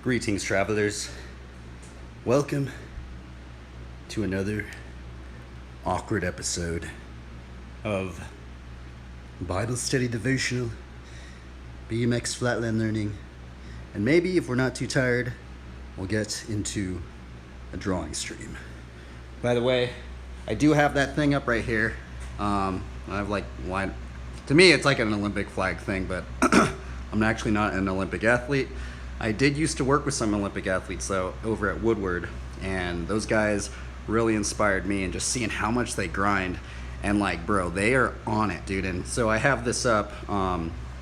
Greetings, travelers. Welcome to another awkward episode of Bible Study Devotional, BMX Flatland Learning, and maybe if we're not too tired, we'll get into a drawing stream. By the way, I do have that thing up right here. I have to me it's like an Olympic flag thing, but I'm actually not an Olympic athlete. I did used to work with some Olympic athletes though over at Woodward, and those guys really inspired me, and just seeing how much they grind, and like, bro, they are on it, dude. And so I have this up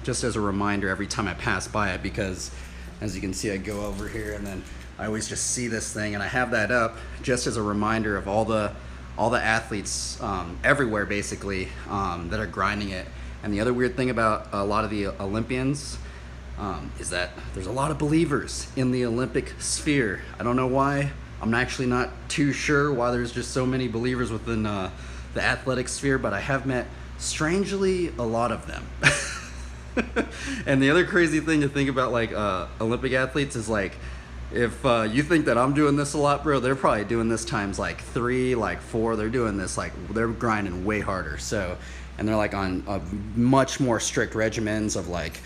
just as a reminder every time I pass by it, because as you can see, I go over here and then I always just see this thing, and I have that up just as a reminder of all the athletes everywhere basically that are grinding it. And the other weird thing about a lot of the Olympians is that there's a lot of believers in the Olympic sphere. I don't know why. I'm actually not too sure why there's just so many believers within the athletic sphere, but I have met, strangely, a lot of them. And the other crazy thing to think about, like, Olympic athletes is, like, if you think that I'm doing this a lot, bro, they're probably doing this times, like, 3, like, 4. They're doing this, like, they're grinding way harder. So, and they're, like, on much more strict regimens of, like,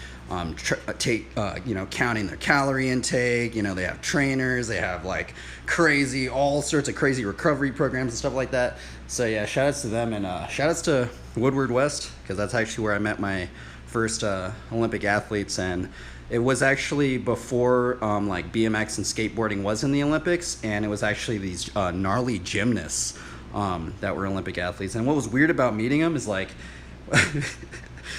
counting their calorie intake. They have trainers, they have like all sorts of crazy recovery programs and stuff like that. So yeah, shout outs to them, and shout outs to Woodward West, because that's actually where I met my first Olympic athletes. And it was actually before like BMX and skateboarding was in the Olympics, and it was actually these gnarly gymnasts that were Olympic athletes. And what was weird about meeting them is like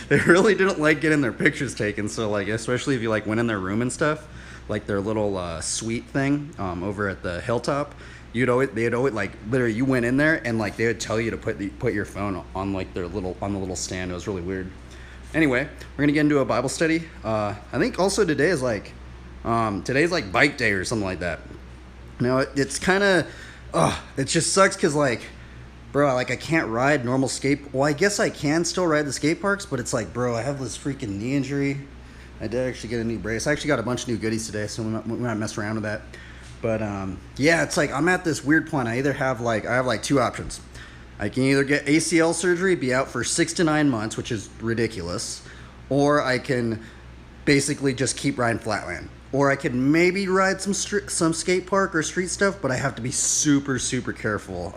they really didn't like getting their pictures taken. So like, especially if you like went in their room and stuff, like their little suite thing over at the Hilltop, they'd always like, literally, you went in there and like they would tell you to put your phone on like the little stand. It was really weird. Anyway, we're gonna get into a Bible study. I think also today is like today's like bike day or something like that. It's kind of it just sucks because like, bro, like I can't ride normal skate. Well, I guess I can still ride the skate parks, but it's like, bro, I have this freaking knee injury. I did actually get a knee brace. I actually got a bunch of new goodies today, so we might mess around with that. But yeah, it's like I'm at this weird point. I have like two options. I can either get ACL surgery, be out for 6 to 9 months, which is ridiculous, or I can basically just keep riding flatland. Or I could maybe ride some skate park or street stuff, but I have to be super, super careful.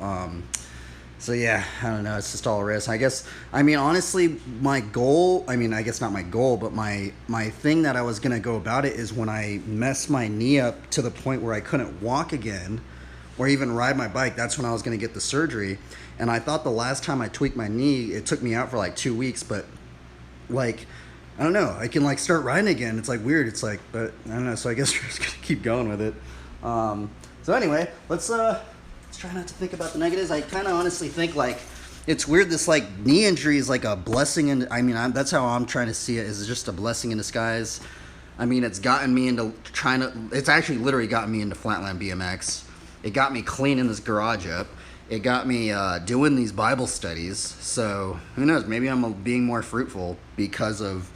So yeah, I don't know. It's just all risk. Honestly, my goal, I guess not my goal, but my thing that I was going to go about it is when I messed my knee up to the point where I couldn't walk again or even ride my bike, that's when I was going to get the surgery. And I thought the last time I tweaked my knee, it took me out for like 2 weeks, but like, I don't know, I can like start riding again. It's like weird. It's like, but I don't know. So I guess we're just going to keep going with it. So anyway, let's try not to think about the negatives. I kind of honestly think like it's weird. This like knee injury is like a blessing, and that's how I'm trying to see it. Is just a blessing in disguise. It's gotten me into it's actually literally gotten me into flatland BMX. It got me cleaning this garage up. It got me doing these Bible studies. So who knows? Maybe I'm being more fruitful because of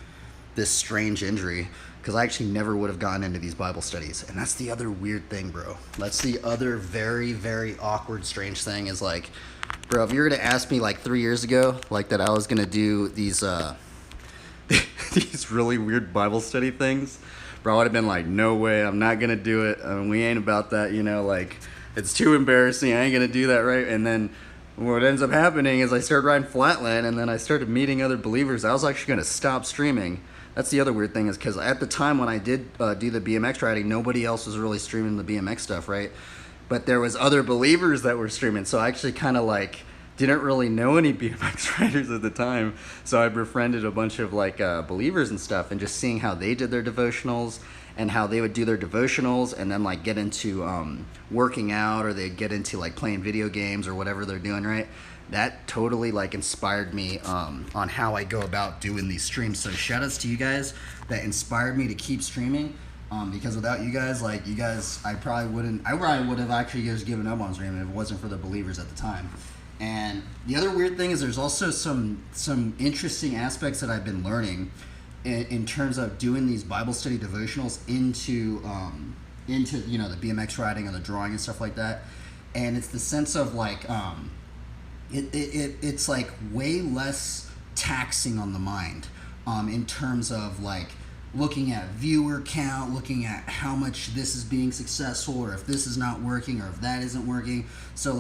this strange injury. Because I actually never would have gotten into these Bible studies. And that's the other weird thing, bro. That's the other very, very awkward, strange thing is like, bro, if you were to ask me like 3 years ago, like that I was going to do these these really weird Bible study things, bro, I would have been like, no way, I'm not going to do it. We ain't about that, like, it's too embarrassing. I ain't going to do that, right? And then what ends up happening is I started riding flatland, and then I started meeting other believers. I was actually going to stop streaming. That's the other weird thing is because at the time when I did do the BMX riding, nobody else was really streaming the BMX stuff, right? But there was other believers that were streaming. So I actually kind of like didn't really know any BMX riders at the time, so I befriended a bunch of like believers and stuff, and just seeing how they did their devotionals and how they would do their devotionals and then like get into working out, or they'd get into like playing video games or whatever they're doing, right? That totally like inspired me on how I go about doing these streams. So shout outs to you guys that inspired me to keep streaming. Because without you guys, I probably would have actually just given up on streaming if it wasn't for the believers at the time. And the other weird thing is there's also some interesting aspects that I've been learning in terms of doing these Bible study devotionals into the BMX riding or the drawing and stuff like that. And it's the sense of like it's like way less taxing on the mind in terms of like looking at viewer count, looking at how much this is being successful, or if this is not working, or if that isn't working. So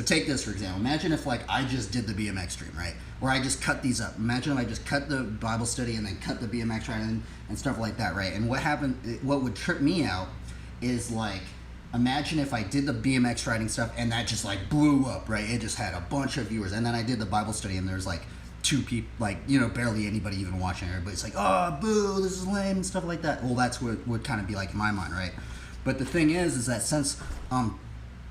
take this for example. Imagine if like I just did the BMX stream, right? Or I just cut these up. Imagine if I just cut the Bible study and then cut the BMX riding and stuff like that, right? And what would trip me out is like, imagine if I did the BMX riding stuff and that just like blew up, right? It just had a bunch of viewers. And then I did the Bible study and there's like 2 people, like, barely anybody even watching. Everybody's like, oh, boo, this is lame and stuff like that. Well, that's what would kind of be like in my mind, right? But the thing is that since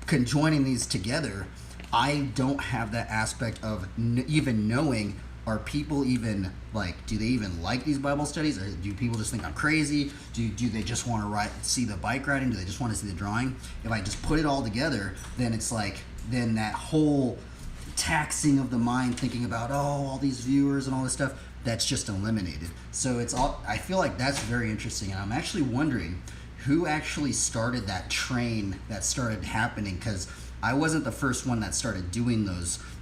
conjoining these together, I don't have that aspect of even knowing, are people even like, do they even like these Bible studies, or do people just think I'm crazy? Do they just want to see the bike riding? Do they just want to see the drawing? If I just put it all together, then it's like, then that whole taxing of the mind, thinking about all these viewers and all this stuff, that's just eliminated. So I feel like that's very interesting, and I'm actually wondering who actually started that train that started happening, because I wasn't the first one that started doing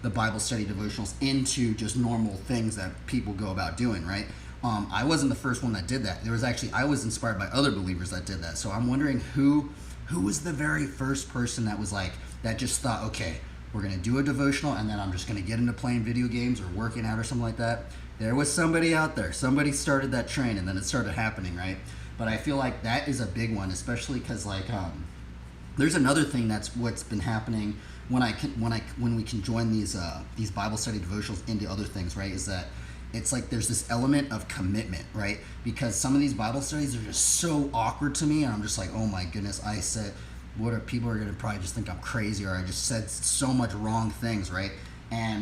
the Bible study devotionals into just normal things that people go about doing, right? I wasn't the first one that did that. I was inspired by other believers that did that. So I'm wondering who was the very first person that was like, that just thought, okay, we're going to do a devotional and then I'm just going to get into playing video games or working out or something like that. There was somebody out there. Somebody started that train and then it started happening, right? But I feel like that is a big one, especially because like there's another thing that's what's been happening when we can join these Bible study devotionals into other things, right? Is that it's like there's this element of commitment, right? Because some of these Bible studies are just so awkward to me, and I'm just like, oh my goodness, people are gonna probably just think I'm crazy, or I just said so much wrong things, right?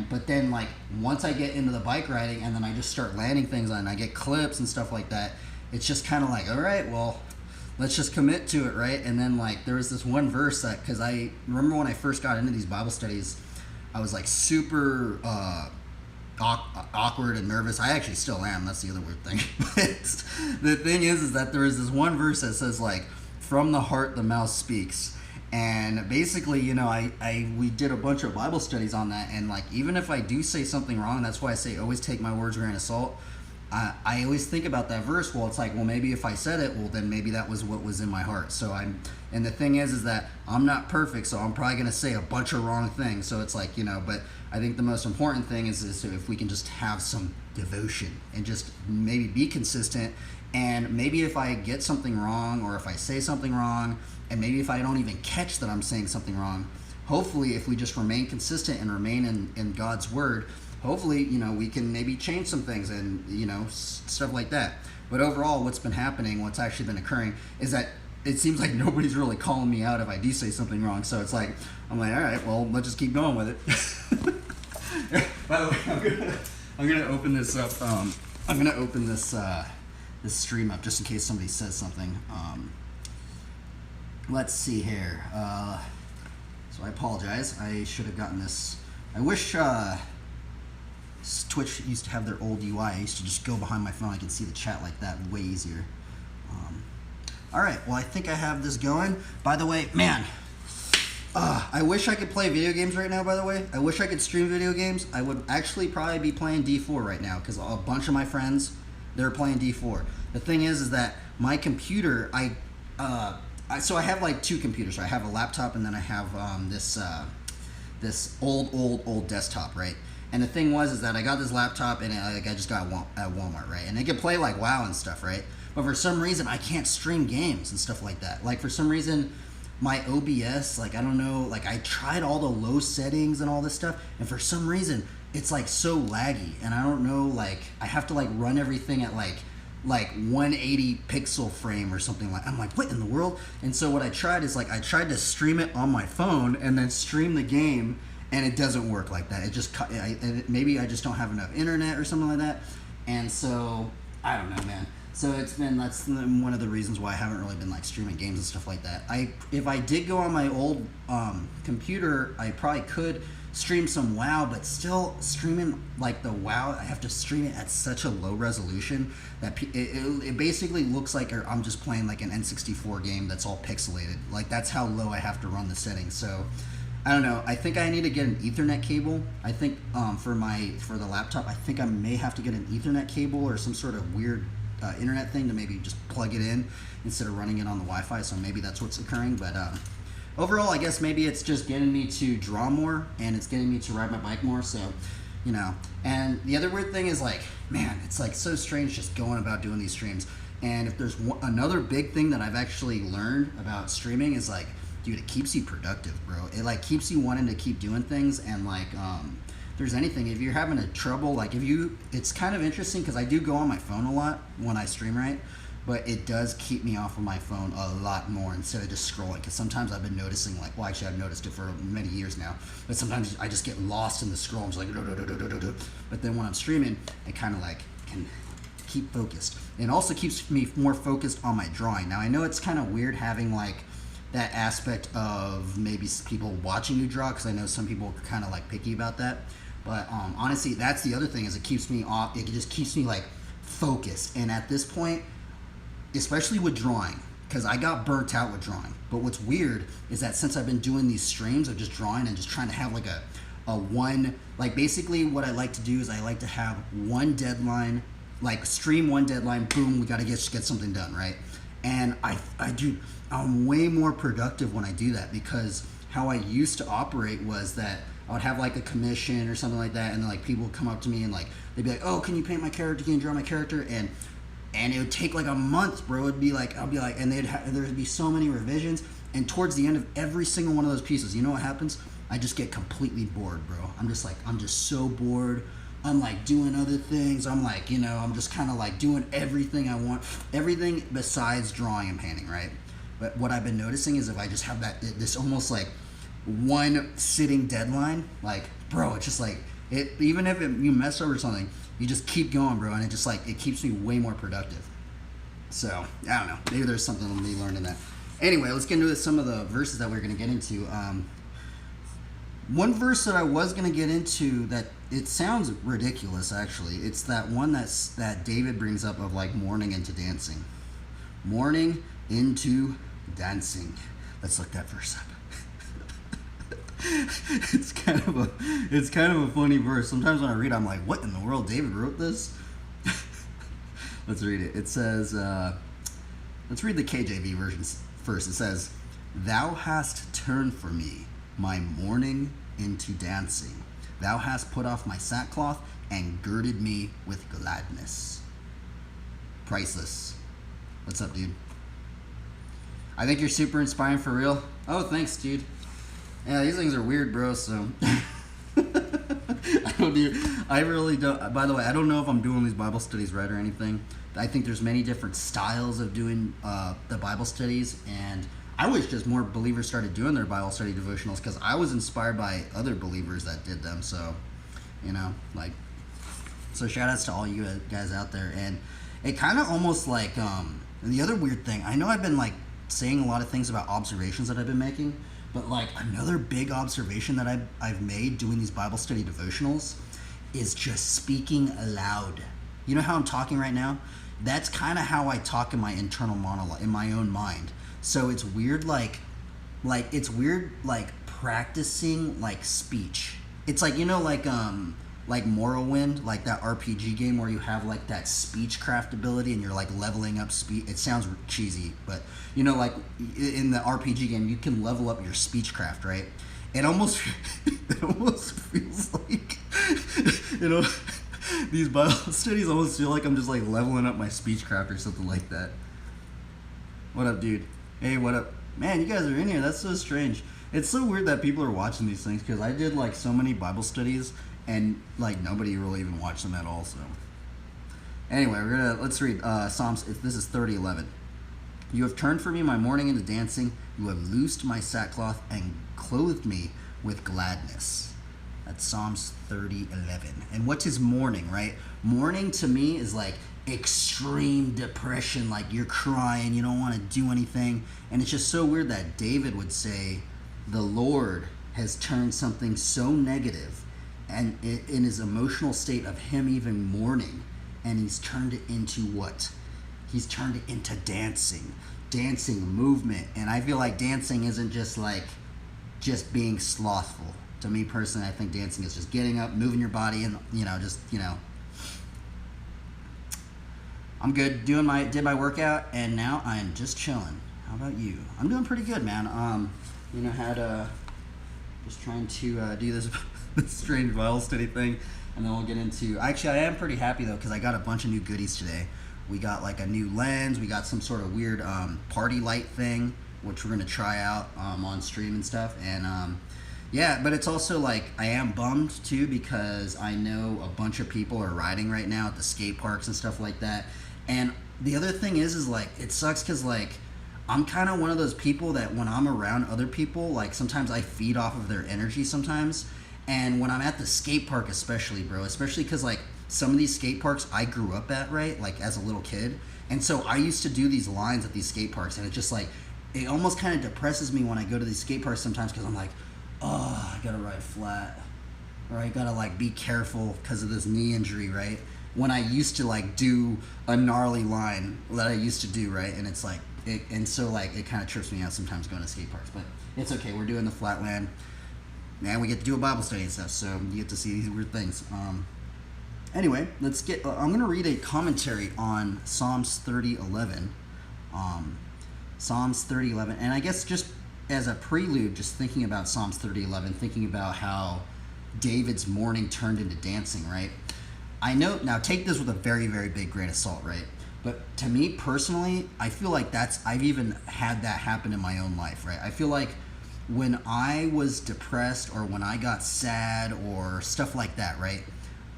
But then like once I get into the bike riding and then I just start landing things on and I get clips and stuff like that, it's just kind of like, all right, well, let's just commit to it, right? And then like there was this one verse that, because I remember when I first got into these Bible studies, I was like super awkward and nervous. I actually still am. That's the other weird thing. But the thing is that there is this one verse that says like, from the heart the mouth speaks. And basically, we did a bunch of Bible studies on that, and like even if I do say something wrong, that's why I say always take my words with a grain of salt. I always think about that verse. Well, it's like, well, maybe if I said it, well, then maybe that was what was in my heart. And the thing is that I'm not perfect, so I'm probably going to say a bunch of wrong things. So it's like, but I think the most important thing is if we can just have some devotion and just maybe be consistent. And maybe if I get something wrong, or if I say something wrong, and maybe if I don't even catch that I'm saying something wrong, hopefully if we just remain consistent and remain in God's word, hopefully, we can maybe change some things and, stuff like that. But overall, what's been happening, what's actually been occurring, is that it seems like nobody's really calling me out if I do say something wrong. So it's like, I'm like, all right, well, let's just keep going with it. By the way, I'm gonna open this up. I'm gonna open this stream up just in case somebody says something. Let's see here. So I apologize. I should have gotten this. I wish Twitch used to have their old UI. I used to just go behind my phone. I can see the chat like that way easier. All right, well, I think I have this going. By the way, man, I wish I could play video games right now, by the way. I wish I could stream video games. I would actually probably be playing D4 right now, because a bunch of my friends, they're playing D4. The thing is that my computer, so I have like 2 computers. I have a laptop, and then I have this old desktop, right? And the thing is that I got this laptop, and I just got it at Walmart, right? And it can play like WoW and stuff, right? But for some reason, I can't stream games and stuff like that. Like for some reason, my OBS, like, I don't know, like, I tried all the low settings and all this stuff, and for some reason it's like so laggy, and I don't know, like, I have to like run everything at like 180 pixel frame or something. Like, I'm like, what in the world? And so what I tried is, like, I tried to stream it on my phone and then stream the game, and it doesn't work like that. It just maybe I just don't have enough internet or something like that. And so I don't know, man. So that's one of the reasons why I haven't really been like streaming games and stuff like that. If I did go on my old computer, I probably could stream some WoW, but still streaming like the WoW, I have to stream it at such a low resolution that it basically looks like I'm just playing like an N64 game that's all pixelated. Like, that's how low I have to run the settings. So I don't know. I think I need to get an Ethernet cable. I think for the laptop, I think I may have to get an Ethernet cable or some sort of weird internet thing to maybe just plug it in instead of running it on the Wi-Fi. So maybe that's what's occurring. But overall, I guess maybe it's just getting me to draw more, and it's getting me to ride my bike more. So, you know. And the other weird thing is, like, man, it's like so strange just going about doing these streams. And if there's another big thing that I've actually learned about streaming is, like, dude, it keeps you productive, bro. It like keeps you wanting to keep doing things. And like, if there's anything, if you're having a trouble, like it's kind of interesting because I do go on my phone a lot when I stream, right? But it does keep me off of my phone a lot more instead of just scrolling. Because sometimes I've been noticing, like, well, actually I've noticed it for many years now, but sometimes I just get lost in the scroll. I'm just like, but then when I'm streaming, it kind of like can keep focused. It also keeps me more focused on my drawing. Now I know it's kind of weird having like that aspect of maybe people watching you draw, because I know some people are kind of like picky about that. But honestly, that's the other thing, is it keeps me off. It just keeps me like focused. And at this point, especially with drawing, because I got burnt out with drawing. But what's weird is that since I've been doing these streams of just drawing and just trying to have like a one, like basically what I like to do is I like to have one deadline, like stream one deadline, boom, we got to get something done, right? And I'm way more productive when I do that, because how I used to operate was that I would have like a commission or something like that, and then like people would come up to me and like they'd be like, oh, can you paint my character, can you draw my character? And it would take like a month, bro. It'd be like, I'll be like, and there'd be so many revisions, and towards the end of every single one of those pieces, you know what happens? I just get completely bored, bro. I'm just so bored. I'm like doing other things. I'm like, you know, I'm just kind of like doing everything I want, everything besides drawing and painting, right? But what I've been noticing is if I just have this almost like one sitting deadline, like, bro, it's just like, even if you mess over something, you just keep going, bro, and it just like, it keeps me way more productive. So, I don't know, maybe there's something to be learned in that. Anyway, let's get into some of the verses that we're going to get into. One verse that I was going to get into that it sounds ridiculous, actually. It's that one that David brings up of like mourning into dancing. Mourning into dancing. Let's look that verse up. It's kind of a funny verse. Sometimes when I read it, I'm like, what in the world? David wrote this? Let's read it. It says, let's read the KJV version first. It says, "Thou hast turned for me my mourning into dancing. Thou hast put off my sackcloth and girded me with gladness." Priceless. What's up, dude? I think you're super inspiring for real. Oh, thanks, dude. Yeah, these things are weird, bro, so I really don't. By the way, I don't know if I'm doing these Bible studies right or anything. I think there's many different styles of doing the Bible studies, and I wish just more believers started doing their Bible study devotionals, because I was inspired by other believers that did them. So, you know, like, so shout outs to all you guys out there. And it kind of almost like, the other weird thing, I know I've been like saying a lot of things about observations that I've been making, but like another big observation that I've made doing these Bible study devotionals is just speaking aloud. You know how I'm talking right now? That's kind of how I talk in my internal monologue, in my own mind. So it's weird, like practicing like speech. It's like, you know, like Morrowind, like that RPG game where you have like that speechcraft ability and you're like leveling up speech. It sounds cheesy, but you know, like in the RPG game, you can level up your speechcraft, right? It almost feels like, you know, these Bible studies almost feel like I'm just like leveling up my speechcraft or something like that. What up, dude? Hey, what up? Man, you guys are in here. That's so strange. It's so weird that people are watching these things because I did like so many Bible studies and like nobody really even watched them at all. So anyway, let's read Psalms. This is 30:11. You have turned for me my mourning into dancing. You have loosed my sackcloth and clothed me with gladness. That's Psalms 30:11. And what is mourning, right? Mourning to me is like extreme depression, like you're crying, you don't want to do anything. And it's just so weird that David would say, the Lord has turned something so negative and in his emotional state of him even mourning, and he's turned it into what? He's turned it into dancing, movement. And I feel like dancing isn't just like just being slothful. To me personally, I think dancing is just getting up, moving your body, and I'm good. Did my workout, and now I'm just chilling. How about you? I'm doing pretty good, man. Had just trying to do this strange Bible study thing, and then we'll get into. Actually, I am pretty happy though because I got a bunch of new goodies today. We got like a new lens. We got some sort of weird party light thing, which we're gonna try out on stream and stuff. And yeah, but it's also like I am bummed too because I know a bunch of people are riding right now at the skate parks and stuff like that. And the other thing is like it sucks because like I'm kind of one of those people that when I'm around other people, like sometimes I feed off of their energy sometimes. And when I'm at the skate park especially, bro, especially because like some of these skate parks I grew up at, right, like as a little kid. And so I used to do these lines at these skate parks, and it just like it almost kind of depresses me when I go to these skate parks sometimes because I'm like, oh, I gotta ride flat, or I gotta like be careful because of this knee injury, right? When I used to like do a gnarly line that I used to do, right? And it's like, and so like it kind of trips me out sometimes going to skate parks, but it's okay. We're doing the flatland, man. We get to do a Bible study and stuff, so you get to see these weird things. Anyway, let's get. I'm gonna read a commentary on Psalms 30:11. Psalms 30:11, and I guess just as a prelude, just thinking about Psalms 30:11, thinking about how David's mourning turned into dancing, right? I know, now take this with a very, very big grain of salt, right? But to me personally, I feel like I've even had that happen in my own life, right? I feel like when I was depressed or when I got sad or stuff like that, right?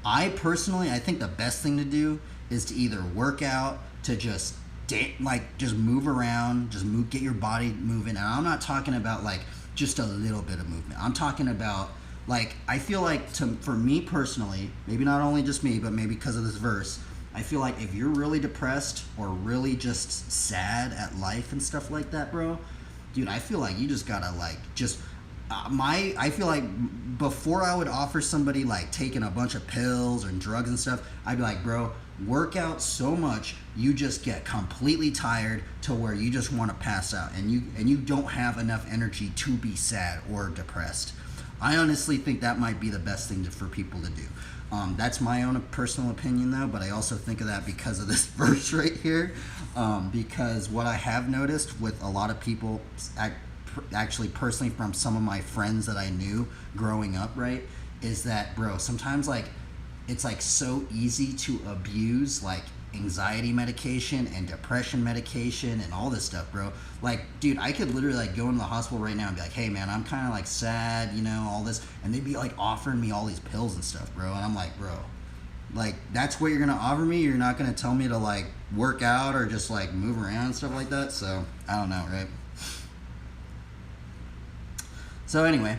I think the best thing to do is to either work out, to just just move around, get your body moving. And I'm not talking about like just a little bit of movement. I'm talking about like, I feel like for me personally, maybe not only just me, but maybe because of this verse, I feel like if you're really depressed or really just sad at life and stuff like that, bro, dude, I feel like you just gotta like I feel like before I would offer somebody like taking a bunch of pills or drugs and stuff, I'd be like, bro, work out so much you just get completely tired to where you just want to pass out and you don't have enough energy to be sad or depressed. I honestly think that might be the best thing for people to do. That's my own personal opinion though, but I also think of that because of this verse right here. Because what I have noticed with a lot of people, actually personally from some of my friends that I knew growing up, right, is that, bro, sometimes like it's like so easy to abuse like anxiety medication and depression medication and all this stuff, bro. Like, dude, I could literally like go into the hospital right now and be like, hey man, I'm kind of like sad, all this, and they'd be like offering me all these pills and stuff, bro. And I'm like, bro, like that's what you're gonna offer me? You're not gonna tell me to like work out or just like move around and stuff like that? So I don't know, right? So anyway,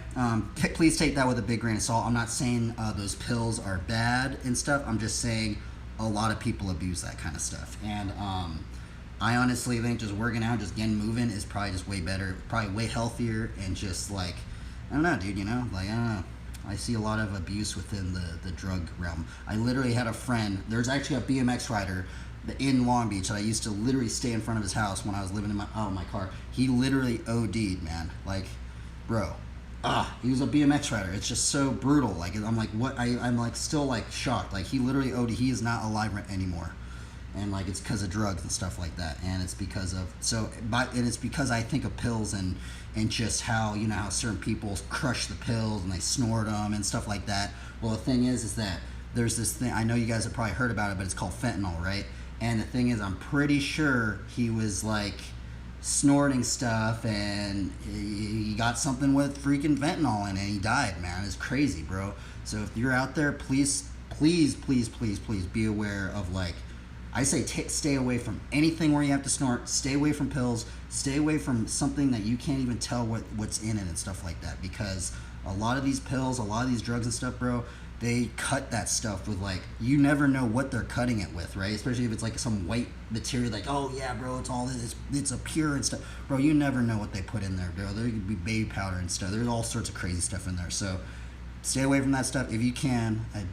please take that with a big grain of salt. I'm not saying those pills are bad and stuff. I'm just saying a lot of people abuse that kind of stuff. And I honestly think just working out, just getting moving is probably just way better, probably way healthier, and just like, I don't know, dude, like, I don't know. I see a lot of abuse within the drug realm. I literally had a friend, there's actually a BMX rider in Long Beach that I used to literally stay in front of his house when I was living in my car. He literally OD'd, man. Like, bro, he was a BMX rider. It's just so brutal. Like, I'm like, what? I'm like still like shocked. Like, he literally OD'd. He is not alive anymore. And like, it's because of drugs and stuff like that. And it's because of, and it's because I think of pills and just how, how certain people crush the pills and they snort them and stuff like that. Well, the thing is that there's this thing, I know you guys have probably heard about it, but it's called fentanyl, right? And the thing is, I'm pretty sure he was like snorting stuff, and he got something with freaking fentanyl in it, and he died, man. It's crazy, bro. So if you're out there, please be aware of, like, I say stay away from anything where you have to snort. Stay away from pills. Stay away from something that you can't even tell what's in it and stuff like that. Because a lot of these pills, a lot of these drugs and stuff, bro, they cut that stuff with, like, you never know what they're cutting it with, right? Especially if it's like some white material, like, oh yeah, bro, it's all this, it's a pure and stuff. Bro, you never know what they put in there, bro. There could be baby powder and stuff. There's all sorts of crazy stuff in there. So stay away from that stuff if you can. I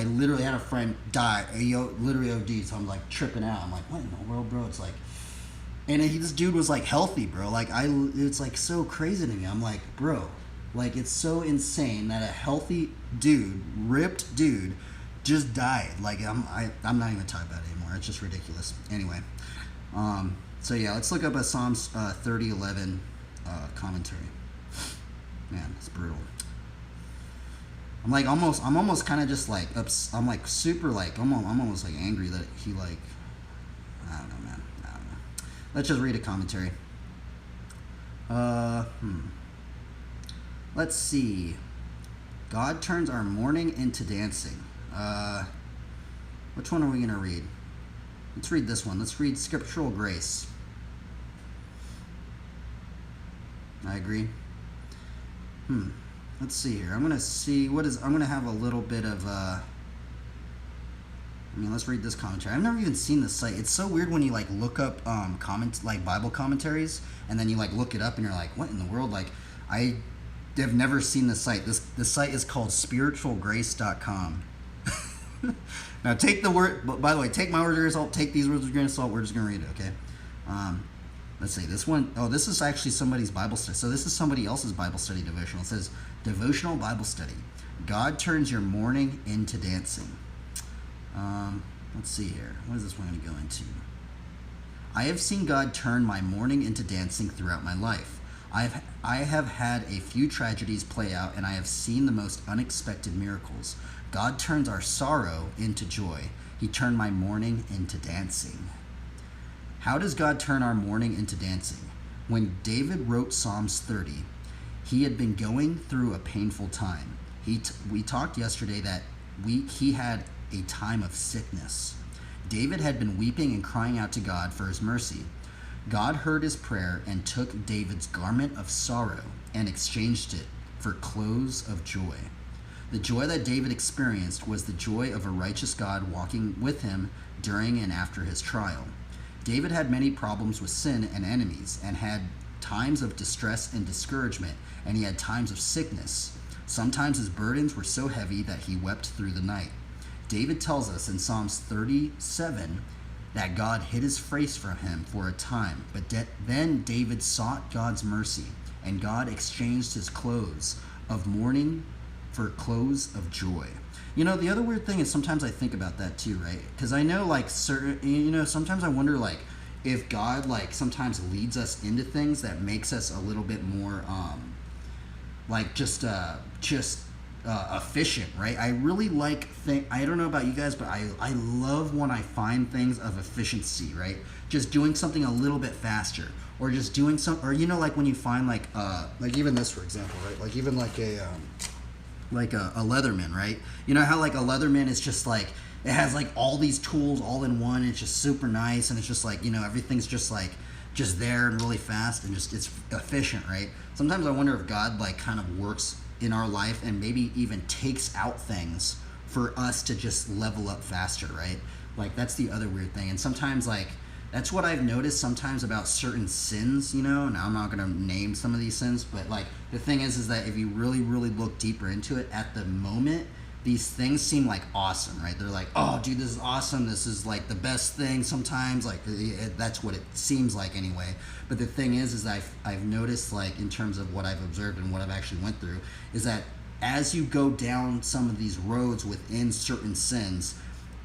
literally had a friend die, literally OD, so I'm like tripping out. I'm like, what in the world, bro? It's like, and this dude was like healthy, bro. Like it's like so crazy to me. I'm like, bro, like it's so insane that a healthy dude, ripped dude, just died. Like I'm not even talking about it anymore. It's just ridiculous. Anyway, so yeah, let's look up a Psalms 30:11 commentary. Man, it's brutal. I'm almost kind of just like I'm like super like I'm almost like angry that he like, I don't know, man. I don't know. Let's just read a commentary. Let's see. God turns our mourning into dancing. Which one are we gonna read? Let's read this one. Let's read Scriptural Grace. I agree. Let's see here. I'm gonna have a little bit of let's read this commentary. I've never even seen this site. It's so weird when you like look up like Bible commentaries, and then you like look it up and you're like, what in the world? Like, I have never seen this site. This site is called spiritualgrace.com. Now take the word, but by the way, take my word as salt, take these words with a grain of salt. We're just gonna read it, okay? Let's see, this one, oh, this is actually somebody's Bible study. So this is somebody else's Bible study devotional. It says, Devotional Bible Study. God turns your mourning into dancing. Let's see here. What is this one going to go into? I have seen God turn my mourning into dancing throughout my life. I have had a few tragedies play out, and I have seen the most unexpected miracles. God turns our sorrow into joy. He turned my mourning into dancing. How does God turn our mourning into dancing? When David wrote Psalms 30, he had been going through a painful time. We talked yesterday that he had a time of sickness. David had been weeping and crying out to God for his mercy. God heard his prayer and took David's garment of sorrow and exchanged it for clothes of joy. The joy that David experienced was the joy of a righteous God walking with him during and after his trial. David had many problems with sin and enemies, and had times of distress and discouragement, and he had times of sickness. Sometimes his burdens were so heavy that he wept through the night. David tells us in Psalms 37 that God hid his face from him for a time, but then David sought God's mercy, and God exchanged his clothes of mourning for clothes of joy. You know, the other weird thing is sometimes I think about that too, right? Because I know, like, sometimes I wonder, like, if God, like, sometimes leads us into things that makes us a little bit more, efficient, right? I really I don't know about you guys, but I love when I find things of efficiency, right? Just doing something a little bit faster, or just doing or, like when you find, like even this, for example, right? Like, even like a Leatherman, right? You know how like a Leatherman is just like, it has like all these tools all in one, and it's just super nice, and it's just like, everything's just like just there and really fast, and just it's efficient, right? Sometimes I wonder if God like kind of works in our life and maybe even takes out things for us to just level up faster, right? Like, that's the other weird thing. And sometimes, like, that's what I've noticed sometimes about certain sins, Now I'm not going to name some of these sins, but like the thing is that if you really, really look deeper into it, at the moment, these things seem like awesome, right? They're like, oh, dude, this is awesome. This is like the best thing sometimes. Like, that's what it seems like anyway. But the thing is that I've noticed, like, in terms of what I've observed and what I've actually went through, is that as you go down some of these roads within certain sins,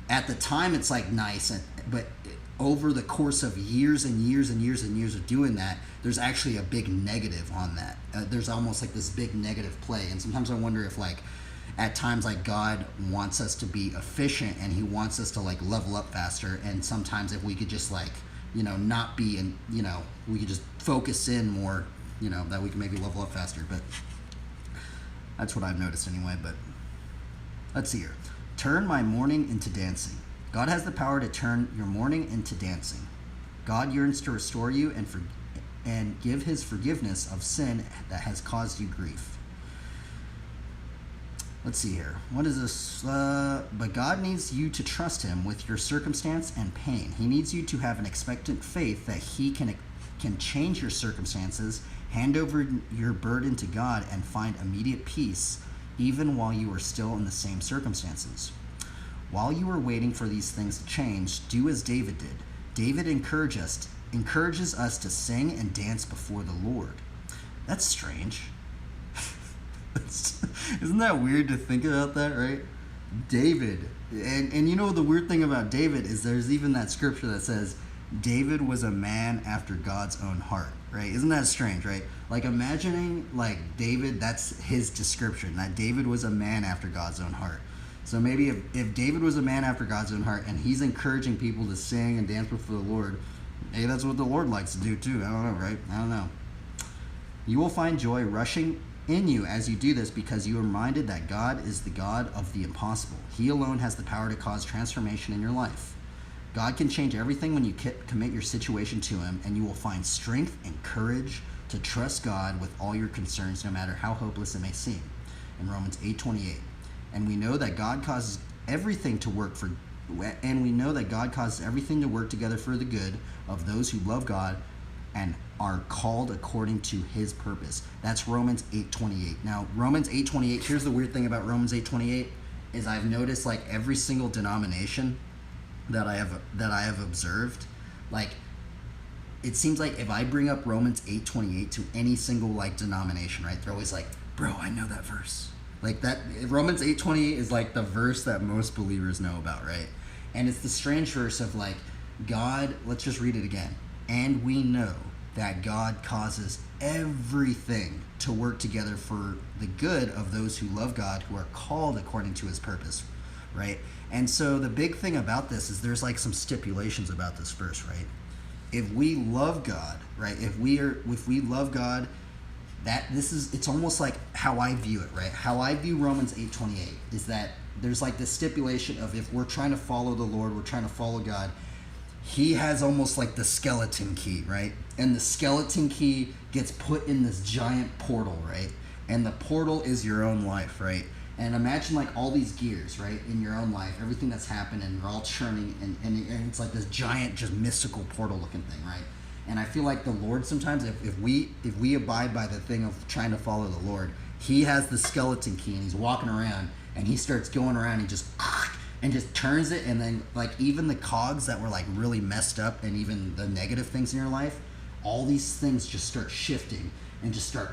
at the time it's like nice, but over the course of years and years and years and years of doing that, there's actually a big negative on that. There's almost like this big negative play. And sometimes I wonder if, like, at times, like, God wants us to be efficient, and he wants us to like level up faster. And sometimes if we could just like not be in, we could just focus in more, that we can maybe level up faster. But that's what I've noticed anyway. But let's see here. Turn my mourning into dancing. God has the power to turn your mourning into dancing. God yearns to restore you and give his forgiveness of sin that has caused you grief. Let's see here. What is this? But God needs you to trust him with your circumstance and pain. He needs you to have an expectant faith that he can change your circumstances, hand over your burden to God, and find immediate peace even while you are still in the same circumstances. While you are waiting for these things to change, do as David did. David encourages us to sing and dance before the Lord. That's strange. Isn't that weird to think about that, right? David. And the weird thing about David is there's even that scripture that says David was a man after God's own heart, right? Isn't that strange, right? Like imagining like David, that's his description, that David was a man after God's own heart. So maybe if David was a man after God's own heart and he's encouraging people to sing and dance before the Lord, hey, that's what the Lord likes to do too. I don't know, right? I don't know. You will find joy rushing in you as you do this because you are reminded that God is the God of the impossible. He alone has the power to cause transformation in your life. God can change everything when you commit your situation to him, and you will find strength and courage to trust God with all your concerns, no matter how hopeless it may seem. In Romans 8:28. And we know that God causes everything to work together for the good of those who love God and are called according to his purpose. That's Romans 8:28. Now, Romans 8:28, here's the weird thing about Romans 8:28 is I've noticed like every single denomination that I have observed, like it seems like if I bring up Romans 8:28 to any single like denomination, right, they're always like, bro, I know that verse. Like that Romans 8:28 is like the verse that most believers know about, right? And it's the strange verse of like God, let's just read it again. And we know that God causes everything to work together for the good of those who love God, who are called according to his purpose, right? And so the big thing about this is there's like some stipulations about this verse, right? If we love God, right? If we love God, it's almost like how I view it, right? How I view Romans 8:28 is that there's like this stipulation of if we're trying to follow the Lord, we're trying to follow God, he has almost like the skeleton key, right? And the skeleton key gets put in this giant portal, right? And the portal is your own life, right? And imagine like all these gears, right, in your own life, everything that's happened, and they're all churning, and it's like this giant, just mystical portal looking thing, right? And I feel like the Lord sometimes, if we abide by the thing of trying to follow the Lord, he has the skeleton key and he's walking around and he starts going around and just turns it, and then like even the cogs that were like really messed up and even the negative things in your life, all these things just start shifting and just start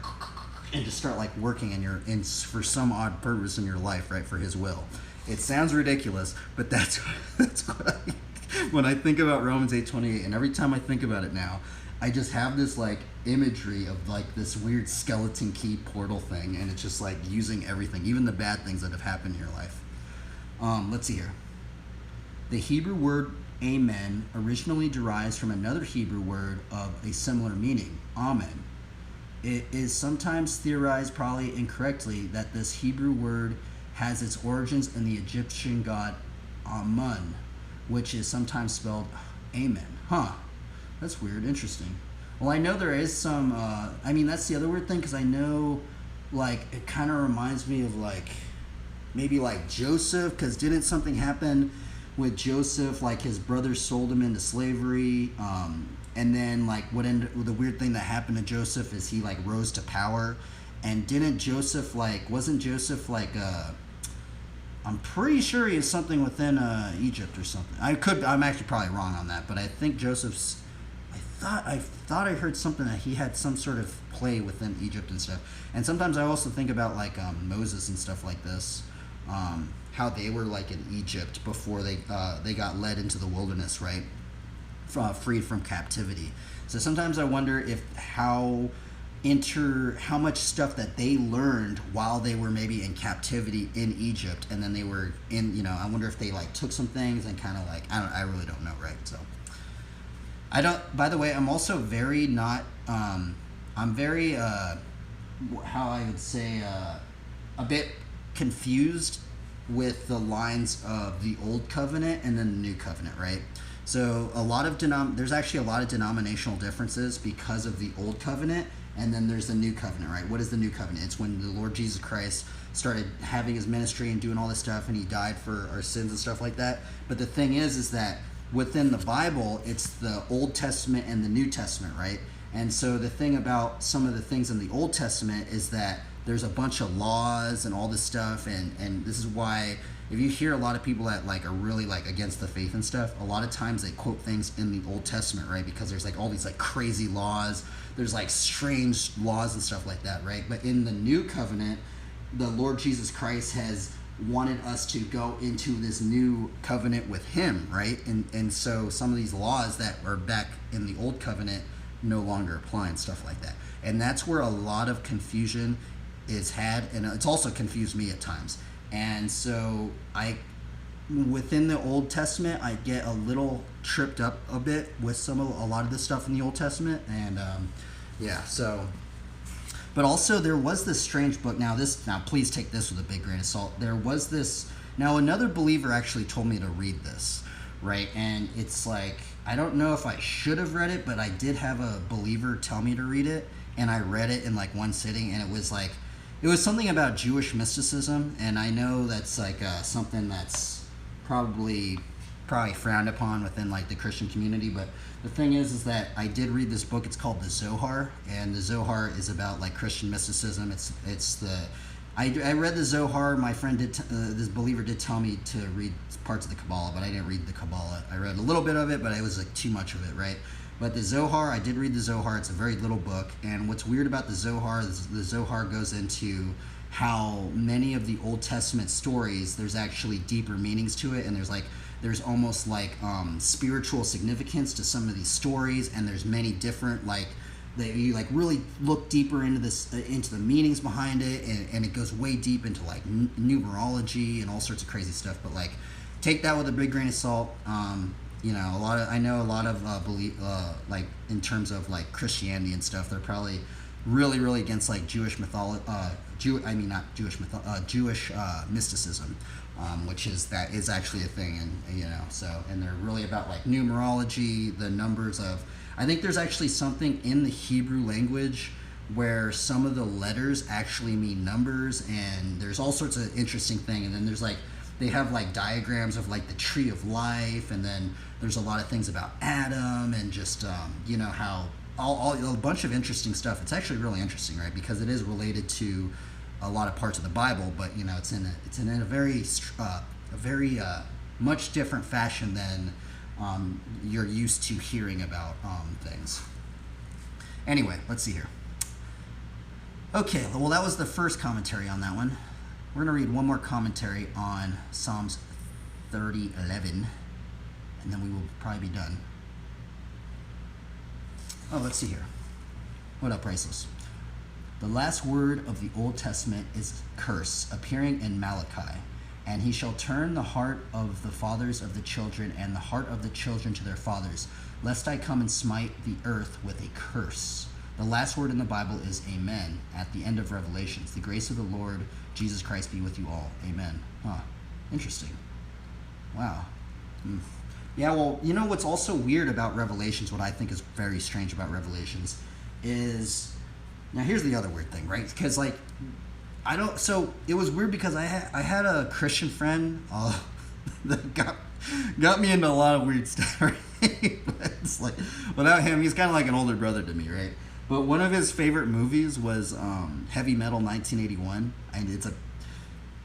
like working in for some odd purpose in your life, right, for his will. It sounds ridiculous, but that's what when I think about Romans 8:28, and every time I think about it now, I just have this like imagery of like this weird skeleton key portal thing, and it's just like using everything, even the bad things that have happened in your life. Let's see here. The Hebrew word amen originally derives from another Hebrew word of a similar meaning, amen. It is sometimes theorized, probably incorrectly, that this Hebrew word has its origins in the Egyptian god Amun, which is sometimes spelled amen. Huh. That's weird. Interesting. Well, I know there is some, that's the other weird thing, because I know, like, it kind of reminds me of, like, maybe, like, Joseph, because didn't something happen with Joseph, like, his brothers sold him into slavery, and then, like, the weird thing that happened to Joseph is he, like, rose to power, and wasn't Joseph, like, I'm pretty sure he is something within Egypt or something. I'm actually probably wrong on that, but I think I thought I heard something that he had some sort of play within Egypt and stuff. And sometimes I also think about like Moses and stuff like this, how they were like in Egypt before they got led into the wilderness, right, freed from captivity. So sometimes I wonder how much stuff that they learned while they were maybe in captivity in Egypt, and then they were in, I wonder if they like took some things and kind of like, I really don't know, right? So I don't. By the way, I'm also very not. I'm very how I would say a bit confused with the lines of the old covenant and then the new covenant, right? So a lot of there's actually a lot of denominational differences because of the old covenant, and then there's the new covenant, right? What is the new covenant? It's when the Lord Jesus Christ started having his ministry and doing all this stuff, and he died for our sins and stuff like that. But the thing is that within the Bible, it's the Old Testament and the New Testament, right? And so the thing about some of the things in the Old Testament is that there's a bunch of laws and all this stuff, and this is why if you hear a lot of people that like are really like against the faith and stuff, a lot of times they quote things in the Old Testament, right? Because there's like all these like crazy laws, there's like strange laws and stuff like that, right? But in the New Covenant, the Lord Jesus Christ has wanted us to go into this new covenant with him, right? And so some of these laws that were back in the Old Covenant no longer apply and stuff like that. And that's where a lot of confusion is had, and it's also confused me at times. And so within the Old Testament, I get a little tripped up a bit with a lot of the stuff in the Old Testament, and so. But also there was this strange book. Now please take this with a big grain of salt. There was this. Now another believer actually told me to read this, right? And it's like, I don't know if I should have read it, but I did have a believer tell me to read it, and I read it in like one sitting, and it was something about Jewish mysticism, and I know that's like something that's probably frowned upon within like the Christian community. But the thing is that I did read this book. It's called the Zohar, and the Zohar is about like Christian mysticism. I read the Zohar. My friend this believer did tell me to read parts of the Kabbalah, but I didn't read the Kabbalah. I read a little bit of it, but it was like too much of it, right? But the Zohar, I did read the Zohar. It's a very little book, and what's weird about the Zohar is the Zohar goes into how many of the Old Testament stories, there's actually deeper meanings to it, and there's almost like spiritual significance to some of these stories, and there's many different you like really look deeper into the meanings behind it, and it goes way deep into like numerology and all sorts of crazy stuff. But like, take that with a big grain of salt. I know a lot of belief, like in terms of like Christianity and stuff, they're probably really, really against like Jewish mysticism, which is actually a thing, and they're really about like numerology, the numbers of. I think there's actually something in the Hebrew language where some of the letters actually mean numbers, and there's all sorts of interesting things. And then there's like, they have like diagrams of like the tree of life, and then there's a lot of things about Adam, and just how all a bunch of interesting stuff. It's actually really interesting, right? Because it is related to a lot of parts of the Bible, but it's in a very much different fashion than you're used to hearing about things. Anyway, let's see here. Okay, well, that was the first commentary on that one. We're going to read one more commentary on Psalms 30:11, and then we will probably be done. Oh, let's see here. What up, Priceless? The last word of the Old Testament is curse, appearing in Malachi. And he shall turn the heart of the fathers of the children, and the heart of the children to their fathers, lest I come and smite the earth with a curse. The last word in the Bible is amen at the end of Revelations. The grace of the Lord Jesus Christ be with you all. Amen. Huh. Interesting. Wow. Yeah, well, what's also weird about Revelations, what I think is very strange about Revelations, is, now here's the other weird thing, right? Because like, so it was weird because I had a Christian friend that got me into a lot of weird stuff, right? But it's like, without him, he's kind of like an older brother to me, right? But one of his favorite movies was Heavy Metal 1981, and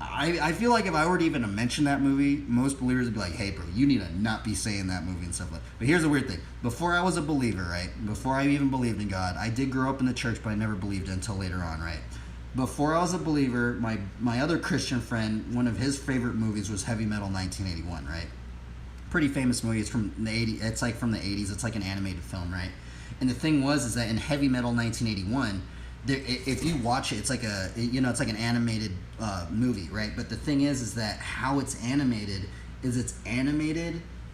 I feel like if I were to even mention that movie, most believers would be like, hey bro, you need to not be saying that movie and stuff like that. But here's the weird thing. Before I was a believer, right? Before I even believed in God, I did grow up in the church, but I never believed it until later on, right? Before I was a believer, my other Christian friend, one of his favorite movies was Heavy Metal 1981, right? Pretty famous movie. It's from the 80s. It's like from the 80s. It's like an animated film, right? And the thing is that in Heavy Metal 1981, if you watch it, it's like it's like an animated movie, right? But the thing is that how it's animated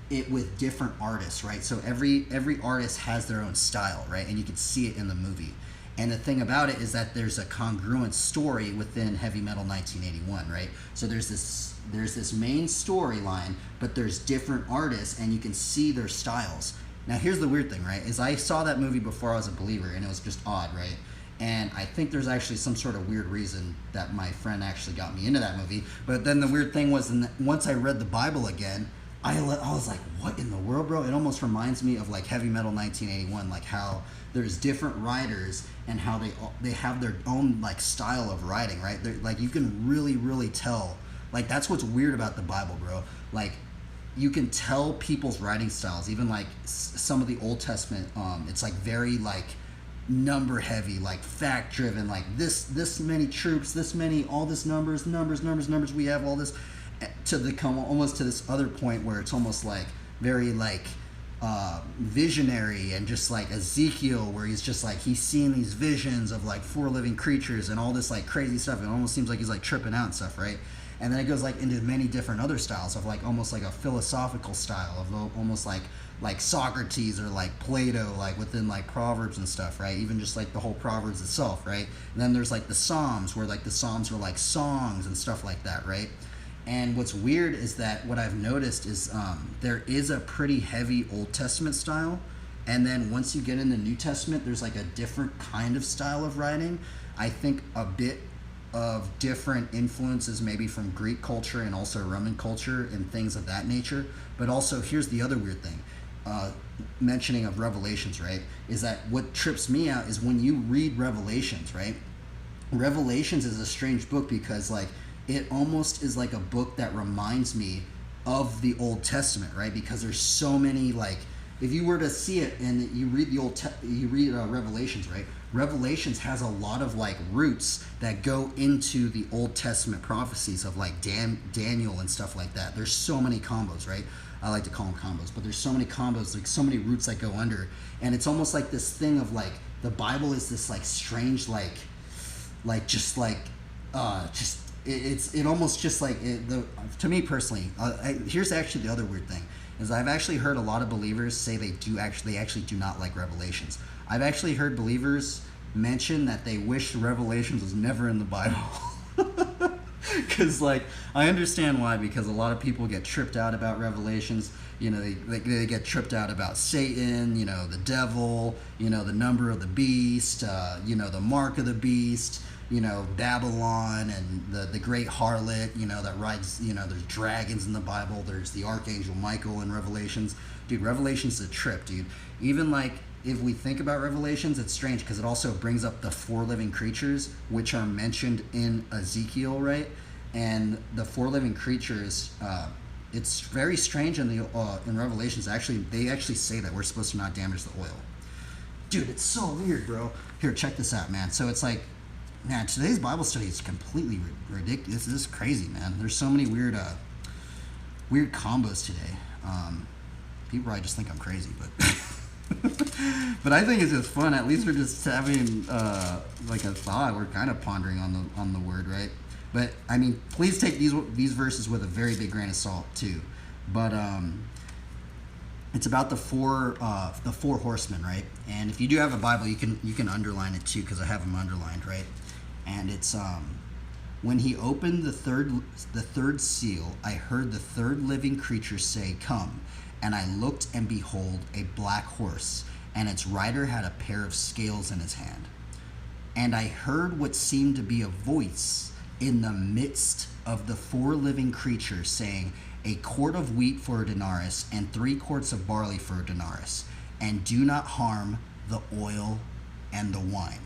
it with different artists, right? So every artist has their own style, right? And you can see it in the movie. And the thing about it is that there's a congruent story within Heavy Metal 1981, right? So there's this main storyline, but there's different artists, and you can see their styles. Now, here's the weird thing, right? Is I saw that movie before I was a believer, and it was just odd, right? And I think there's actually some sort of weird reason that my friend actually got me into that movie. But then the weird thing was, once I read the Bible again, I was like, what in the world, bro? It almost reminds me of like Heavy Metal 1981, like how there's different writers and how they have their own like style of writing, right? They're, like you can really tell. Like that's what's weird about the Bible, bro. Like you can tell people's writing styles. Even like some of the Old Testament, it's like very like number heavy, like fact driven, like this many troops, this many, all this numbers. We have all this to the come almost to this other point where it's almost like very like visionary, and just like Ezekiel, where he's just like he's seeing these visions of like 4 living creatures and all this like crazy stuff. It almost seems like he's like tripping out and stuff, right? And then it goes like into many different other styles of like almost like a philosophical style of almost like Socrates or like Plato, like within like Proverbs and stuff, right? Even just like the whole Proverbs itself, right? And then there's like the Psalms, where like the Psalms are like songs and stuff like that, right? And what's weird is that what I've noticed is there is a pretty heavy Old Testament style, and then once you get in the New Testament, there's like a different kind of style of writing. I think a bit of different influences maybe from Greek culture and also Roman culture and things of that nature. But also, here's the other weird thing, mentioning of Revelations, right, is that what trips me out is when you read Revelations, right? Revelations is a strange book because like it almost is like a book that reminds me of the Old Testament, right? Because there's so many, like, if you were to see it and you read Revelations, right? Revelations has a lot of like roots that go into the Old Testament prophecies of like Daniel and stuff like that. There's so many combos, right? I like to call them combos, but there's so many combos, like so many roots that go under, and it's almost like this thing of like the Bible is this like strange it almost just like to me personally. Here's actually the other weird thing is I've actually heard a lot of believers say they actually do not like Revelations. I've actually heard believers mention that they wish Revelations was never in the Bible. Because like I understand why, because a lot of people get tripped out about Revelations. You know, they get tripped out about Satan, you know, the devil, you know, the number of the beast, you know, the mark of the beast, you know, Babylon and the great harlot, you know, that rides, you know, there's dragons in the Bible, there's the Archangel Michael in Revelations. Dude, Revelations is a trip, dude. Even like if we think about Revelations, it's strange because it also brings up the 4 living creatures, which are mentioned in Ezekiel, right? And the 4 living creatures, it's very strange in Revelations. Actually, they actually say that we're supposed to not damage the oil. Dude, it's so weird, bro. Here, check this out, man. So it's like, man, today's Bible study is completely ridiculous. This is crazy, man. There's so many weird combos today. People probably just think I'm crazy, but but I think it's just fun. At least we're just having like a thought. We're kind of pondering on the word, right? But I mean, please take these verses with a very big grain of salt too. But it's about the four horsemen, right? And if you do have a Bible, you can underline it too, because I have them underlined, right? And it's when he opened the third seal, I heard the 3rd living creature say, "Come." And I looked, and behold, a black horse, and its rider had a pair of scales in his hand. And I heard what seemed to be a voice in the midst of the 4 living creatures saying, "A quart of wheat for a denarius, and 3 quarts of barley for a denarius, and do not harm the oil and the wine."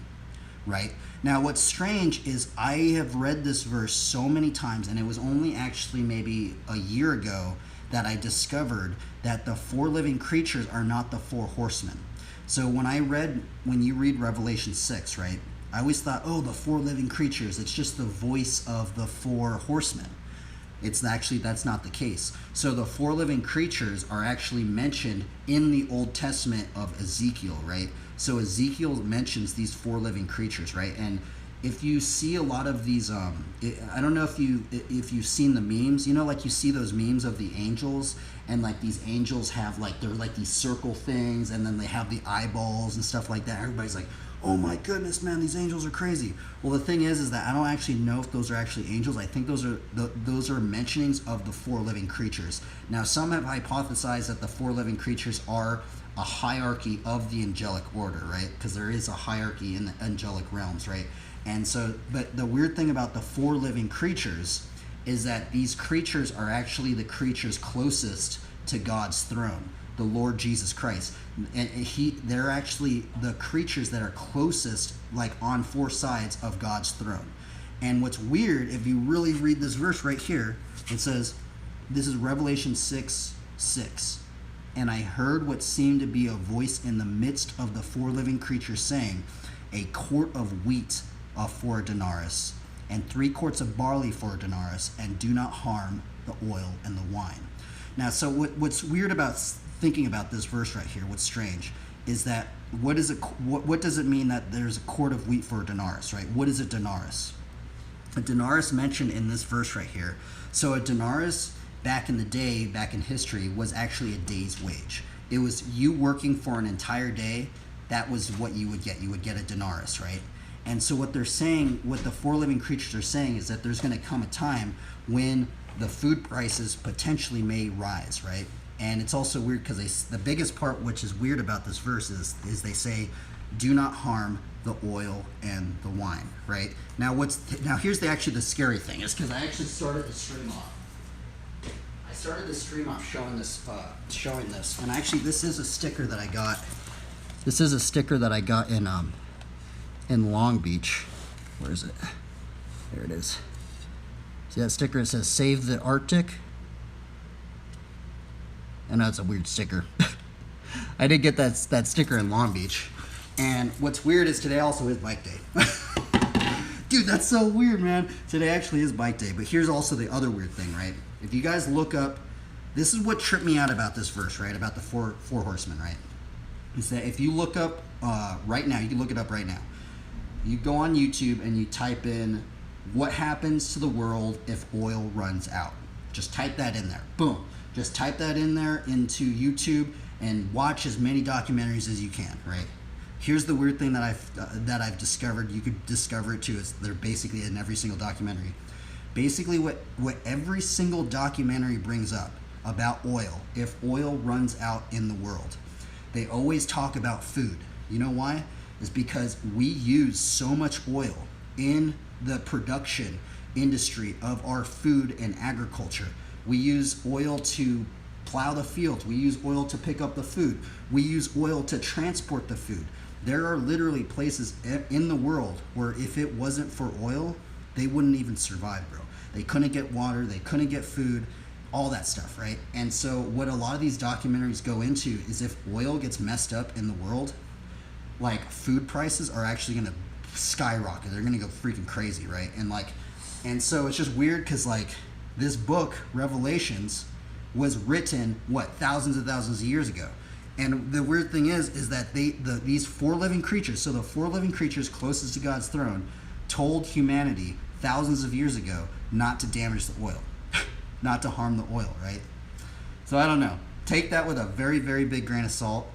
Right? Now, what's strange is I have read this verse so many times, and it was only actually maybe a year ago that I discovered that the 4 living creatures are not the 4 horsemen. So when you read Revelation 6, right, I always thought, oh, the 4 living creatures, it's just the voice of the 4 horsemen. That's not the case. So the 4 living creatures are actually mentioned in the Old Testament of Ezekiel, right? So Ezekiel mentions these 4 living creatures, right? And if you see a lot of these, I don't know if you've seen the memes. You know, like you see those memes of the angels, and like these angels have like, they're like these circle things, and then they have the eyeballs and stuff like that. Everybody's like, oh my goodness, man, these angels are crazy. Well, the thing is that I don't actually know if those are actually angels. I think those are mentionings of the 4 living creatures. Now, some have hypothesized that the 4 living creatures are a hierarchy of the angelic order, right? Because there is a hierarchy in the angelic realms, right? And so, but the weird thing about the 4 living creatures is that these creatures are actually the creatures closest to God's throne, the Lord Jesus Christ. And they're actually the creatures that are closest, like on 4 sides of God's throne. And what's weird, if you really read this verse right here, it says, this is Revelation 6:6. And I heard what seemed to be a voice in the midst of the 4 living creatures saying, a quart of wheat for a denarius, and 3 quarts of barley for a denarius, and do not harm the oil and the wine. Now, so what's weird about thinking about this verse right here, what's strange, is that what does it mean that there's a quart of wheat for a denarius, right? What is a denarius? A denarius mentioned in this verse right here. So a denarius back in the day, back in history, was actually a day's wage. It was you working for an entire day. That was what you would get. You would get a denarius, right? And so what they're saying, what the 4 living creatures are saying, is that there's going to come a time when the food prices potentially may rise, right? And it's also weird because the biggest part, which is weird about this verse, is they say, do not harm the oil and the wine, right? Now here's actually the scary thing, is because I actually started the stream off. I started the stream off showing this, and actually this is a sticker that I got. This is a sticker that I got in Long Beach. Where is it? There it is. See that sticker? It says "Save the Arctic." I know it's a weird sticker. I did get that sticker in Long Beach. And what's weird is today also is bike day. Dude, that's so weird, man. Today actually is bike day. But here's also the other weird thing, right? If you guys look up, this is what tripped me out about this verse, right? About the four horsemen, right? Is that if you look up right now, you can look it up right now. You go on YouTube and you type in, what happens to the world if oil runs out? Just type that in there. Boom. Just type that in there into YouTube and watch as many documentaries as you can, right? Here's the weird thing that I've discovered. You could discover it too. Is they're basically in every single documentary. Basically, what every single documentary brings up about oil, if oil runs out in the world, they always talk about food. You know why? Is because we use so much oil in the production industry of our food and agriculture. We use oil to plow the fields. We use oil to pick up the food. We use oil to transport the food. There are literally places in the world where if it wasn't for oil, they wouldn't even survive, bro. They couldn't get water, they couldn't get food, all that stuff, right? And so what a lot of these documentaries go into is if oil gets messed up in the world, like food prices are actually gonna skyrocket. They're gonna go freaking crazy, right? And so it's just weird because like this book, Revelations, was written, thousands and thousands of years ago. And the weird thing is that these 4 living creatures, so the 4 living creatures closest to God's throne, told humanity thousands of years ago not to damage the oil, not to harm the oil, right? So I don't know. Take that with a very, very big grain of salt.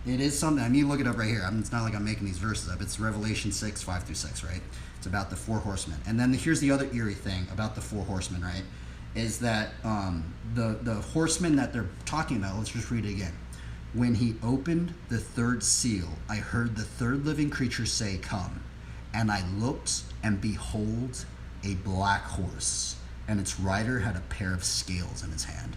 It is something, I mean, look it up right here. It's not like I'm making these verses up. It's Revelation 6, 5-6, right? It's about the 4 horsemen. And then here's the other eerie thing about the 4 horsemen, right? Is that the horsemen that they're talking about, let's just read it again. When he opened the 3rd seal, I heard the 3rd living creature say, come. And I looked, and behold, a black horse, and its rider had a pair of scales in his hand,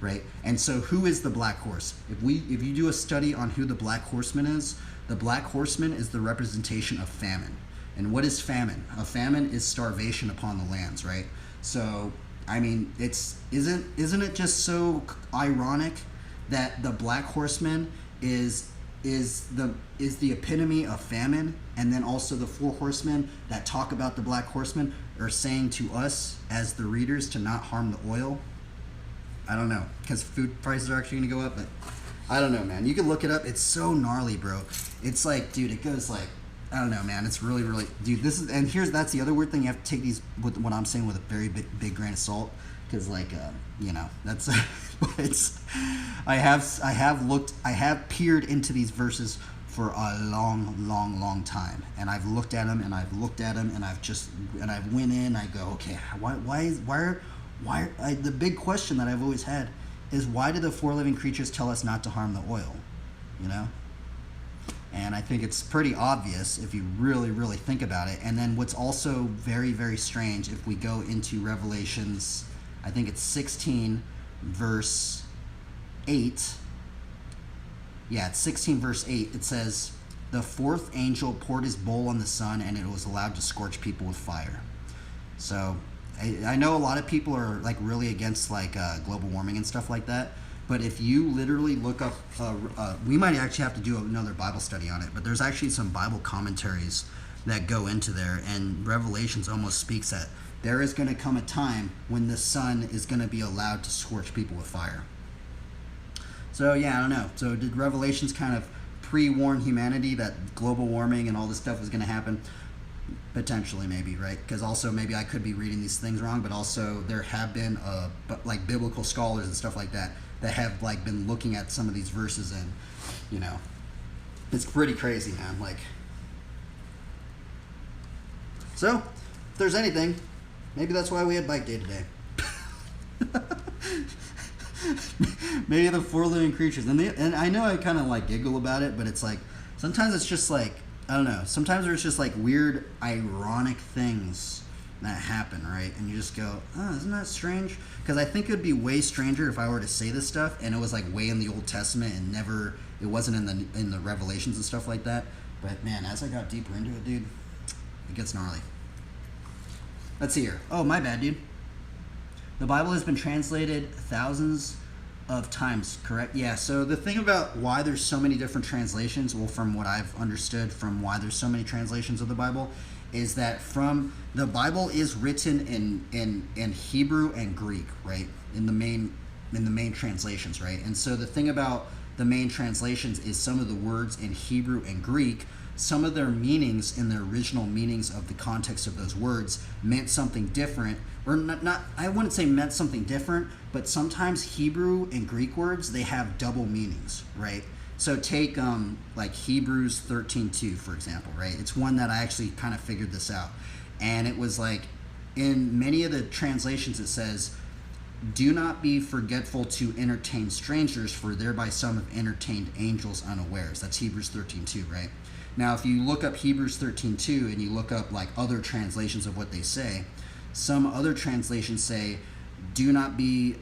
right? And so who is the black horse? If you do a study on who the black horseman is, the black horseman is the representation of famine. And what is famine? A famine is starvation upon the lands, right? So, I mean, isn't it just so ironic that the black horseman is the epitome of famine, and then also the 4 horsemen that talk about the black horseman are saying to us as the readers to not harm the oil? I don't know, because food prices are actually going to go up, but I don't know, man. You can look it up. It's so gnarly, bro. It's like, dude, it goes like, I don't know, man. It's really, dude. This is, and that's the other weird thing. You have to take these with what I'm saying with a very big grain of salt, because like, that's. It's. I have peered into these verses for a long time, and I've looked at them, and I've went in. I go, okay, the big question that I've always had is, why do the four living creatures tell us not to harm the oil? You know. And I think it's pretty obvious if you really think about it. And then what's also very strange, if we go into Revelations, I think it's 16 verse 8. Yeah, it's 16 verse 8. It says, the fourth angel poured his bowl on the sun, and it was allowed to scorch people with fire. So I know a lot of people are like really against like global warming and stuff like that. But if you literally look up, we might actually have to do another Bible study on it, but there's actually some Bible commentaries that go into there, and Revelations almost speaks that there is going to come a time when the sun is going to be allowed to scorch people with fire. So yeah, I don't know. So did Revelations kind of pre-warn humanity that global warming and all this stuff was going to happen? Potentially, maybe, right? Because also maybe I could be reading these things wrong, but also there have been like biblical scholars and stuff like that have like been looking at some of these verses, and it's pretty crazy, man. Like, so if there's anything, maybe that's why we had bike day today. Maybe the four living creatures, and I know I kind of like giggle about it, but it's like sometimes it's just like, I don't know, sometimes there's just like weird ironic things that happen, right? And you just go, oh, isn't that strange? Because I think it would be way stranger if I were to say this stuff and it was like way in the Old Testament and it wasn't in the Revelations and stuff like that. But man, as I got deeper into it, dude, it gets gnarly. Let's see here. Oh, my bad, dude. The Bible has been translated thousands of times, correct? Yeah, so the thing about why there's so many different translations, well, from what I've understood from why there's so many translations of the Bible, is that the Bible is written in Hebrew and Greek, right? In the main translations, right? And so the thing about the main translations is some of the words in Hebrew and Greek, some of their meanings in the original meanings of the context of those words meant something different, or not I wouldn't say meant something different, but sometimes Hebrew and Greek words, they have double meanings, right? So take like Hebrews 13:2, for example, right? It's one that I actually kind of figured this out. And it was like, in many of the translations it says, do not be forgetful to entertain strangers, for thereby some have entertained angels unawares. That's Hebrews 13:2, right? Now, if you look up Hebrews 13:2 and you look up like other translations of what they say, some other translations say, do not be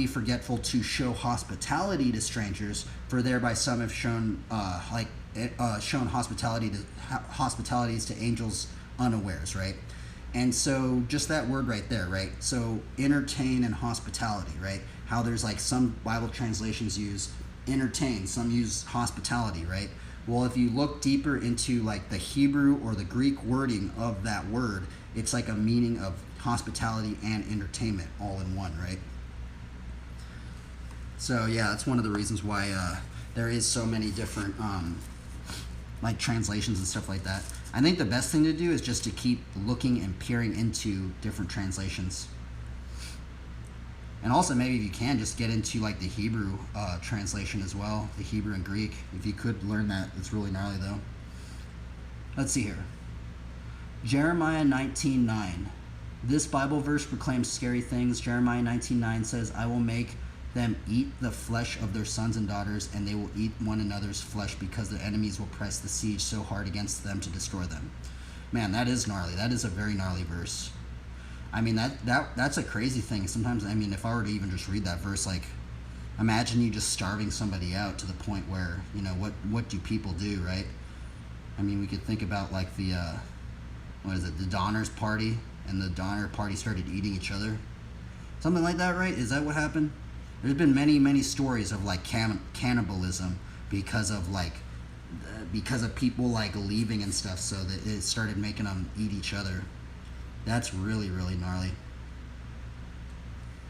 forgetful to show hospitality to strangers, for thereby some have shown shown hospitalities to angels unawares, right? And so just that word right there, right? So entertain and hospitality, right? How there's like some Bible translations use entertain, some use hospitality, right? Well, if you look deeper into like the Hebrew or the Greek wording of that word, it's like a meaning of hospitality and entertainment all in one, right? So yeah, that's one of the reasons why there is so many different like translations and stuff like that. I think the best thing to do is just to keep looking and peering into different translations. And also maybe if you can, just get into like the Hebrew translation as well, the Hebrew and Greek. If you could learn that, it's really gnarly though. Let's see here. Jeremiah 19:9. This Bible verse proclaims scary things. Jeremiah 19:9 says, I will make them eat the flesh of their sons and daughters, and they will eat one another's flesh, because their enemies will press the siege so hard against them to destroy them. Man, that is gnarly. That is a very gnarly verse. I mean, that's a crazy thing. Sometimes, I mean, if I were to even just read that verse, like, imagine you just starving somebody out to the point where, you know, what do people do, right? I mean, we could think about like the, the Donner's Party, and the Donner Party started eating each other. Something like that, right? Is that what happened? There's been many stories of like cannibalism because of people like leaving and stuff, so that it started making them eat each other. That's really gnarly.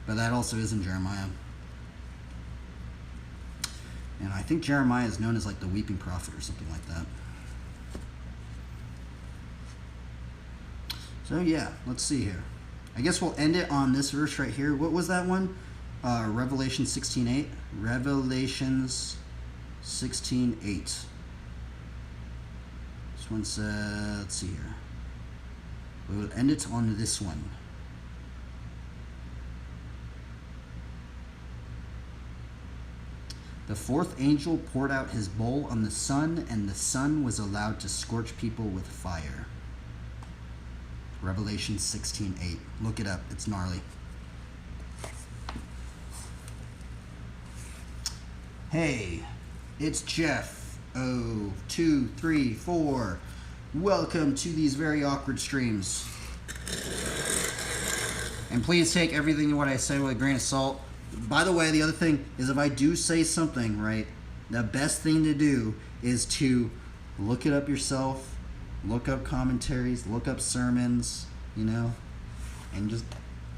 But that also is in Jeremiah. And I think Jeremiah is known as like the weeping prophet or something like that. So yeah, let's see here. I guess we'll end it on this verse right here. What was that one? Revelation 16:8. Revelations 16:8. This one says, let's see here. We will end it on this one. The fourth angel poured out his bowl on the sun, and the sun was allowed to scorch people with fire. Revelation 16:8. Look it up. It's gnarly. Hey, it's Jeff. 2, 3, 4. Welcome to these very awkward streams. And please take everything what I say with a grain of salt. By the way, the other thing is if I do say something, right, the best thing to do is to look it up yourself, look up commentaries, look up sermons, you know, and just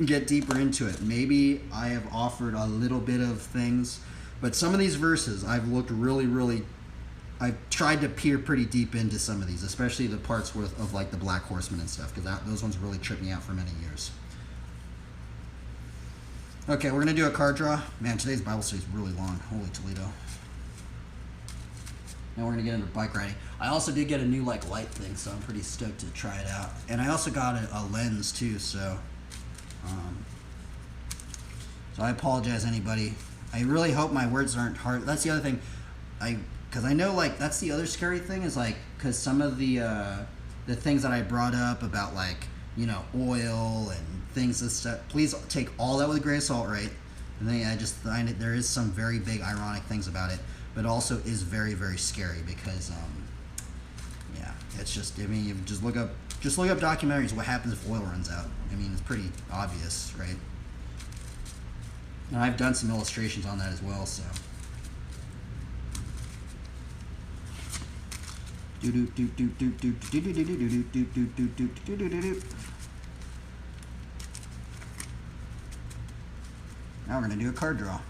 get deeper into it. Maybe I have offered a little bit of things, but some of these verses I've looked really, I've tried to peer pretty deep into some of these, especially the parts of like the Black Horseman and stuff, because those ones really tripped me out for many years. Okay, we're going to do a card draw. Man, today's Bible study is really long. Holy Toledo. Now we're going to get into bike riding. I also did get a new like light thing, so I'm pretty stoked to try it out. And I also got a lens too, so I apologize anybody. I really hope my words aren't hard. That's the other thing. Because I know like that's the other scary thing is like because some of the things that I brought up about like, you know, oil and things and stuff, please take all that with a grain of salt, right? And then I just find it there is some very big ironic things about it, but also is very scary because yeah, it's just, I mean, you just look up documentaries what happens if oil runs out. I mean, it's pretty obvious, right? And I've done some illustrations on that as well, so now we're going to do a card draw.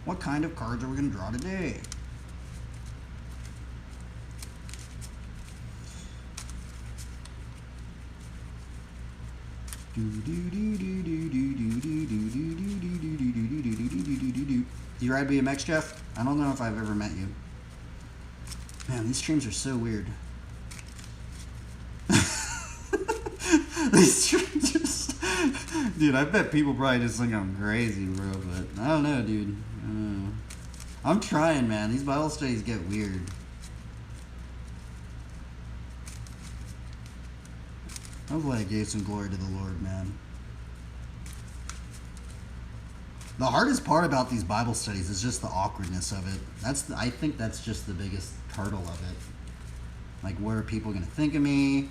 What kind of cards are we going to draw today? Do you ride BMX, Jeff? I don't know if I've ever met you. Man, these streams are so weird. These streams are so... Dude, I bet people probably just think I'm crazy, bro, but I don't know, dude. I don't know. I'm trying, man. These Bible studies get weird. Hopefully I gave some glory to the Lord, man. The hardest part about these Bible studies is just the awkwardness of it. I think that's just the biggest hurdle of it. Like, what are people going to think of me?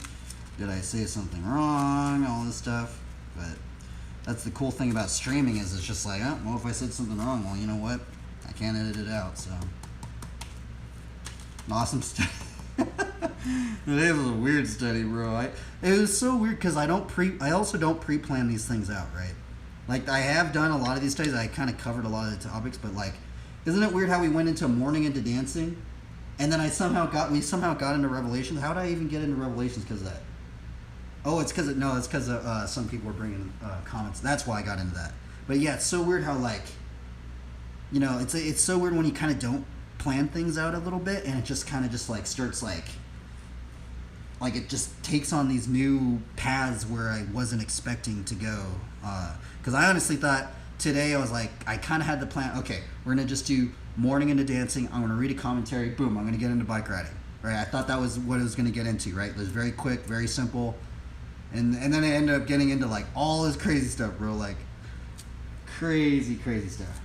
Did I say something wrong? All this stuff. But that's the cool thing about streaming is it's just like, oh, well, if I said something wrong, well, you know what? I can't edit it out, so. An awesome study. It was a weird study, bro. It was so weird because I also don't pre-plan these things out, right? Like, I have done a lot of these studies. I kind of covered a lot of the topics, but like, isn't it weird how we went into mourning into dancing? And then we somehow got into Revelations. How did I even get into Revelations because of that? Oh, it's because some people were bringing comments. That's why I got into that. But yeah, it's so weird how like, you know, it's so weird when you kind of don't plan things out a little bit and it just kind of just like starts like it just takes on these new paths where I wasn't expecting to go. Because I honestly thought today I was like, I kind of had the plan. Okay, we're gonna just do mourning into dancing. I'm gonna read a commentary. Boom, I'm gonna get into bike riding. Right? I thought that was what it was gonna get into. Right? It was very quick, very simple, and then I ended up getting into like all this crazy stuff, bro. Like crazy stuff.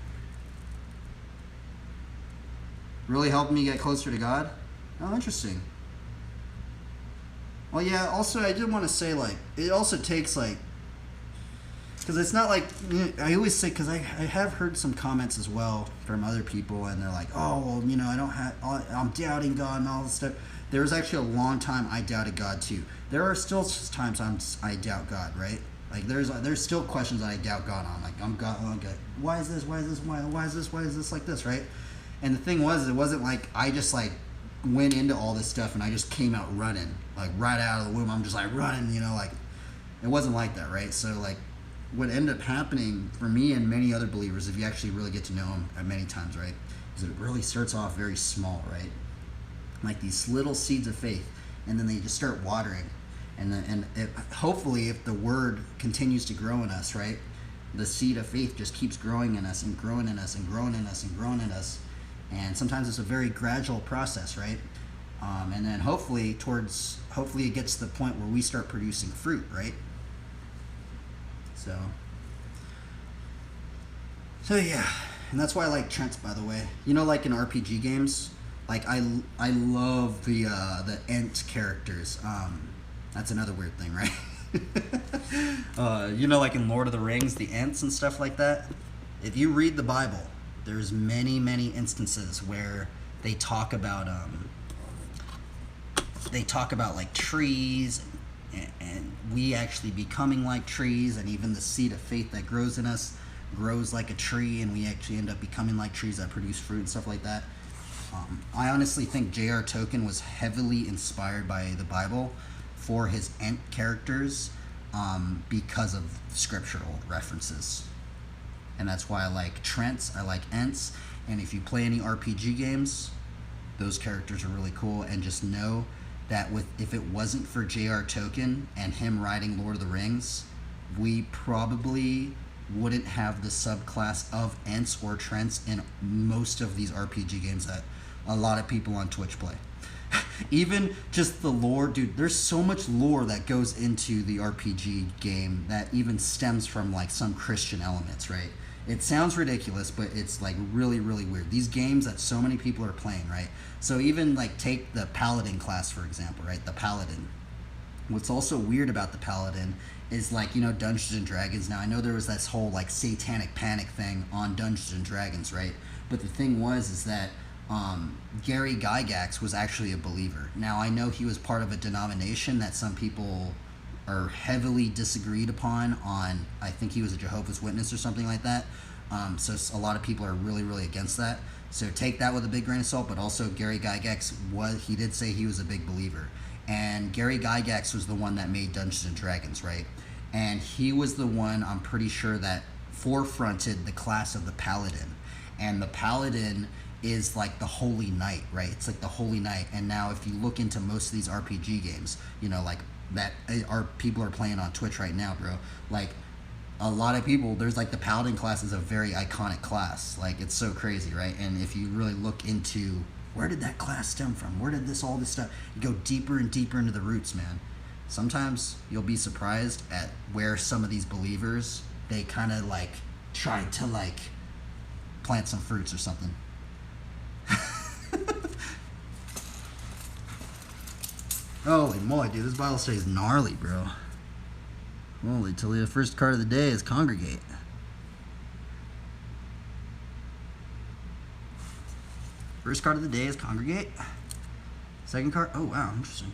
Really helped me get closer to God. Oh, interesting. Well, yeah. Also, I did want to say like it also takes like. Because it's not like, you know, I always say, because I have heard some comments as well from other people, and they're like, oh, well, you know, I'm doubting God and all this stuff. There was actually a long time I doubted God too. There are still times I doubt God, right? Like there's still questions that I doubt God on. Like I'm God, why is this? Why is this like this, right? And the thing was, it wasn't like I just like went into all this stuff and I just came out running, like right out of the womb. I'm just like running, you know, like It wasn't like that, right? So like what ended up happening for me and many other believers, if you actually really get to know them at many times, right, is it really starts off very small, right? Like these little seeds of faith, and then they just start watering, and hopefully if the word continues to grow in us, right, the seed of faith just keeps growing in us and growing in us and growing in us and growing in us, and sometimes it's a very gradual process, right? And then hopefully it gets to the point where we start producing fruit, right? So yeah, and that's why I like Trent's, by the way. You know, like in RPG games, like I love the Ent characters. That's another weird thing, right? You know, like in Lord of the Rings, the Ents and stuff like that. If you read the Bible, there's many instances where they talk about like trees, and we actually becoming like trees, and even the seed of faith that grows in us grows like a tree, and we actually end up becoming like trees that produce fruit and stuff like that. I honestly think J.R. Tolkien was heavily inspired by the Bible for his Ent characters, because of scriptural references. And that's why I like Trents, I like Ents, and if you play any RPG games, those characters are really cool. And just know that if it wasn't for J.R. Tolkien and him writing Lord of the Rings, we probably wouldn't have the subclass of Ents or Trents in most of these RPG games that a lot of people on Twitch play. Even just the lore, dude, there's so much lore that goes into the RPG game that even stems from like some Christian elements, right? It sounds ridiculous, but it's like really weird. These games that so many people are playing, right? So even like take the Paladin class, for example, right? The Paladin. What's also weird about the Paladin is, like, you know, Dungeons and Dragons. Now, I know there was this whole like satanic panic thing on Dungeons and Dragons, right? But the thing is that Gary Gygax was actually a believer. Now, I know he was part of a denomination that some people are heavily disagreed upon on. I think he was a Jehovah's Witness or something like that. So a lot of people are really against that. So take that with a big grain of salt. But also Gary Gygax he did say he was a big believer. And Gary Gygax was the one that made Dungeons and Dragons, right? And he was the one, I'm pretty sure, that forefronted the class of the Paladin. And the Paladin is like the Holy Knight, right? It's like the Holy Knight. And now if you look into most of these RPG games, you know, like that people are playing on Twitch right now, bro. Like a lot of people, there's like the Paladin class is a very iconic class. Like it's so crazy, right? And if you really look into where did that class stem from? Where did all this stuff? You go deeper and deeper into the roots, man. Sometimes you'll be surprised at where some of these believers, they kind of like tried to like plant some fruits or something. Holy moly, dude, this Bible study is gnarly, bro. Holy Toledo, first card of the day is congregate. First card of the day is congregate. Second card, oh wow, interesting.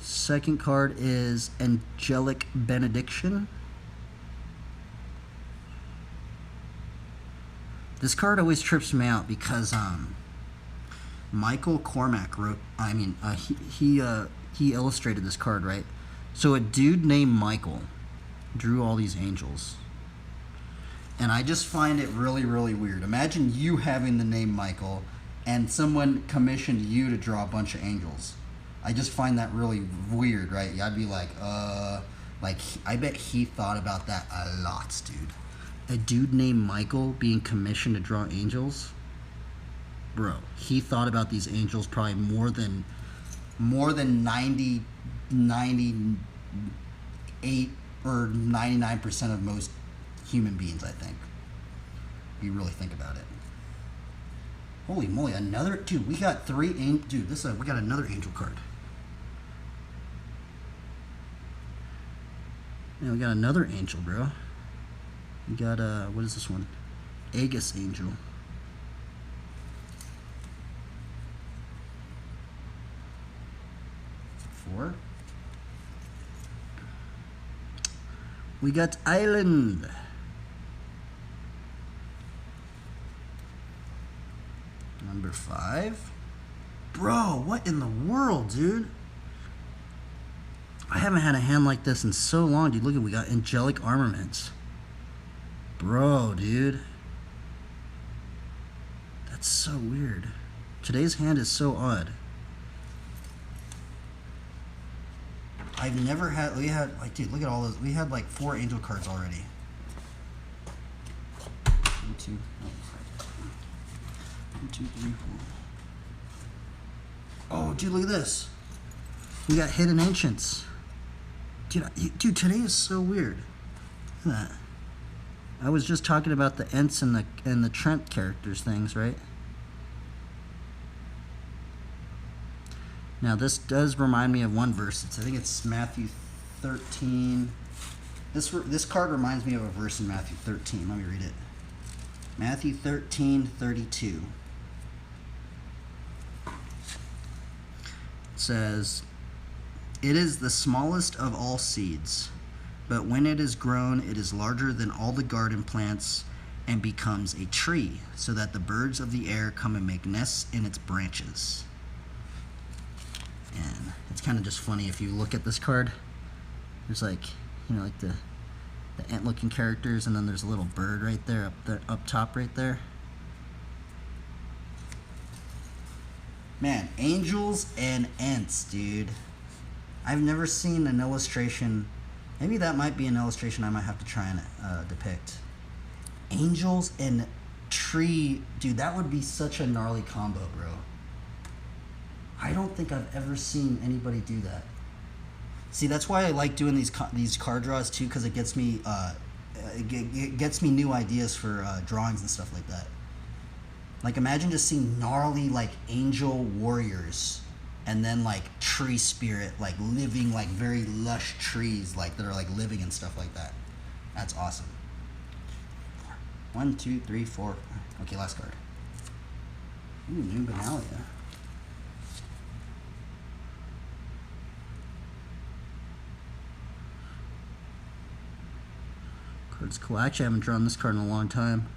Second card is angelic benediction. This card always trips me out because Michael Cormack wrote. He illustrated this card, right? So a dude named Michael drew all these angels, and I just find it really weird. Imagine you having the name Michael, and someone commissioned you to draw a bunch of angels. I just find that really weird, right? I'd be like, I bet he thought about that a lot, dude. A dude named Michael being commissioned to draw angels, bro. He thought about these angels probably more than 98 or 99% of most human beings, I think. If you really think about it. Holy moly, another dude. We got we got another angel card. Yeah, we got another angel, bro. We got, what is this one? Aegis Angel. Four. We got Island. Number 5. Bro, what in the world, dude? I haven't had a hand like this in so long, dude. Look at, we got angelic armaments. Bro, dude. That's so weird. Today's hand is so odd. I've never had, we had, like, dude, look at all those. We had like 4 angel cards already. 1, 2, 1, 2, 3, 4. Oh, dude, look at this. We got hidden ancients. Dude, today is so weird. Look at that. I was just talking about the Ents and the Trent characters things, right? Now this does remind me of one verse. I think it's Matthew 13. This card reminds me of a verse in Matthew 13. Let me read it. Matthew 13:32. It says, "It is the smallest of all seeds, but when it is grown, it is larger than all the garden plants and becomes a tree, so that the birds of the air come and make nests in its branches." And it's kind of just funny if you look at this card. There's like, like the ant-looking characters, and then there's a little bird right there, up top right there. Man, angels and ants, dude. I've never seen an illustration. Maybe that might be an illustration I might have to try and depict. Angels and tree, dude, that would be such a gnarly combo, bro. I don't think I've ever seen anybody do that. See, that's why I like doing these card draws too, because it gets me new ideas for drawings and stuff like that. Like, imagine just seeing gnarly like angel warriors, and then like tree spirit, like living like very lush trees, like that are like living and stuff like that. That's awesome. 1, 2, 3, 4. Okay, last card. Ooh, new Benalia. Card's cool. Actually, I haven't drawn this card in a long time.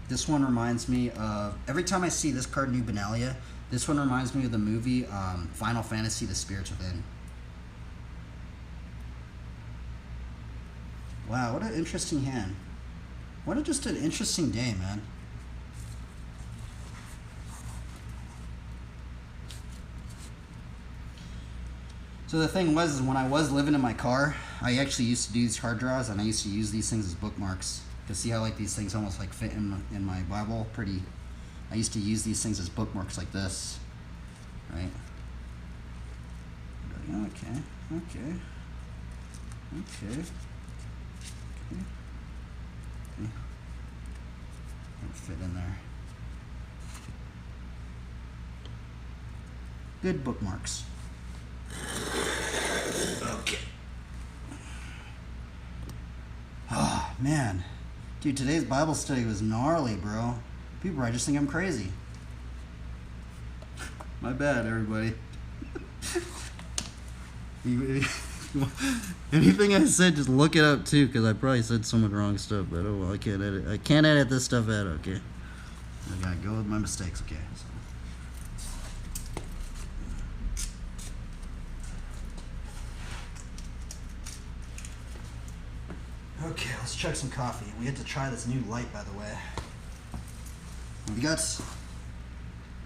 This one reminds me of, every time I see this card, New Benalia, this one reminds me of the movie Final Fantasy, The Spirits Within. Wow, what an interesting hand. Just an interesting day, man. So the thing was, is when I was living in my car, I actually used to do these card draws, and I used to use these things as bookmarks. You see how like these things almost like fit in my Bible? Pretty. I used to use these things as bookmarks like this, right? Okay. It'll fit in there. Good bookmarks. Okay. Oh, man. Dude, today's Bible study was gnarly, bro. People probably just think I'm crazy. My bad, everybody. Anything I said, just look it up, too, because I probably said some of the wrong stuff, but oh well, I can't edit this stuff out, okay? I gotta go with my mistakes, okay? So. Okay, let's check some coffee. We had to try this new light, by the way.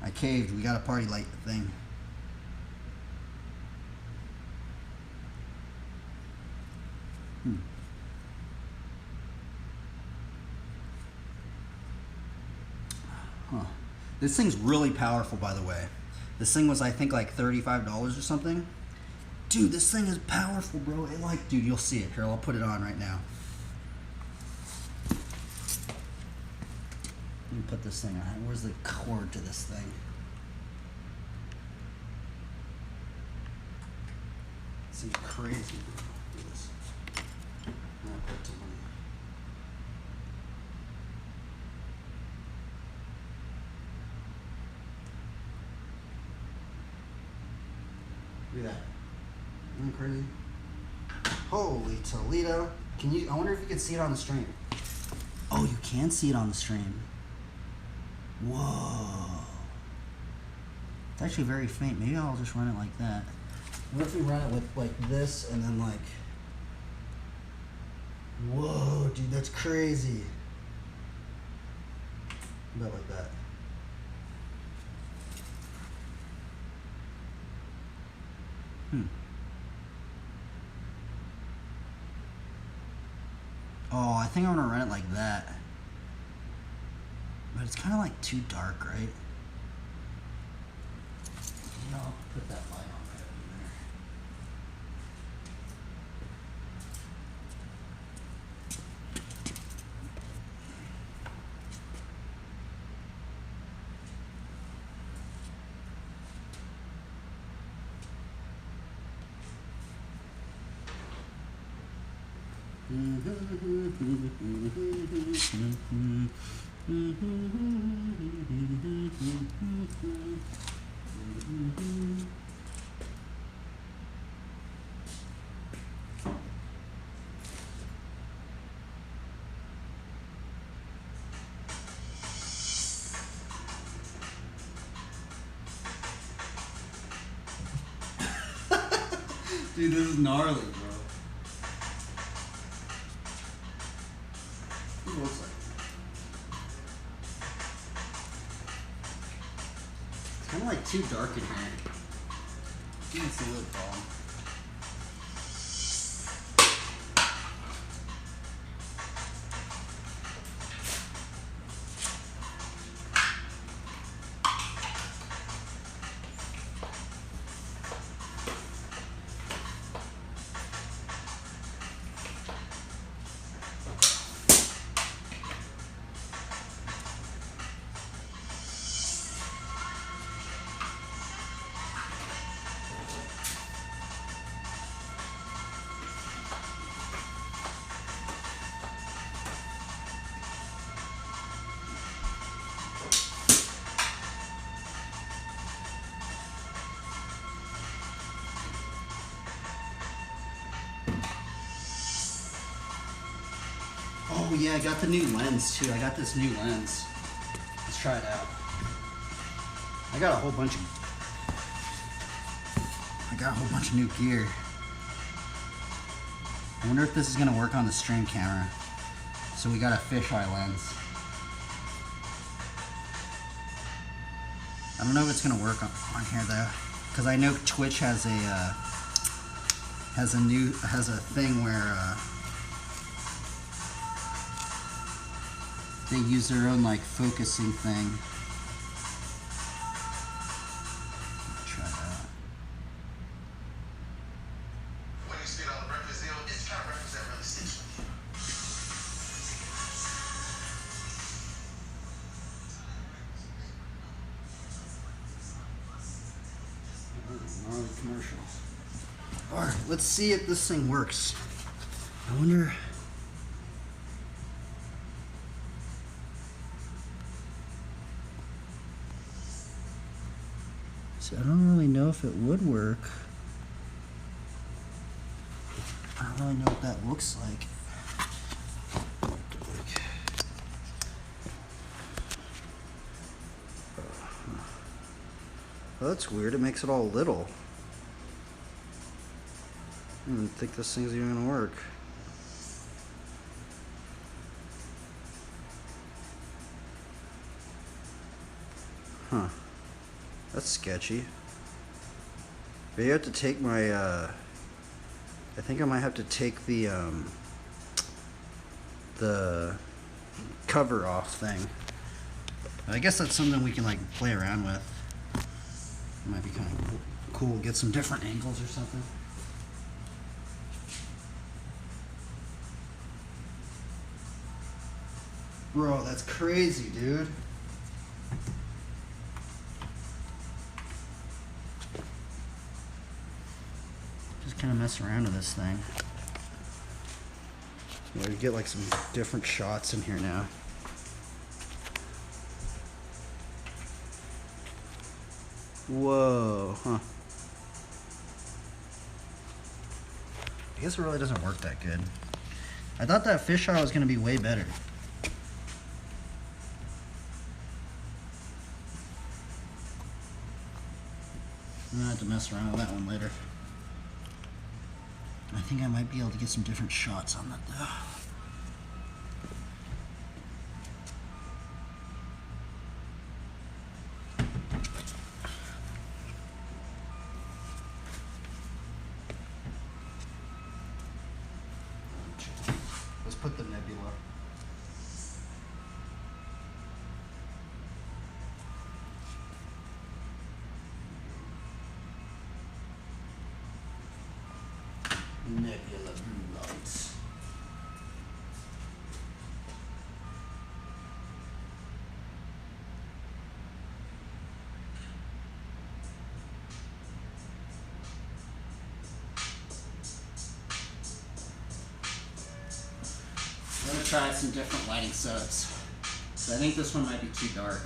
I caved. We got a party light thing. Huh. This thing's really powerful, by the way. This thing was, I think, like $35 or something. Dude, this thing is powerful, bro. Dude, you'll see it. Here, I'll put it on right now. Let me put this thing on. Where's the cord to this thing? This is crazy. Look at this. I'm gonna put it to one. Look at that. Isn't that crazy? Holy Toledo. I wonder if you can see it on the stream. Oh, you can see it on the stream. Whoa. It's actually very faint. Maybe I'll just run it like that. What if we run it with like this and then like... Whoa, dude, that's crazy. About like that. Oh, I think I'm gonna run it like that. But it's kind of like too dark, right? You know, I'll put that light on right over there. Dude, this is gnarly, bro. It looks like it's kind of like too dark in here. I think it's a little problem. Oh yeah, I got the new lens too. I got this new lens. Let's try it out. I got a whole bunch of new gear. I wonder if this is gonna work on the stream camera. So we got a fisheye lens. I don't know if it's gonna work on here though, because I know Twitch has a thing where they use their own like focusing thing. Try that. When you spit on the breakfast deal, it's kind of breakfast that really sticks with you. Gnarly commercials. Alright, let's see if this thing works. I wonder. I don't really know if it would work. I don't really know what that looks like. Oh, that's weird. It makes it all little. I don't even think this thing's even gonna work. Huh. That's sketchy. Maybe I have to take my, I think I might have to take the cover off thing. I guess that's something we can like play around with. It might be kind of cool, get some different angles or something. Bro, that's crazy, dude. Kind of mess around with this thing. Yeah, we get like some different shots in here now. Whoa, huh. I guess it really doesn't work that good. I thought that fisheye was going to be way better. I'm gonna have to mess around with that one later. I think I might be able to get some different shots on that though. Let's put the nebula. Nebula blue lights. I'm gonna try some different lighting setups. So I think this one might be too dark.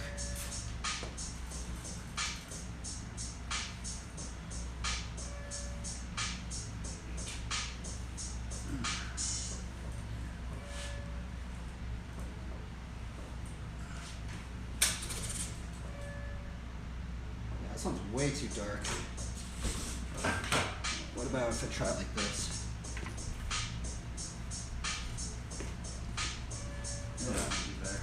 That one's way too dark. What about if I try it like this? Yeah, that'd be better.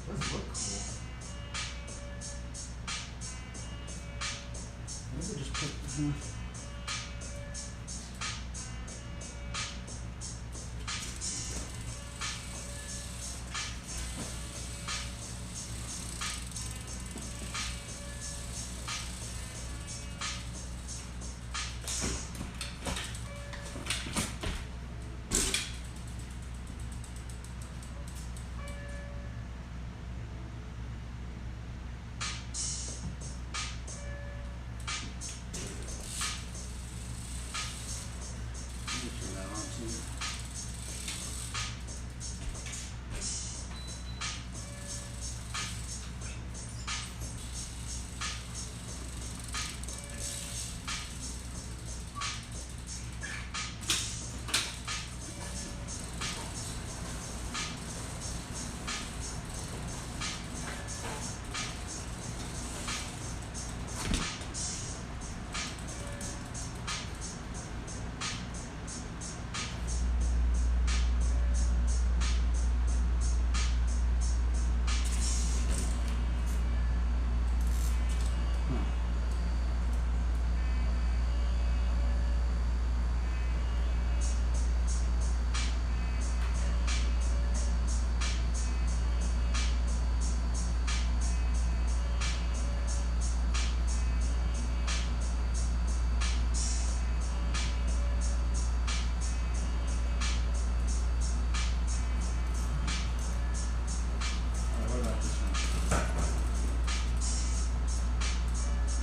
Does look cool. Maybe just put. Turn that on too.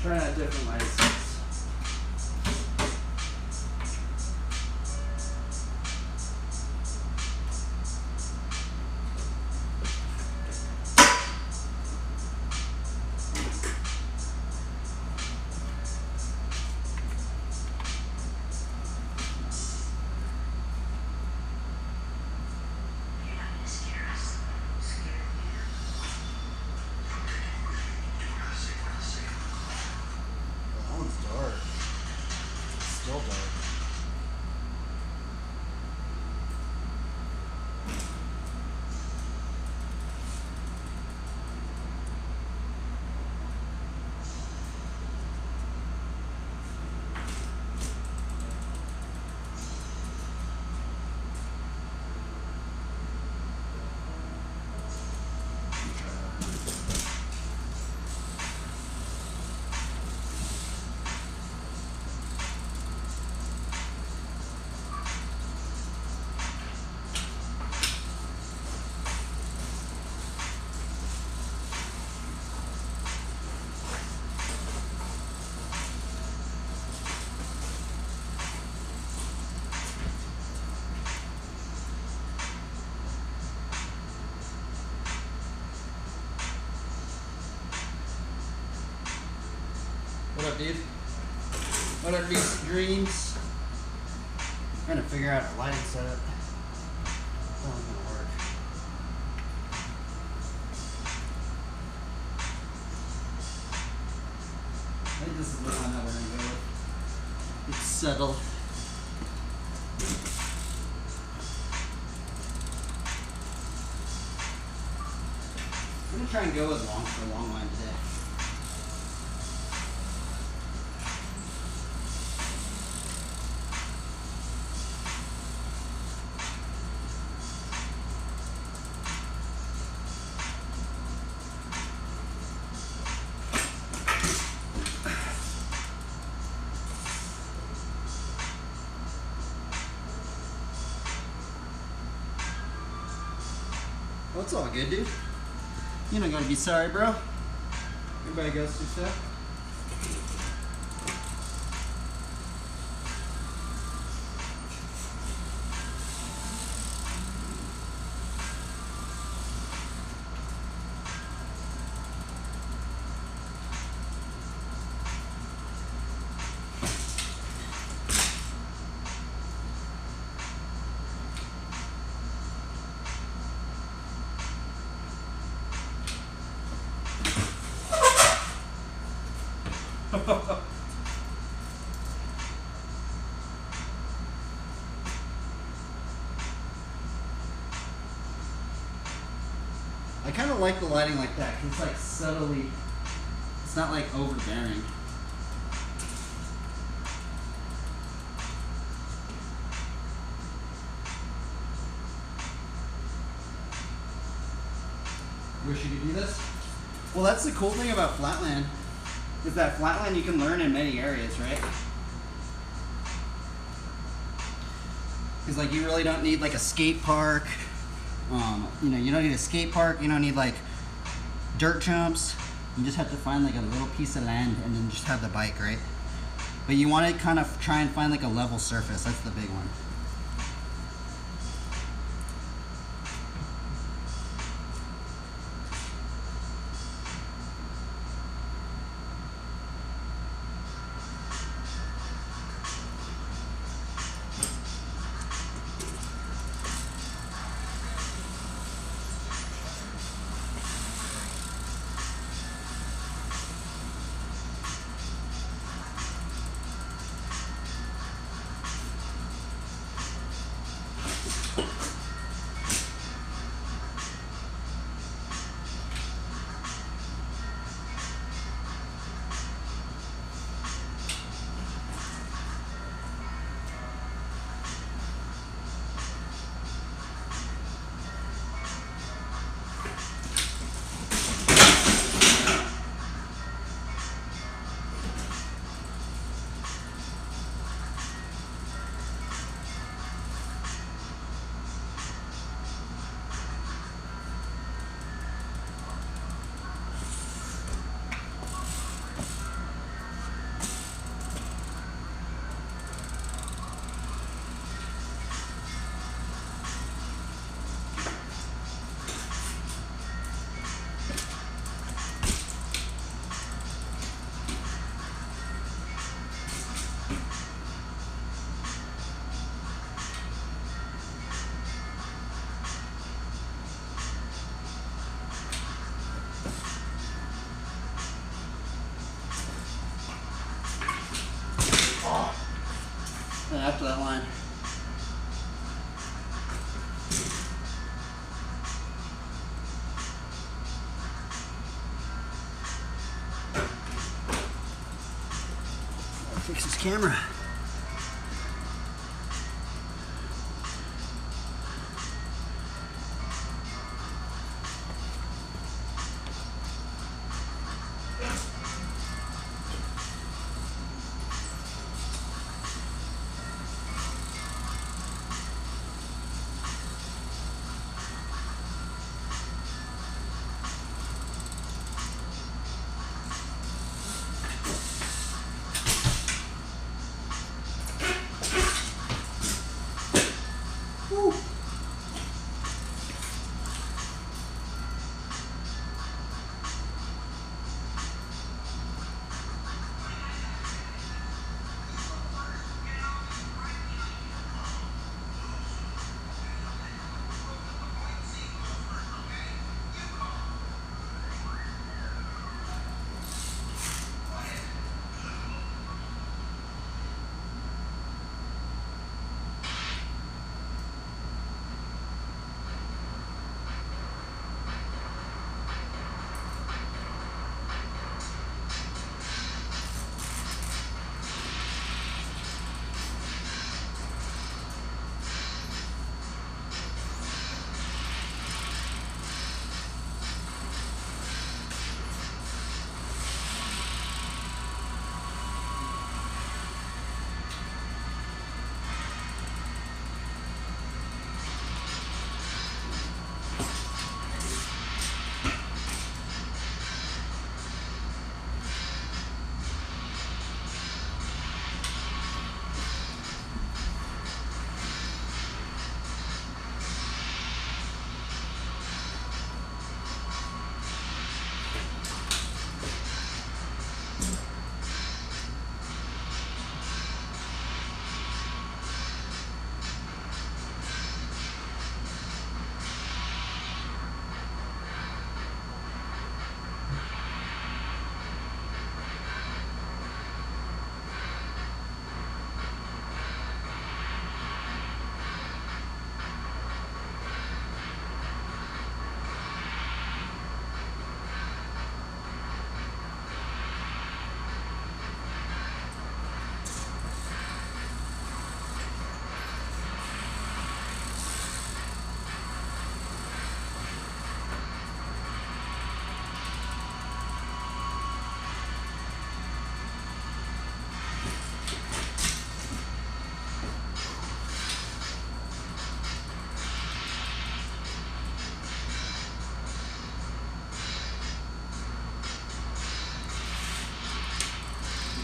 Trying out different light sets. That one's dude. What are these dreams? I'm trying to figure out a lighting setup. It's not gonna work. I think this is the one that we're gonna go with. It's settled. I'm gonna try and go with a long line today. Well, it's all good, dude. You don't gotta be sorry, bro. Everybody goes through stuff. I kind of like the lighting like that because it's like subtly, it's not like overbearing. Wish you could do this. Well, that's the cool thing about flatland, is that flatland you can learn in many areas, right? Because like you really don't need like a skate park. You don't need a skate park. You don't need like dirt jumps. You just have to find like a little piece of land and then just have the bike, right? But you want to kind of try and find like a level surface. That's the big one. After that line. I'll fix this camera.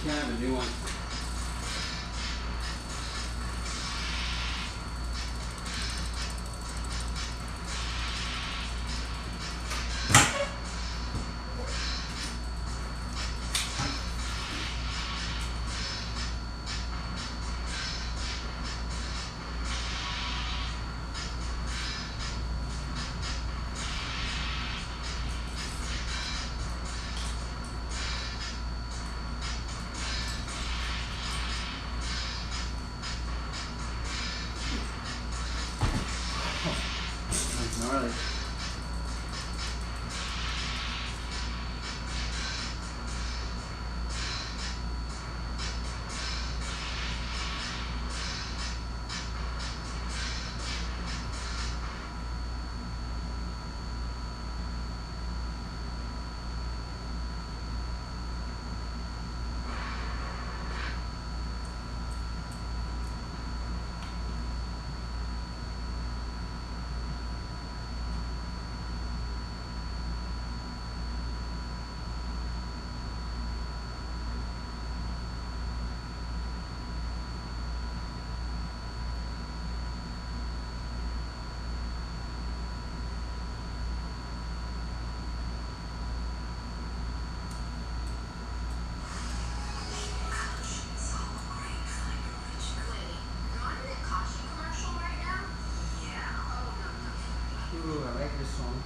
can't have a new one. That's gnarly. Ooh, I like this one.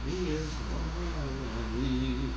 He is lonely.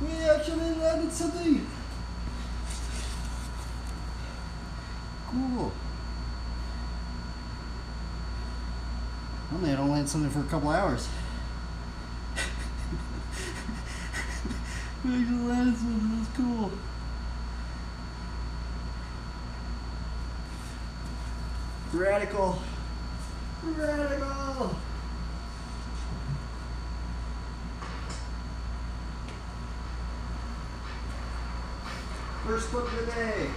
We actually landed something. Cool. Only I don't land something for a couple hours. We actually landed something. That's cool. Radical. Radical. First flip of the day.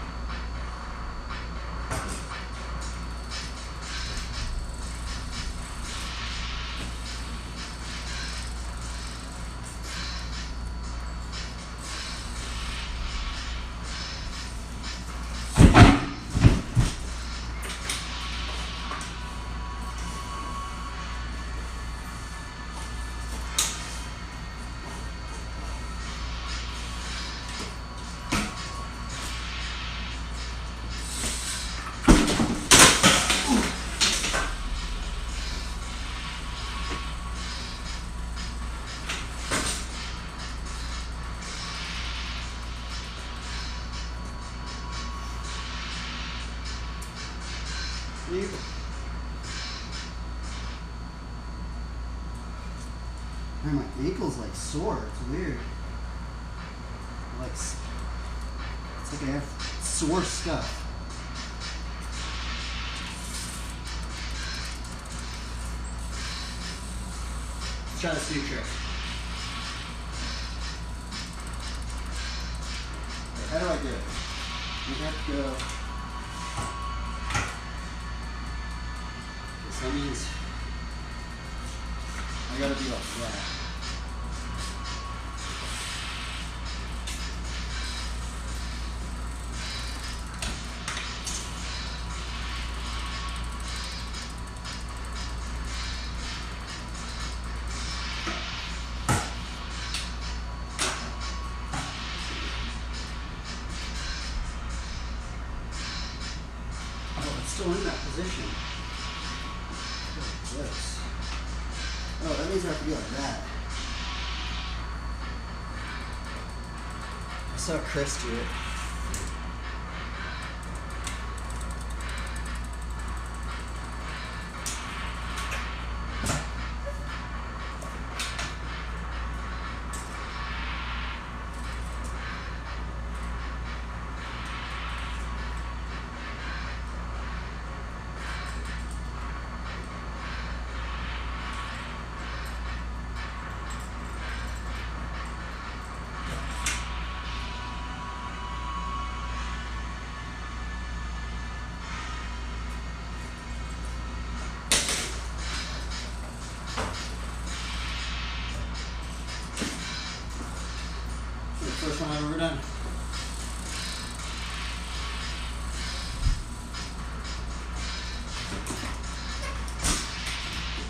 Sleep. Man, my ankle's like sore. It's weird. Like, it's like I have sore stuff. Let's try this new trick. Okay, how do I do it? You have to go. So that means I gotta be like that. Oh, it's still in that position. This. Oh, that means I have to be like that. I saw Chris do it. First one I've ever done.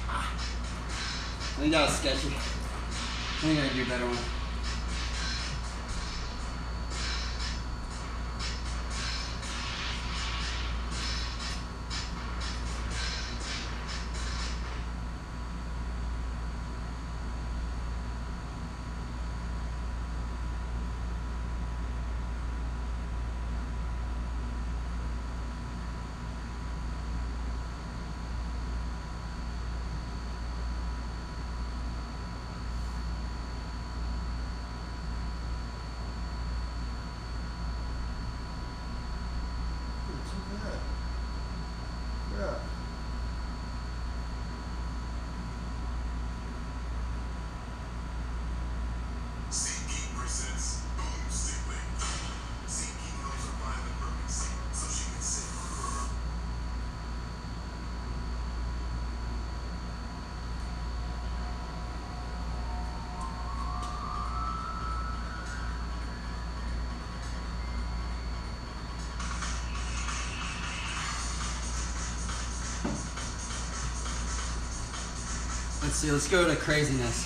I think that was sketchy. I think I can do a better one. Yeah. SeatGeek presents Boom Stickling. SeatGeek knows her find the perfect seat so she can sit on her. Let's see, let's go to craziness.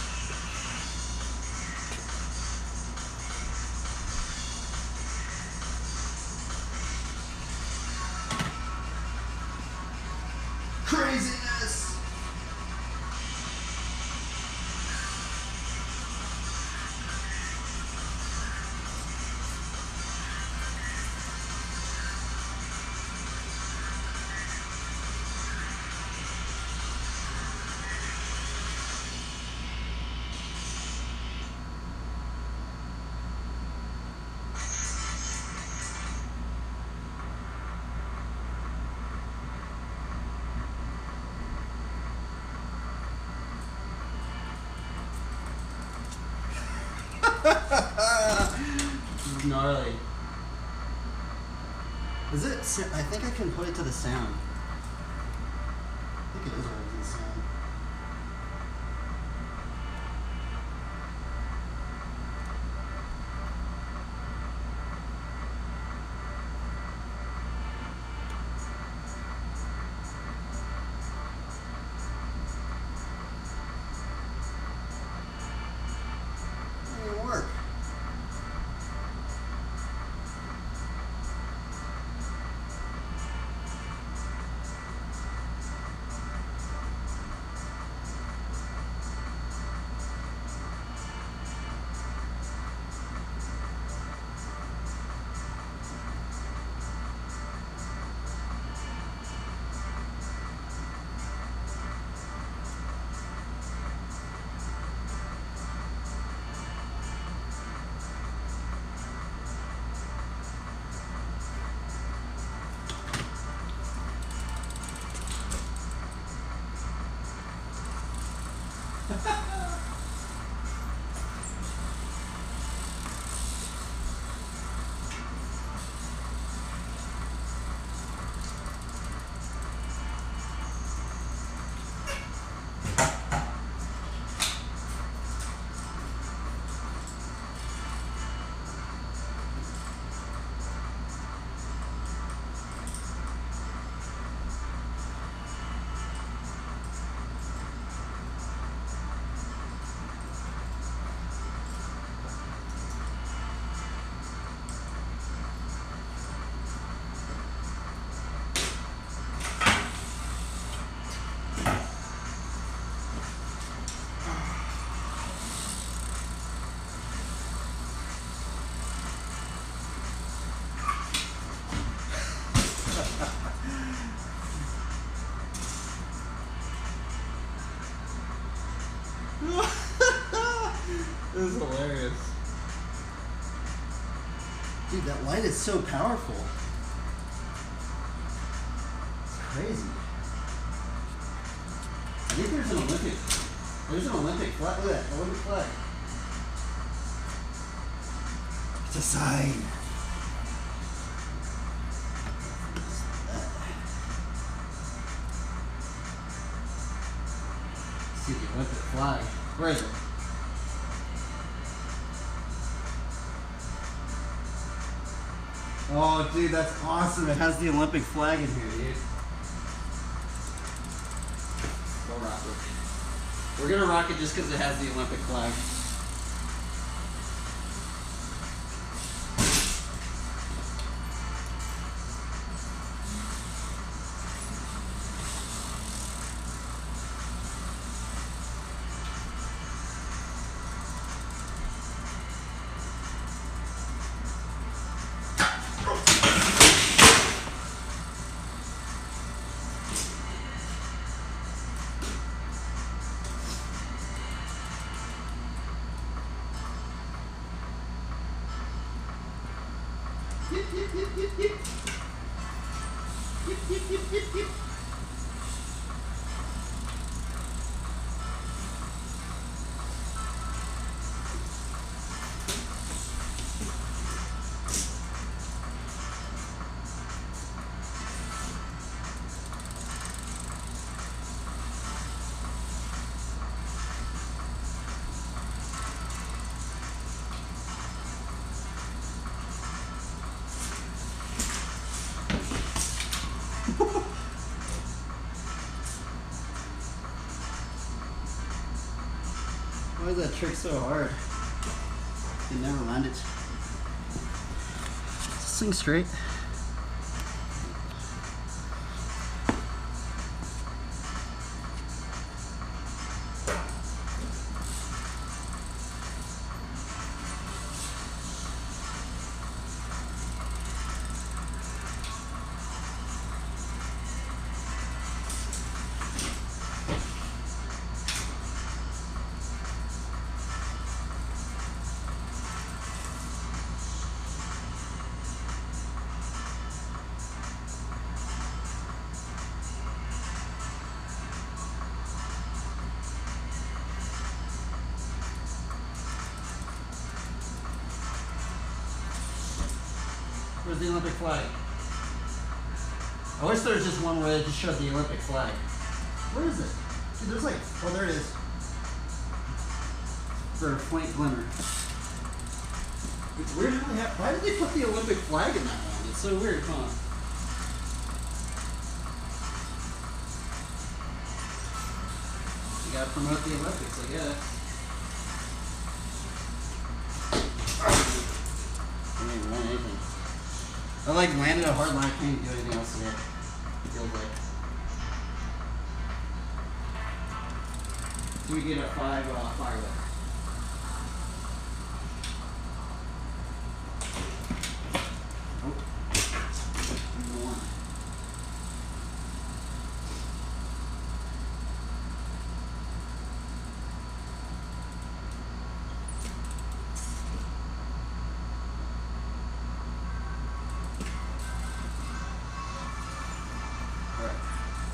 Craziness! This is gnarly. Is it? I think I can put it to the sound. I think it is already to the sound. It didn't work. that light is so powerful. It's crazy. I think there's an Olympic flag. Look at that, Olympic flag. It's a sign. Let's see the Olympic flag. Where is it? Oh, dude, that's awesome. It has the Olympic flag in here, dude. Go rock it. We're going to rock it just because it has the Olympic flag. Why is that trick so hard? You never land it. This thing straight. Where's the Olympic flag? I wish there was just one way that just showed the Olympic flag. Where is it? Dude, there's like, oh, there it is. For a faint glimmer. It's weird how they have, why did they put the Olympic flag in that one? It's so weird, huh? You gotta promote the Olympics, I guess. I didn't even land anything. I like landed a hard line, I can't do anything else today. It feels like. So we get a 5 fire whip.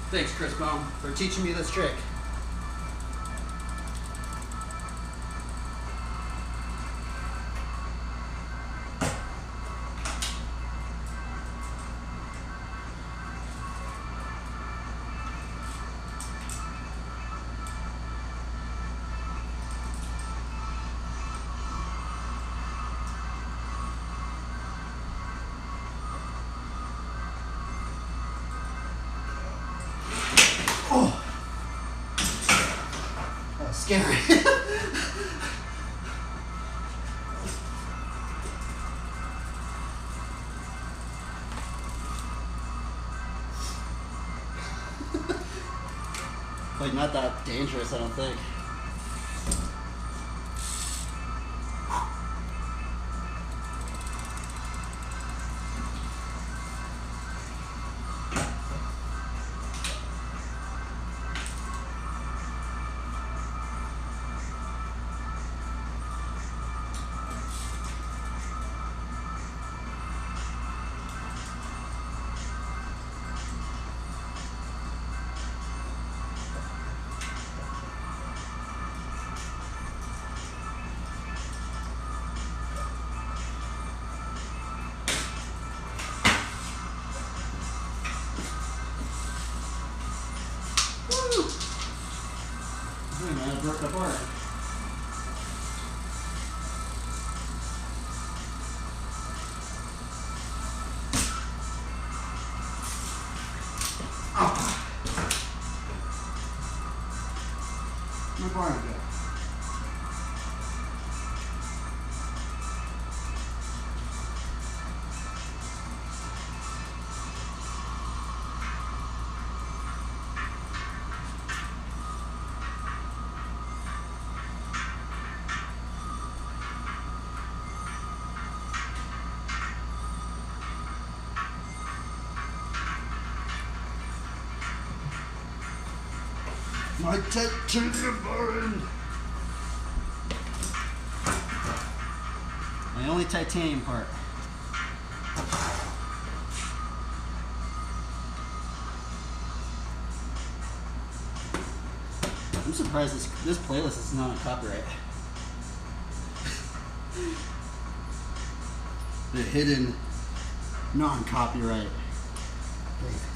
Thanks, Chris Baum, for teaching me this trick. Scary. Like, not that dangerous, I don't think. broke apart. My bar is good. My titanium burned. My only titanium part. I'm surprised this playlist is not on copyright. The hidden non-copyright playlist.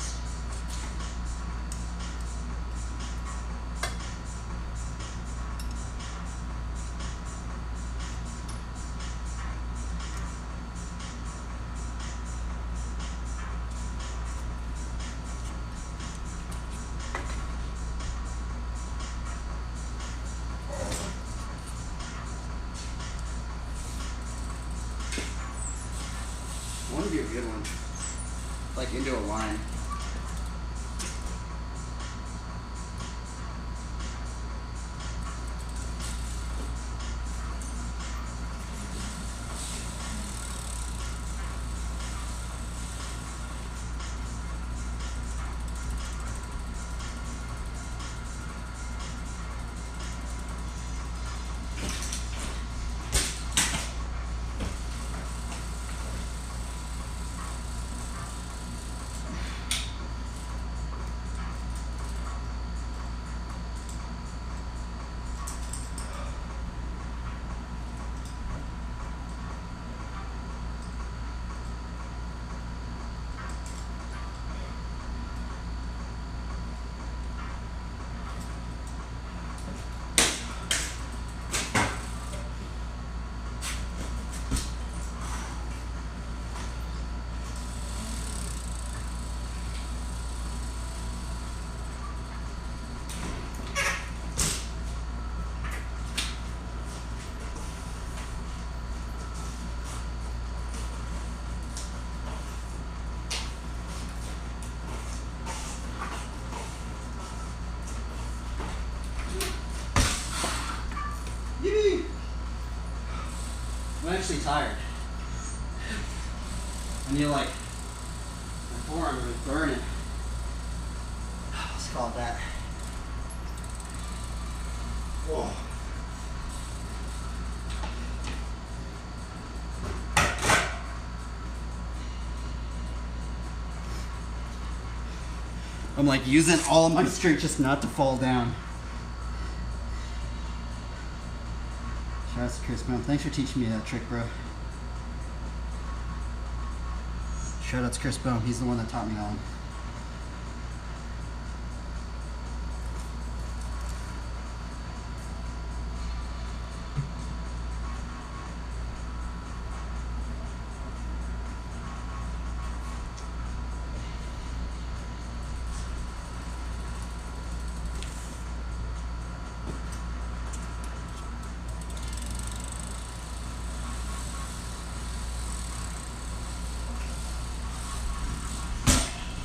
I want to be a good one. Like into a line. Yippee! I'm actually tired. I need like my forearm is burning. Let's call it that. Whoa. I'm like using all of my strength just not to fall down. Shout out to Chris Brown. Thanks for teaching me that trick, bro. Shout out to Chris Brown. He's the one that taught me on.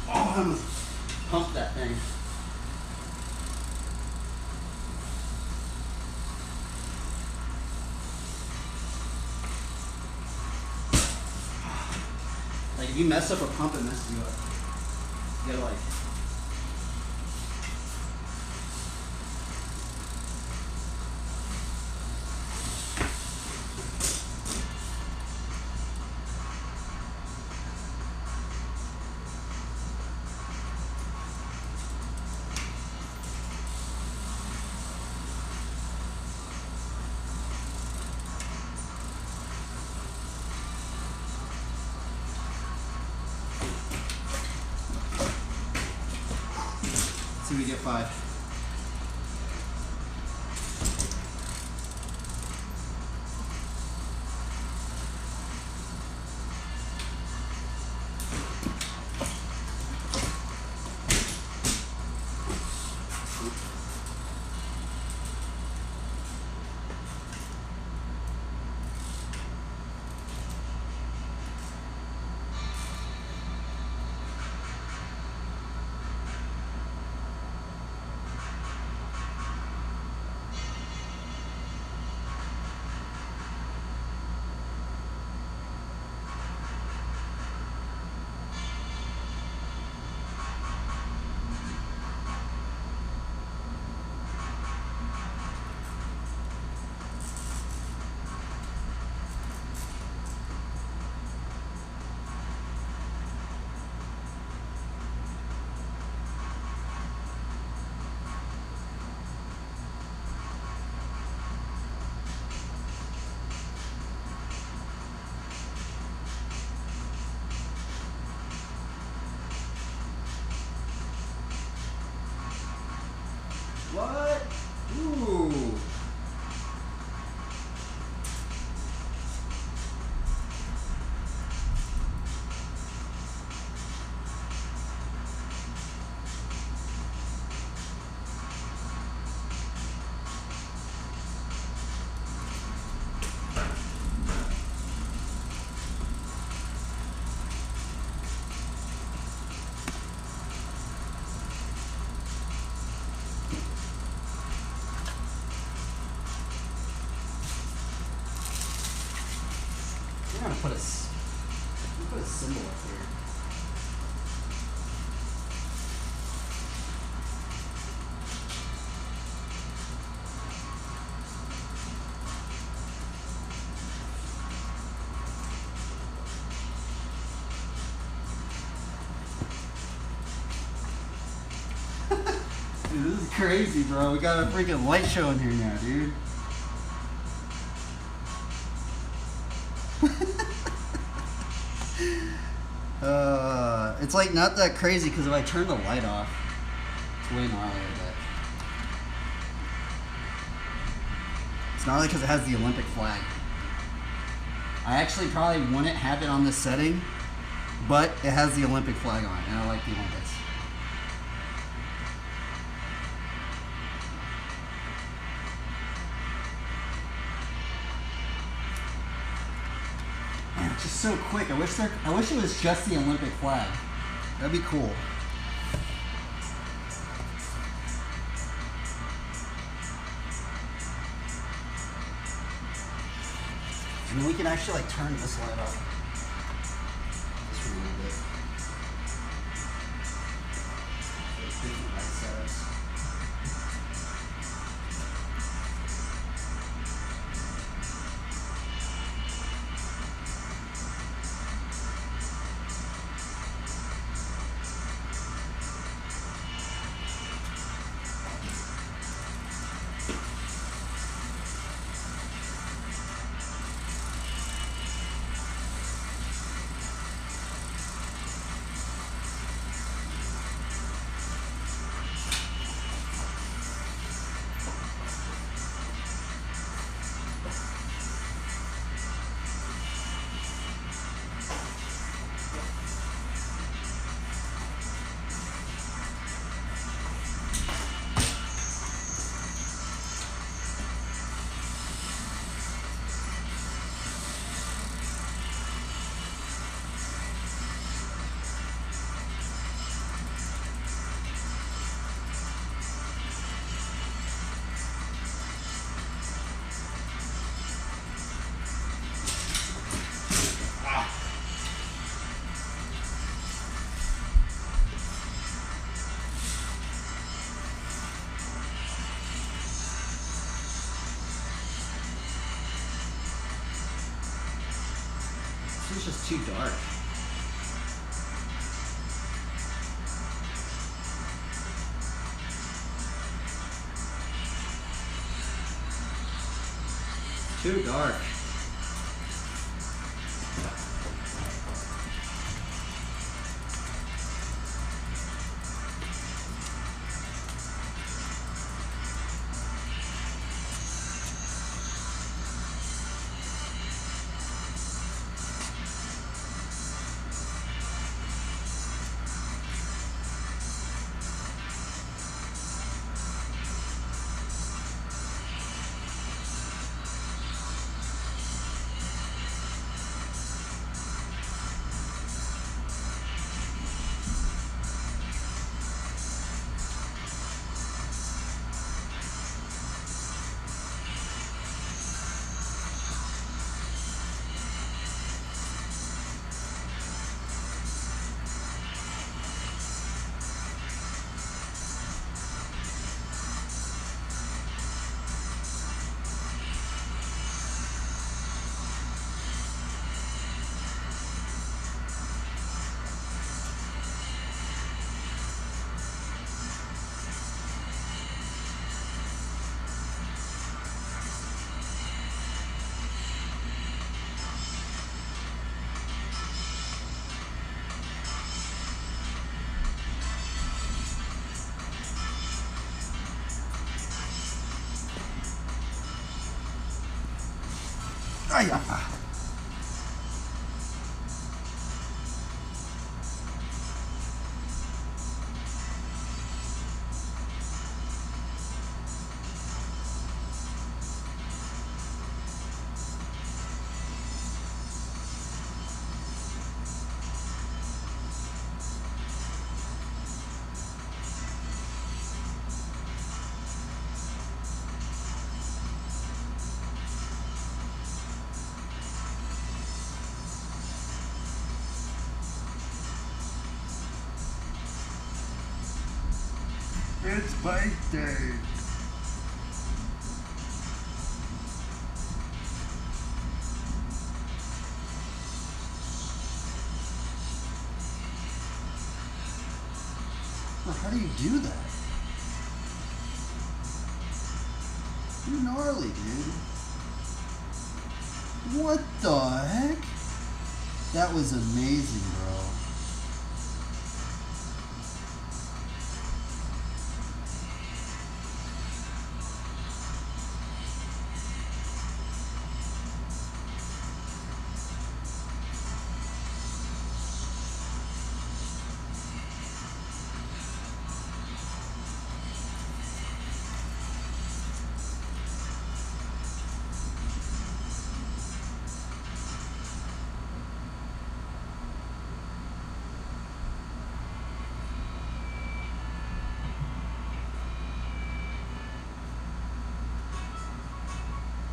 I almost pumped that thing. Like if you mess up a pump, it messes you up. You gotta like. See, we get 5. What? Ooh. I'm gonna put a symbol up here. Dude, this is crazy, bro. We got a freaking light show in here now, dude. It's like not that crazy because if I turn the light off, it's way gnarlier, but it's gnarly because it has the Olympic flag. I actually probably wouldn't have it on this setting, but it has the Olympic flag on it, and I like the Olympics. Man, it's just so quick. I wish it was just the Olympic flag. That'd be cool. And then we can actually like turn this light off. Just a little bit. Different light setups. This is just too dark. Too dark. Hiya! It's bike day. How do you do that? You're gnarly, dude. What the heck? That was amazing, bro.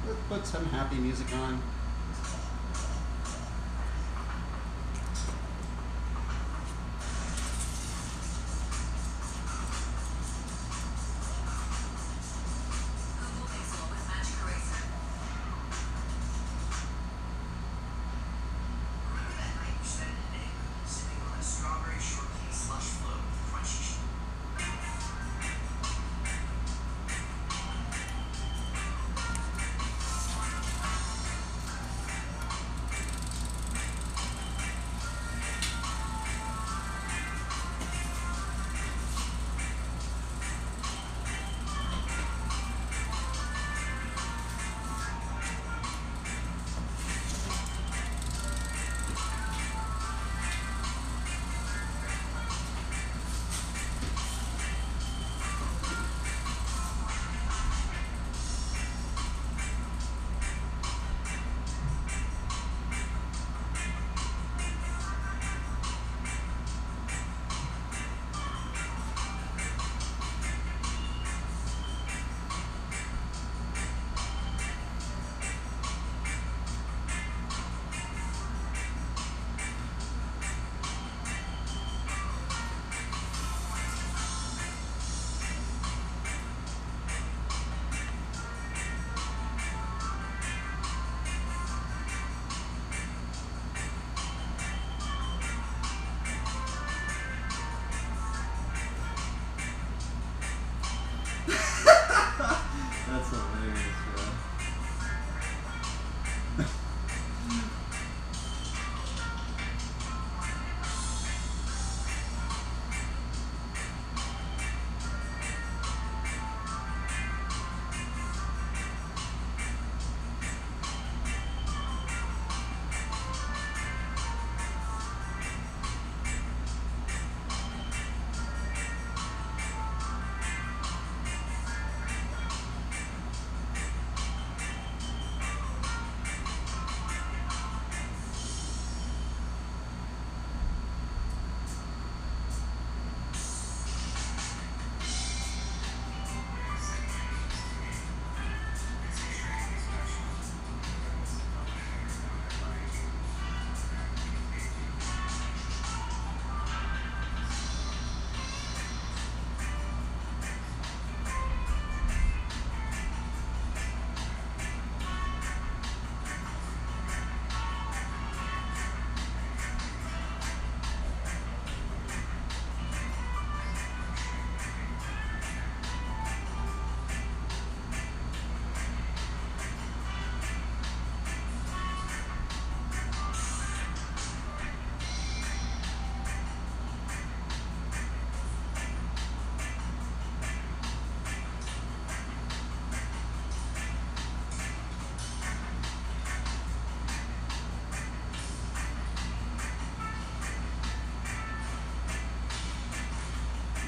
Let's put some happy music on.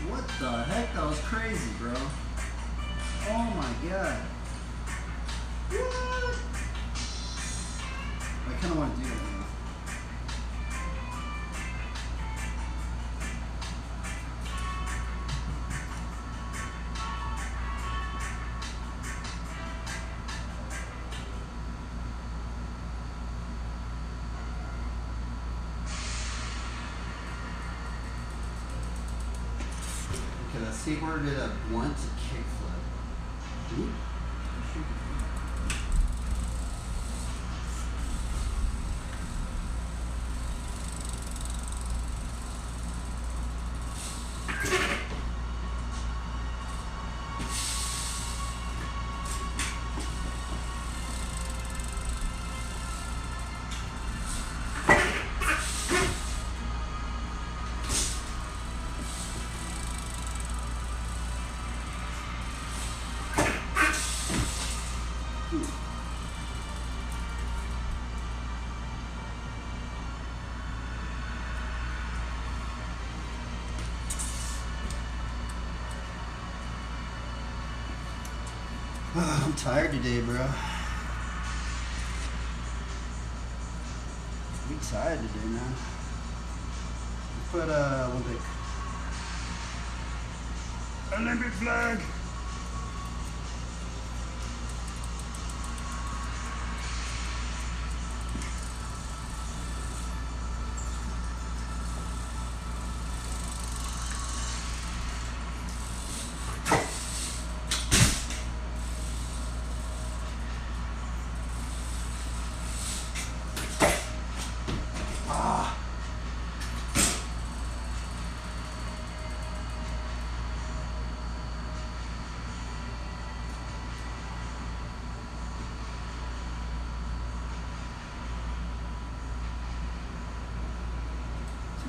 What the heck? That was crazy, bro. Oh my god. What? I kind of want to do that now. Okay, let's see where did a blunt kickflip. Ooh. I'm tired today, bro. I'm tired today, man. Put Olympic flag.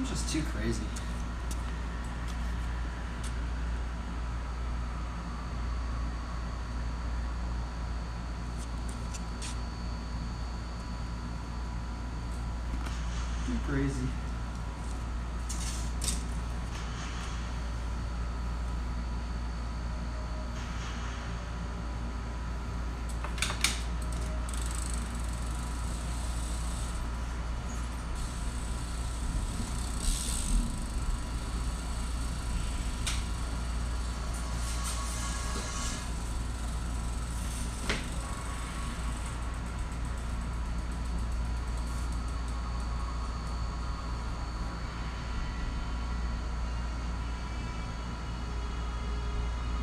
It's just too crazy. Too crazy.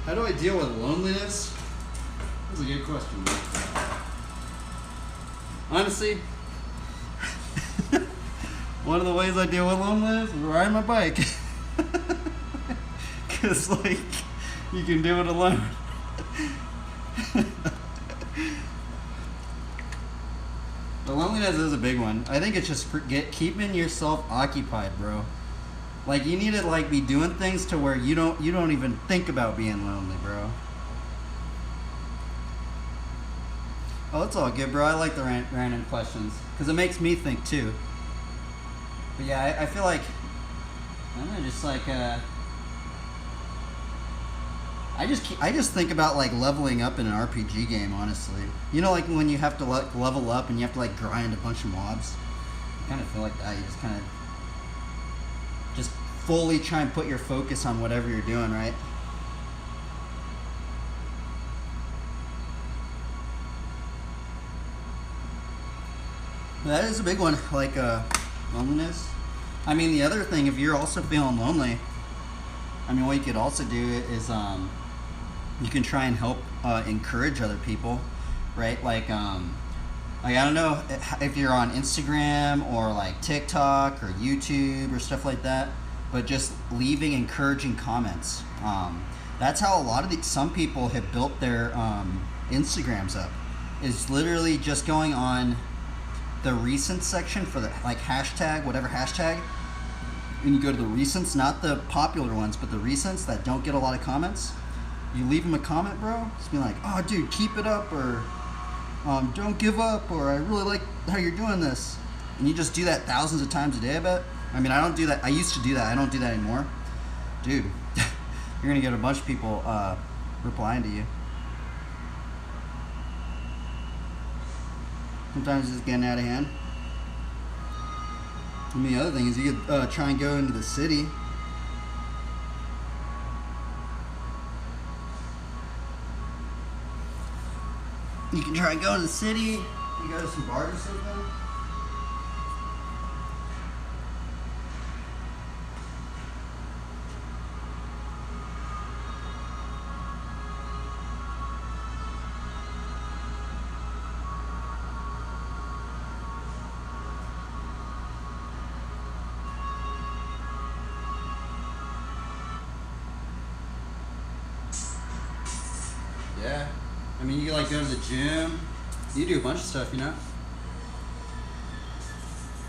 How do I deal with loneliness? That's a good question. Honestly, one of the ways I deal with loneliness is riding my bike. Because, like, you can do it alone. The loneliness is a big one. I think it's just keeping yourself occupied, bro. Like, you need to, like, be doing things to where you don't even think about being lonely, bro. Oh, it's all good, bro. I like the random questions because it makes me think too. But yeah, I feel like I don't know, just like I just think about like leveling up in an RPG game, honestly. You know, like when you have to like level up and you have to like grind a bunch of mobs. I kind of feel like that. You just kind of just fully try and put your focus on whatever you're doing, right? That is a big one, like loneliness. I mean, the other thing, if you're also feeling lonely, I mean, what you could also do is you can try and help encourage other people, right? Like I don't know if you're on Instagram or like TikTok or YouTube or stuff like that, but just leaving encouraging comments. That's how a lot of some people have built their Instagrams up. Is literally just going on the recent section for the like hashtag, whatever hashtag, and you go to the recents, not the popular ones, but the recents that don't get a lot of comments. You leave them a comment, bro. Just be like, oh, dude, keep it up, or don't give up, or I really like how you're doing this. And you just do that thousands of times a day, I bet. I mean, I don't do that. I used to do that. I don't do that anymore. Dude, you're gonna get a bunch of people replying to you. Sometimes it's getting out of hand. And the other thing is you could try and go into the city. You can try and go to the city. You go to some bars or something. Yeah. I mean, you can like go to the gym. You do a bunch of stuff, you know?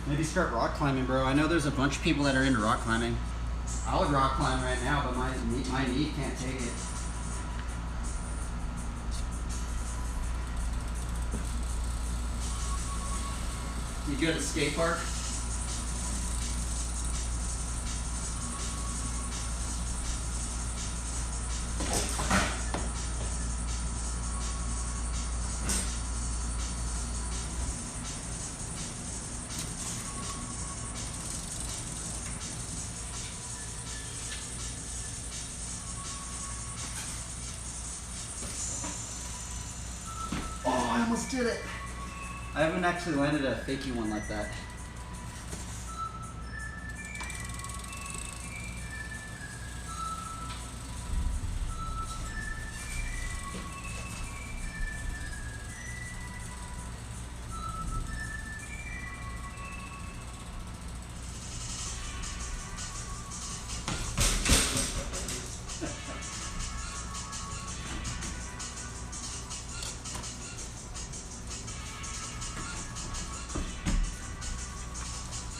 Maybe start rock climbing, bro. I know there's a bunch of people that are into rock climbing. I would rock climb right now, but my knee can't take it. You go to the skate park? I almost did it. I haven't actually landed a fakey one like that.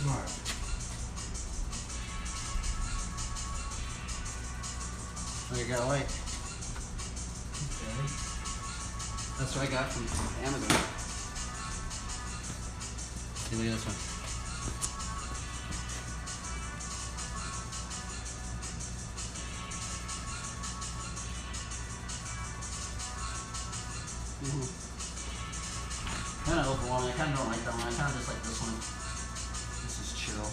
Smart. Oh, you got a light. Okay. That's what I got from Amazon. See, look at this one. Kind of overwhelming. I kind of don't like that one. I kind of just like this one. This is chill.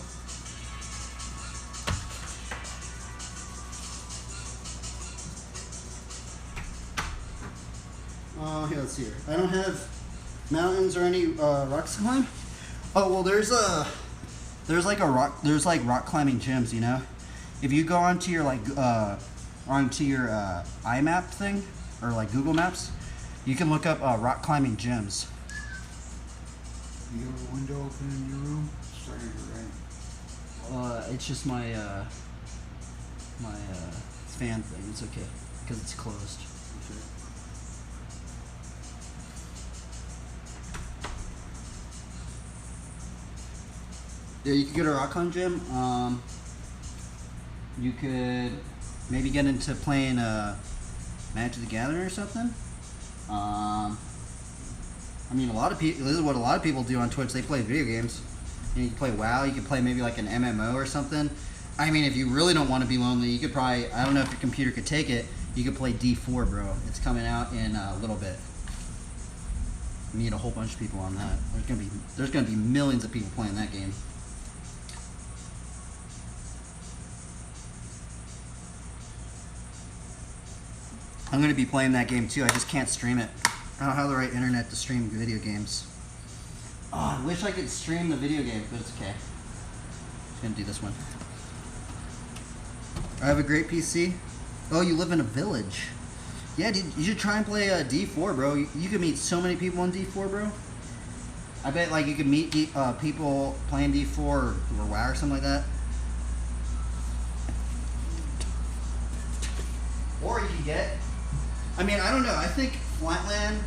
Here, let's see here. I don't have mountains or any rocks to climb. Oh well, there's like rock climbing gyms. You know, if you go onto your iMap thing or like Google Maps, you can look up rock climbing gyms. You have a window open in your room? Starting to rain. It's just my fan thing. It's okay because it's closed. Okay. Yeah, you could go to a rock climb gym. You could maybe get into playing Magic the Gathering or something. I mean, a lot of people. This is what a lot of people do on Twitch. They play video games. And you can play WoW. You can play maybe like an MMO or something. I mean, if you really don't want to be lonely, you could probably. I don't know if your computer could take it. You could play D4, bro. It's coming out in a little bit. Meet a whole bunch of people on that. There's gonna be millions of people playing that game. I'm going to be playing that game too. I just can't stream it. I don't have the right internet to stream video games. Oh, I wish I could stream the video games, but it's okay. Just going to do this one. I have a great PC. Oh, you live in a village. Yeah, dude, you should try and play D4, bro. You could meet so many people on D4, bro. I bet like you could meet people playing D4 or WoW or something like that. Or you could get... I mean, I don't know. I think Flatland,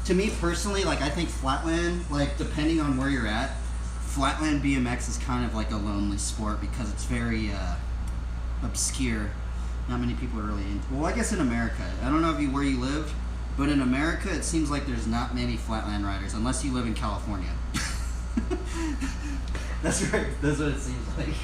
to me personally, like I think Flatland, like depending on where you're at, Flatland BMX is kind of like a lonely sport because it's very obscure. Not many people are really into. Well, I guess in America, I don't know where you live, but in America, it seems like there's not many Flatland riders unless you live in California. That's right. That's what it seems like.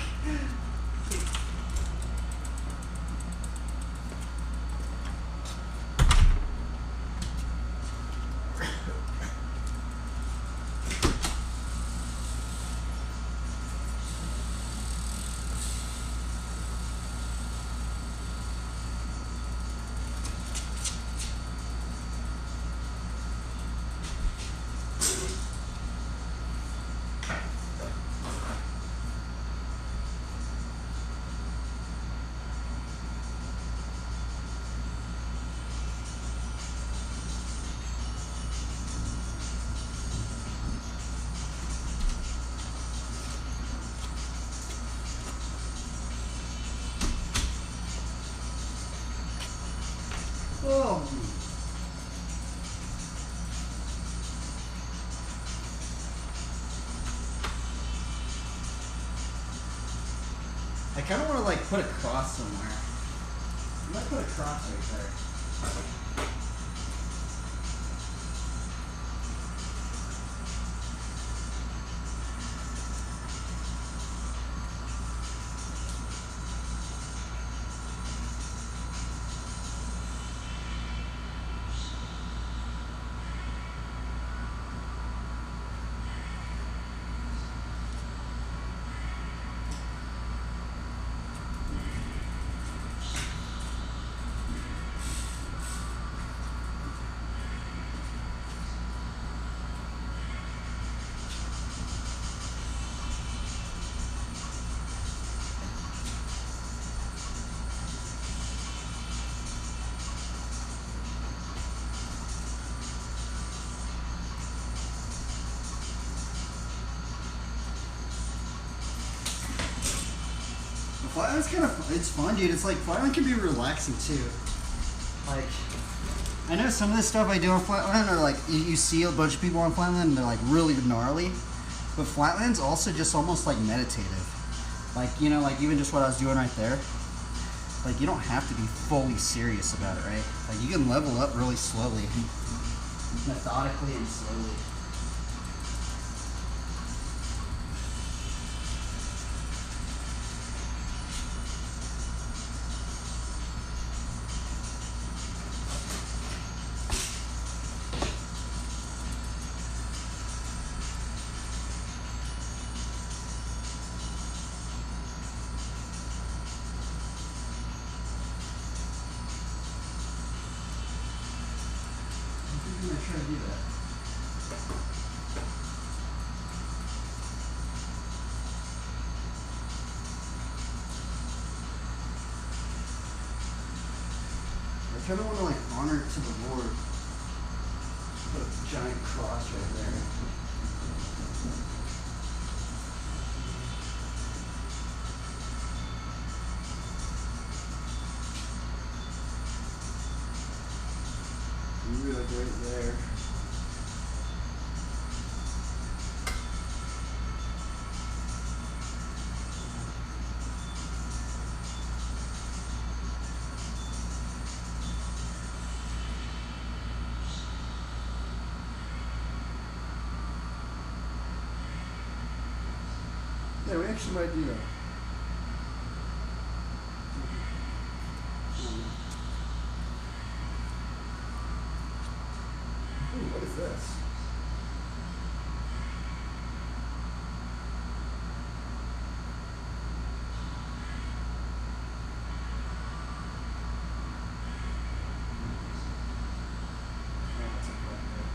Oh. I kind of want to like put a cross somewhere. I might put a cross right there. Flatland's kind of, it's fun, dude. It's like, Flatland can be relaxing too. Like, I know some of the stuff I do on Flatland are like, you see a bunch of people on Flatland and they're like really gnarly. But Flatland's also just almost like meditative. Like, you know, like even just what I was doing right there. Like, you don't have to be fully serious about it, right? Like, you can level up really slowly. Methodically and slowly. I'm gonna try to do that. I kind of want to like honor it to the Lord. Put a giant cross right there. Maybe like right there. Yeah, we actually might do that. Ooh, what is this? Oh, that's a black bit.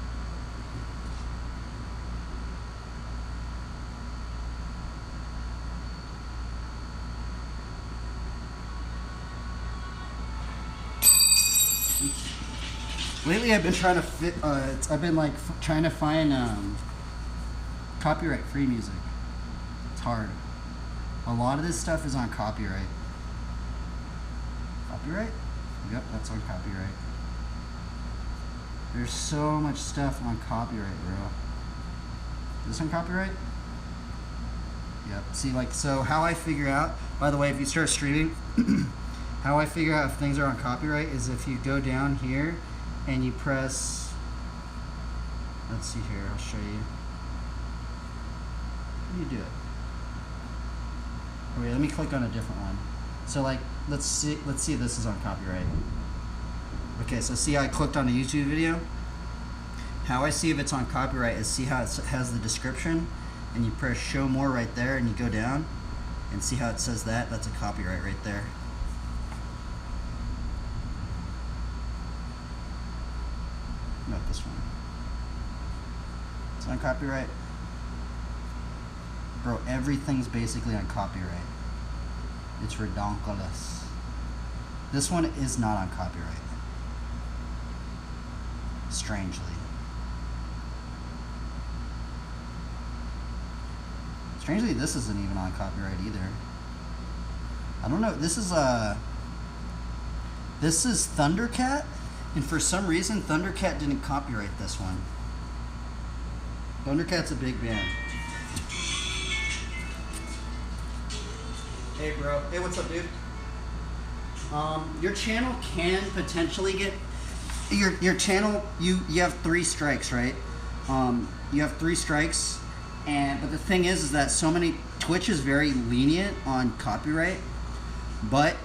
Lately, I've been trying to fit. I've been like trying to find copyright-free music. It's hard. A lot of this stuff is on copyright. Copyright? Yep, that's on copyright. There's so much stuff on copyright, bro. Is this on copyright? Yep. See, like, so how I figure out. By the way, if you start streaming, how I figure out if things are on copyright is if you go down here. And you press, let's see here, I'll show you. How do you do it? Oh wait, let me click on a different one. So like, let's see if this is on copyright. Okay, so see how I clicked on a YouTube video? How I see if it's on copyright is see how it has the description, and you press show more right there, and you go down, and see how it says that? That's a copyright right there. Not this one. It's on copyright. Bro, everything's basically on copyright. It's redonkulous. This one is not on copyright. Strangely. Strangely, this isn't even on copyright either. I don't know. This is Thundercat. And for some reason, Thundercat didn't copyright this one. Thundercat's a big band. Hey, bro. Hey, what's up, dude? Your channel can potentially get your channel. You have 3 strikes, right? You have 3 strikes, but the thing is that Twitch is very lenient on copyright, but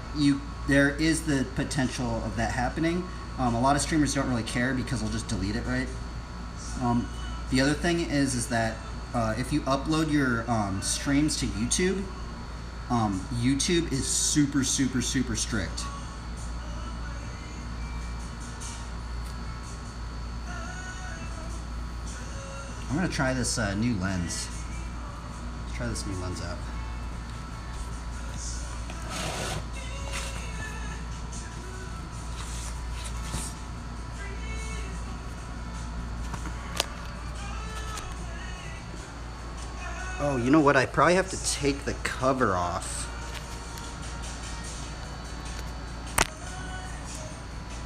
there is the potential of that happening. A lot of streamers don't really care because they'll just delete it, right? The other thing is that if you upload your streams to YouTube, YouTube is super, super, super strict. I'm gonna try this new lens. Let's try this new lens out. Oh, you know what? I probably have to take the cover off.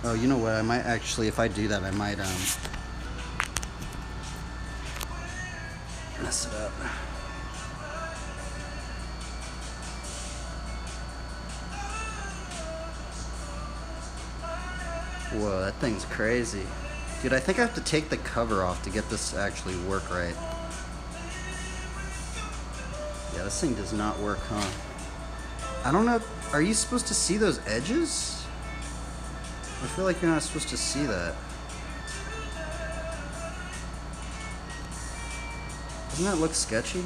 Oh, you know what? I might actually, if I do that, I might mess it up. Whoa, that thing's crazy. Dude, I think I have to take the cover off to get this to actually work right. Yeah, this thing does not work, huh? I don't know. Are you supposed to see those edges? I feel like you're not supposed to see that. Doesn't that look sketchy?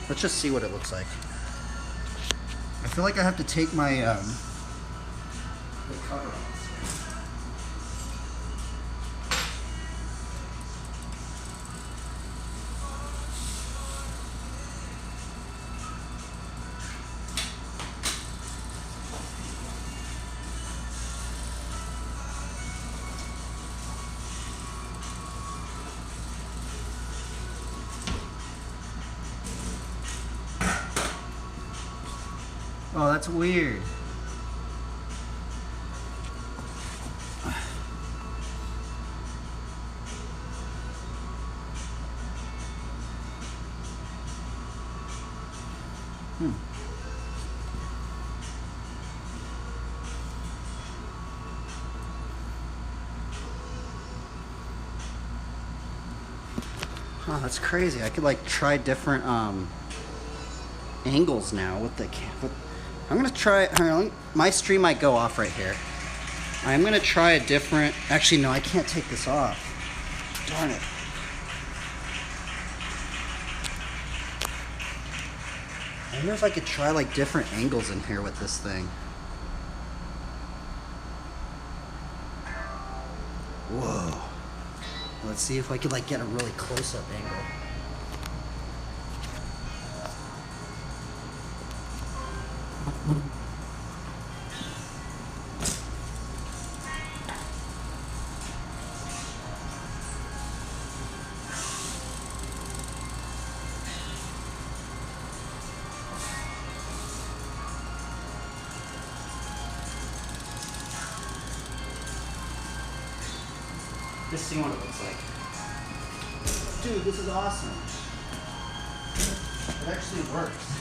Let's just see what it looks like. I feel like I have to take my the cover off. Oh, that's weird. Oh, that's crazy. I could like try different angles now with the I'm gonna try. My stream might go off right here. I'm gonna try a different. Actually, no, I can't take this off. Darn it. I wonder if I could try like different angles in here with this thing. Whoa. Let's see if I could like get a really close-up angle. Just see what it looks like. Dude, this is awesome. It actually works.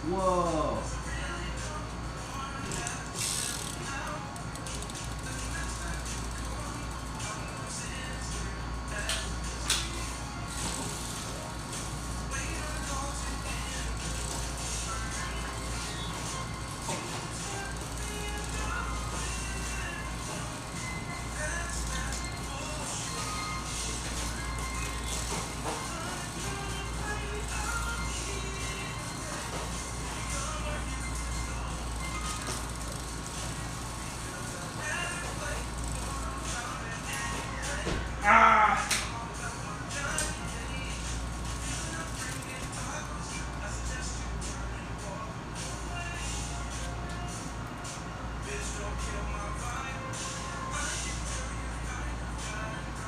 Whoa.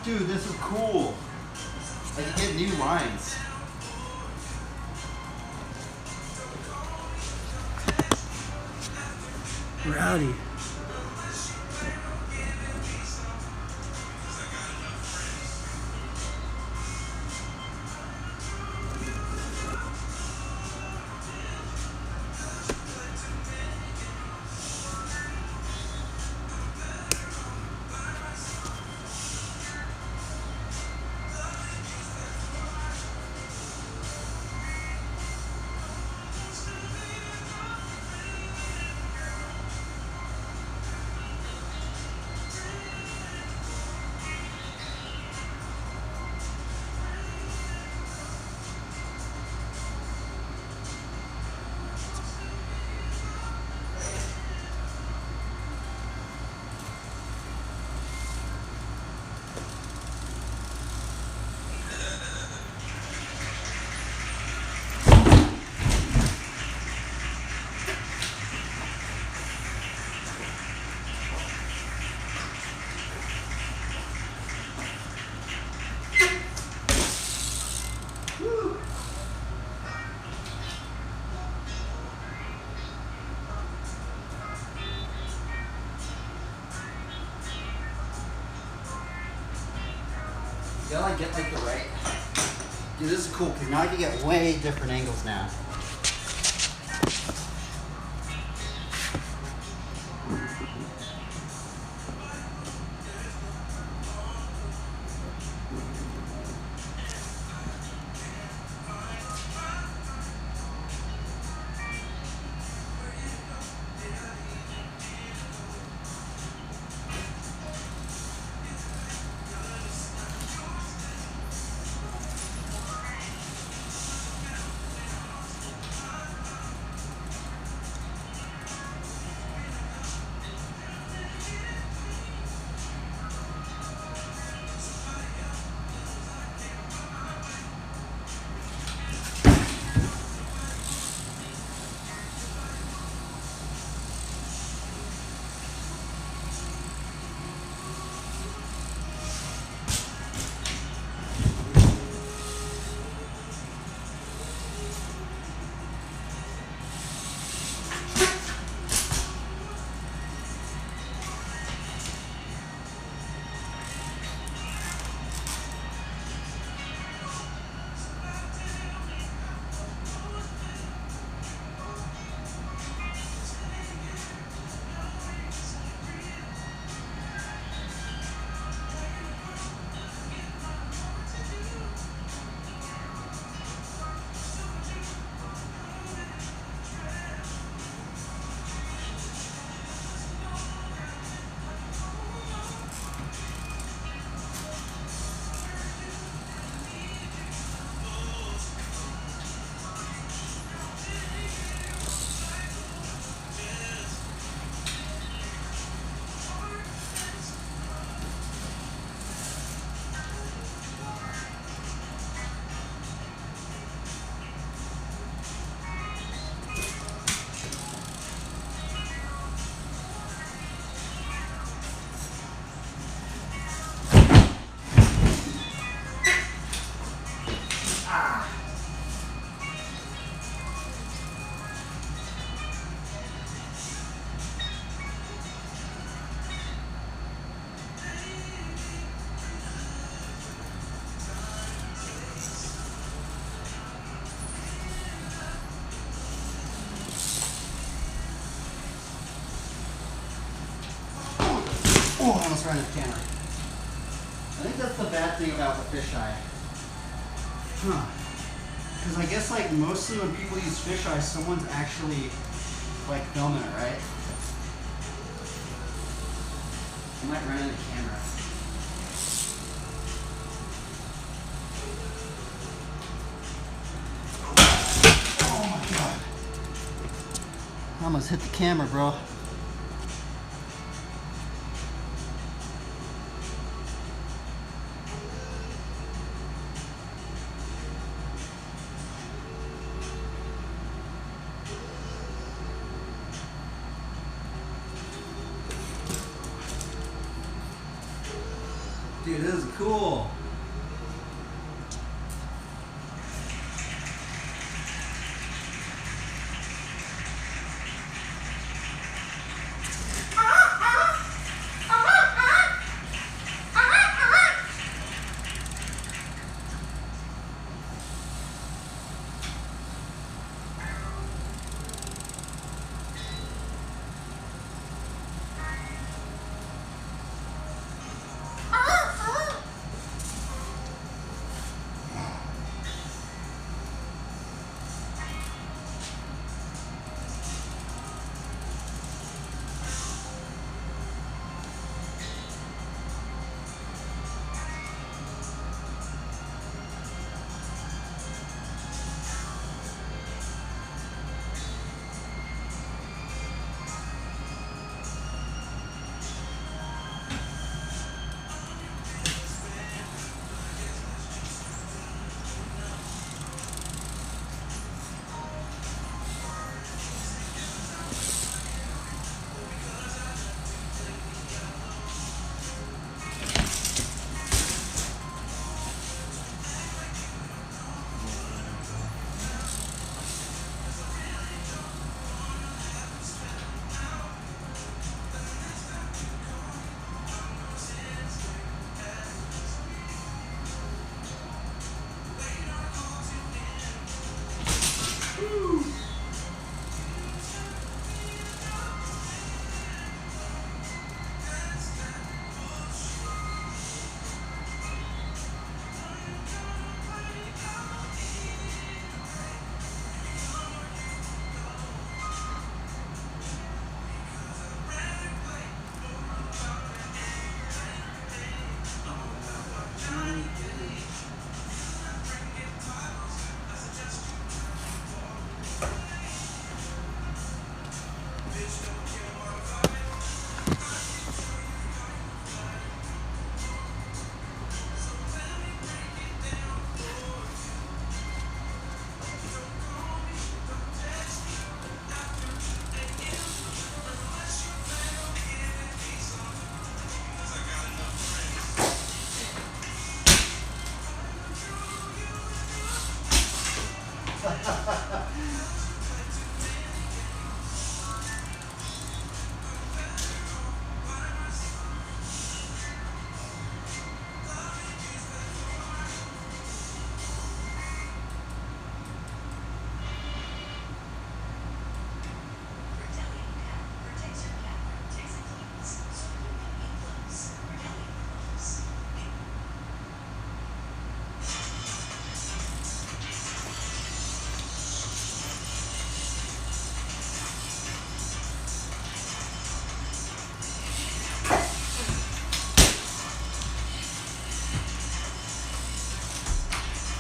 Dude, this is cool. Like you get new lines. Rowdy. You gotta like get like the right. Dude, this is cool because now I can get way different angles now. Oh, I almost ran into the camera. I think that's the bad thing about the fisheye. Huh. Because I guess like mostly when people use fisheye, someone's actually like filming it, right? I might run into the camera. Oh my god. I almost hit the camera, bro. Dude, this is cool.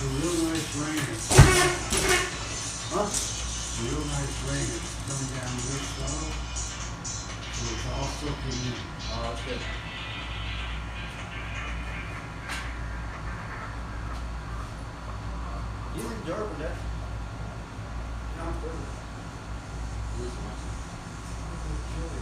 A real nice rain. Huh? A real nice rain is coming down this side, so it's all soaking in. Oh, that's good. You look durable, Dad. No, I'm good. It's chilly.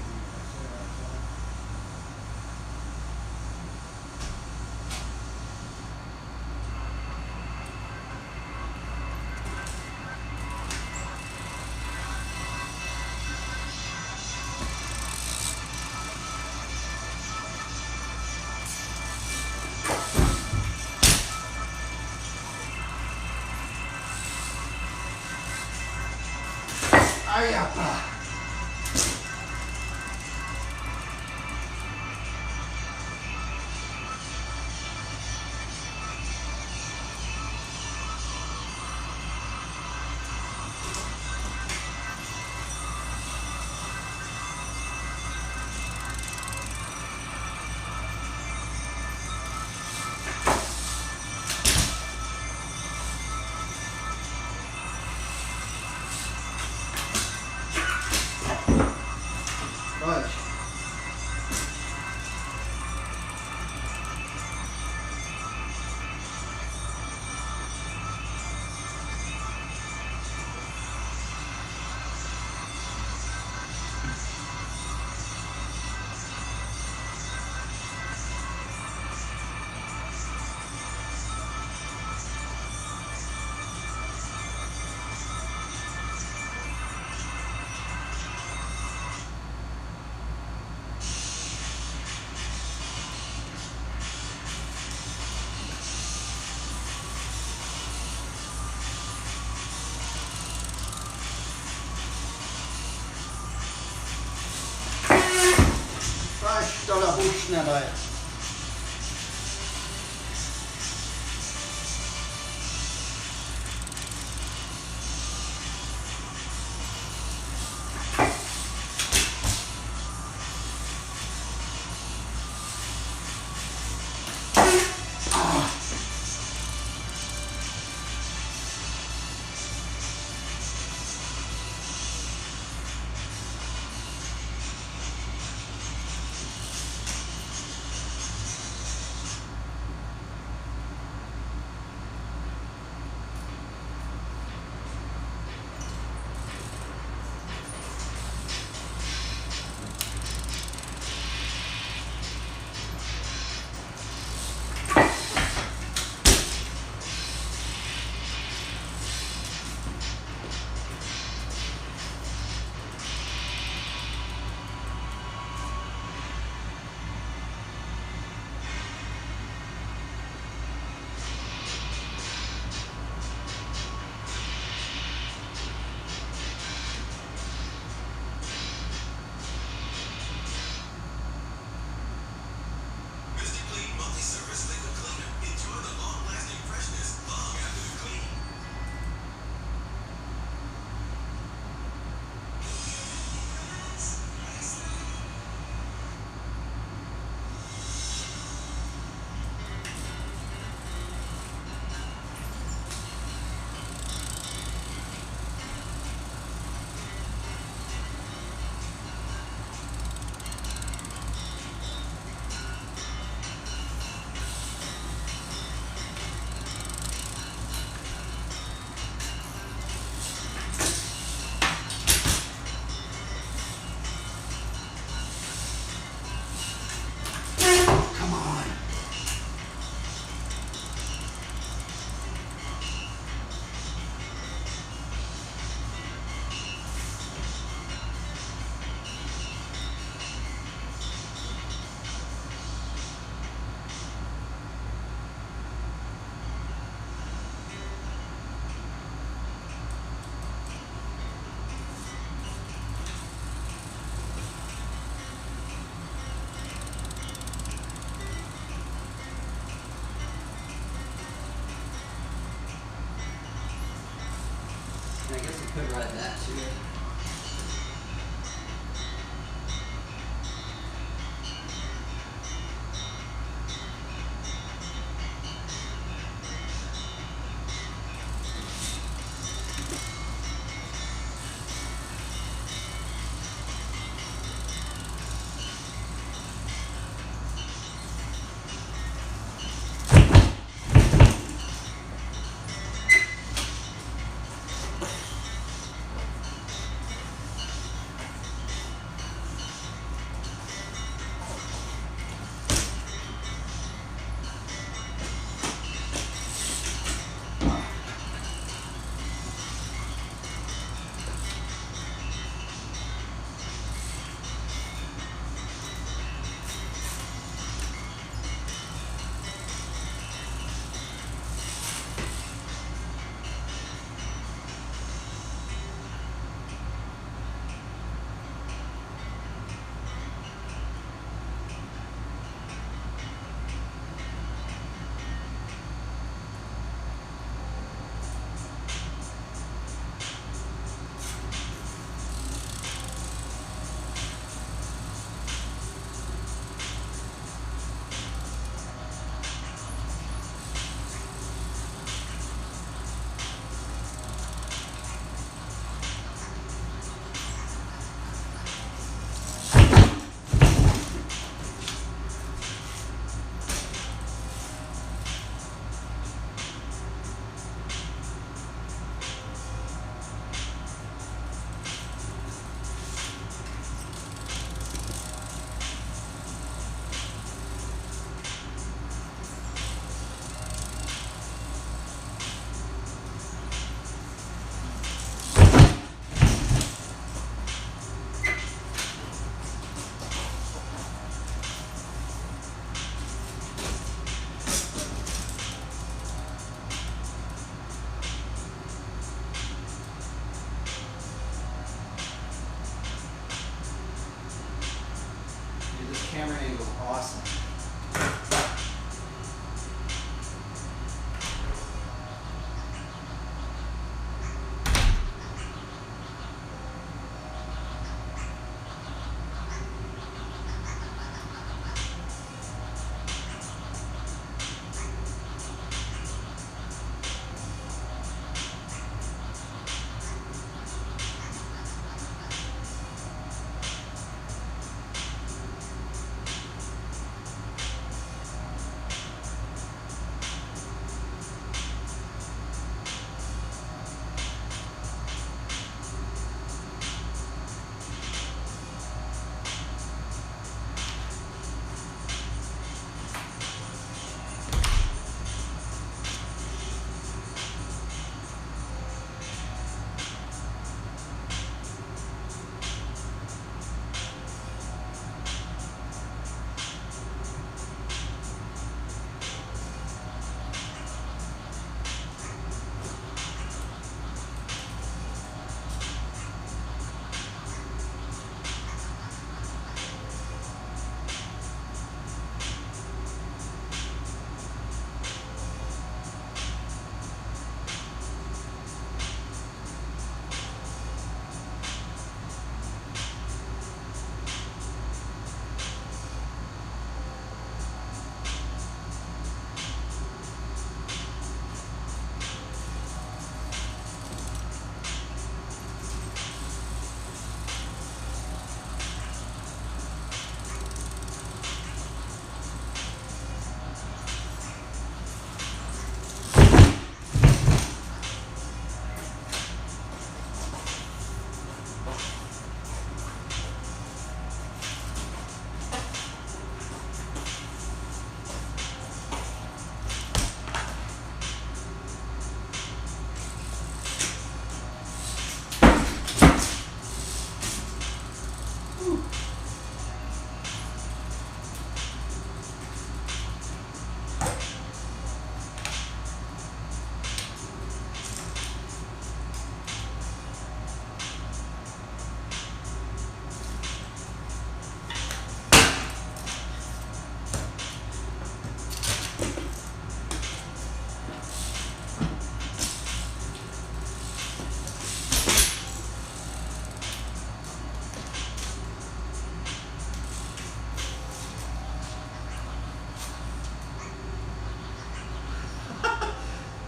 I said outside. Fudge. Now buy it. Misty Clean Multi-Surface Liquid Cleaner. Enjoy the long-lasting freshness long after the clean. Come on. I guess I could ride that too. awesome.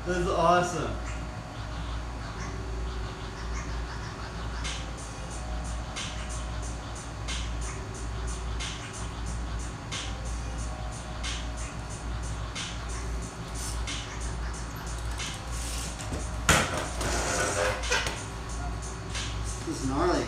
This is awesome. This is gnarly.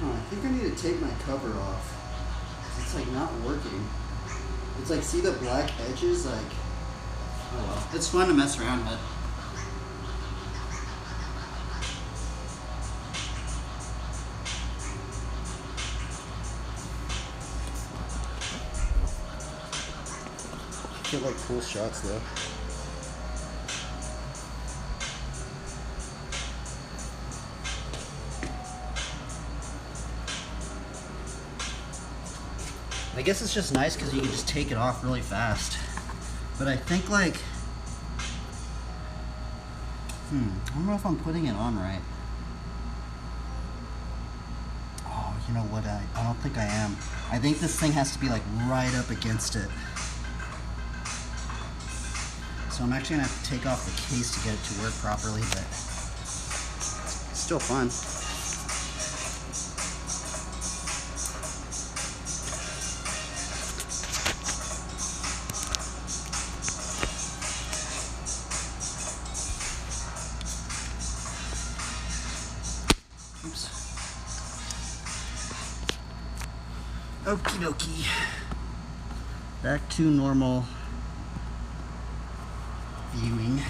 Oh, I think I need to take my cover off. It's like not working. It's like, see the black edges? Like, oh well. It's fun to mess around with. Get like cool shots though. I guess it's just nice because you can just take it off really fast. But I think like, I don't know if I'm putting it on right. Oh, you know what? I don't think I am. I think this thing has to be like right up against it. So I'm actually gonna have to take off the case to get it to work properly, but it's still fun. Oops. Okie dokie. Back to normal viewing.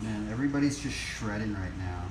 Man, everybody's just shredding right now.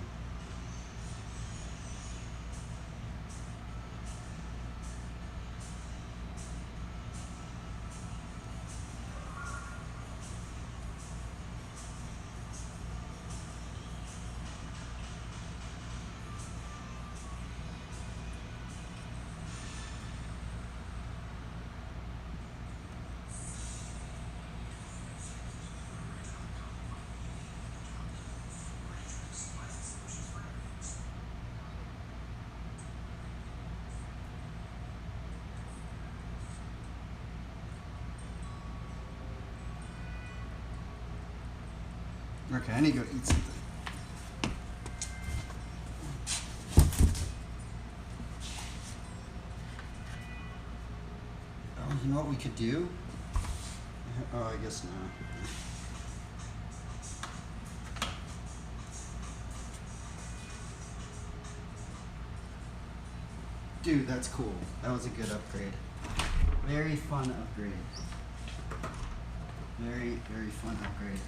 Okay, I need to go eat something. Oh, you know what we could do? Oh, I guess not. Dude, that's cool. That was a good upgrade. Very fun upgrade. Very, very fun upgrade.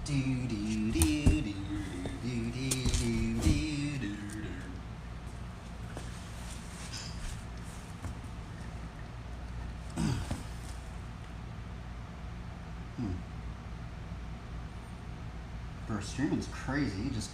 Do, do, do, do, do, do, do, do, do. Bro, streaming's crazy. You just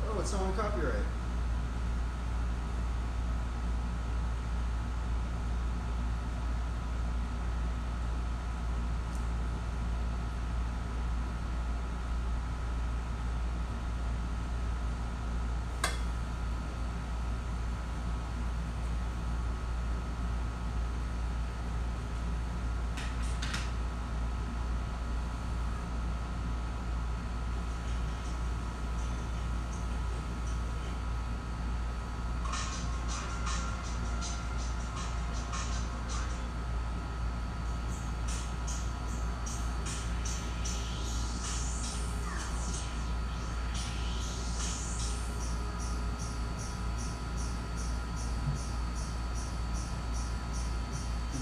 oh, it's not on copyright.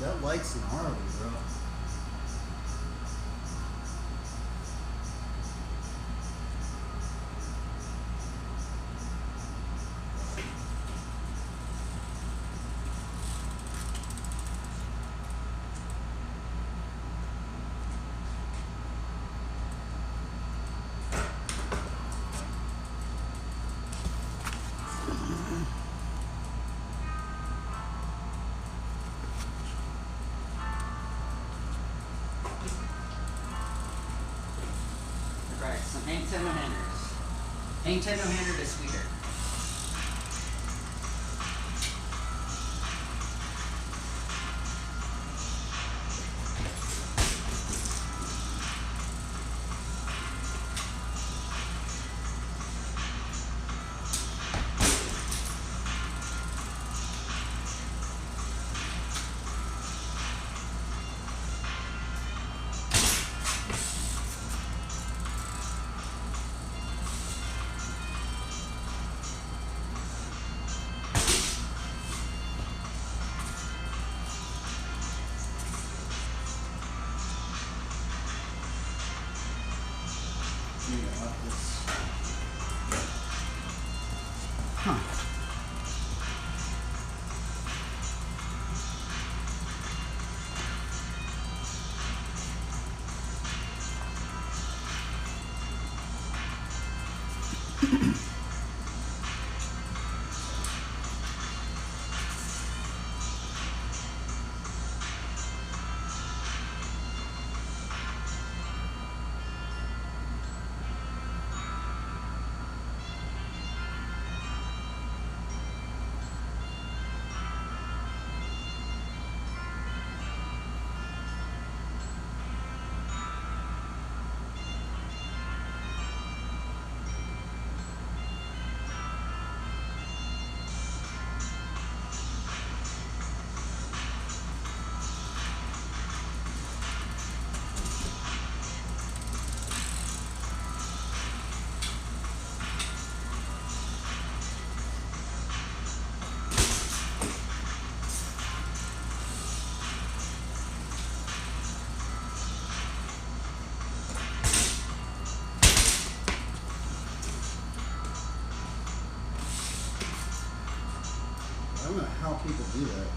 That light's gnarly, bro. Right, some Nintendo handers. Nintendo hander is sweeter. Huh. don't know how people do that.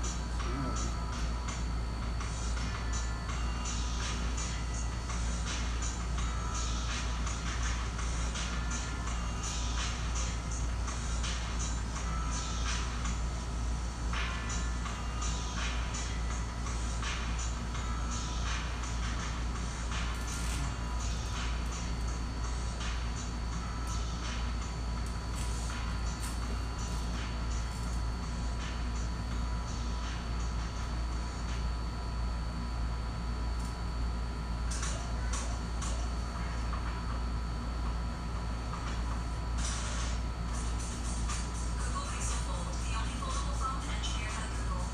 Google Pixel Fold, the only foldable phone engineered by Google.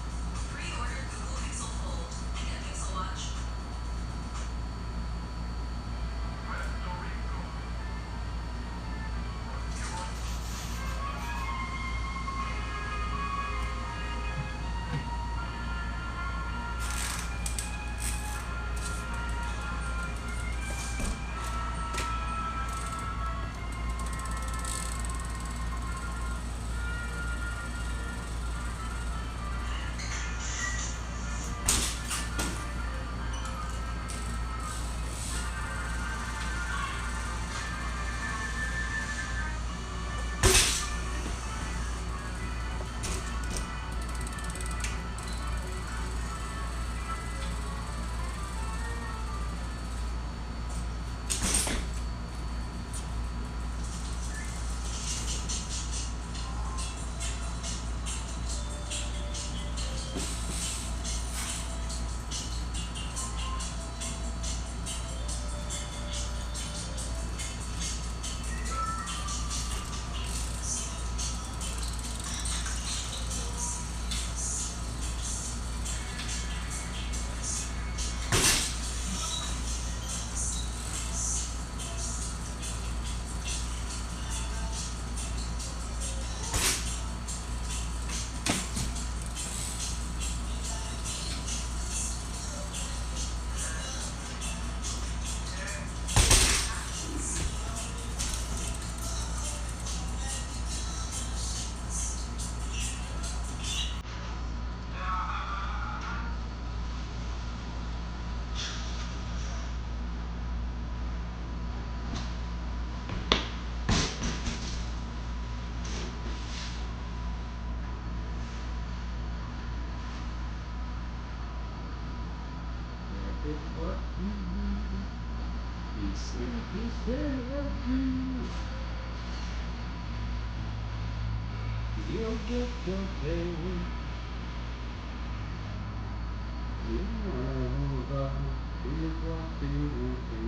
Pre-order Google Pixel Fold and get Pixel Watch. You'll get your pay. You know that is what you do.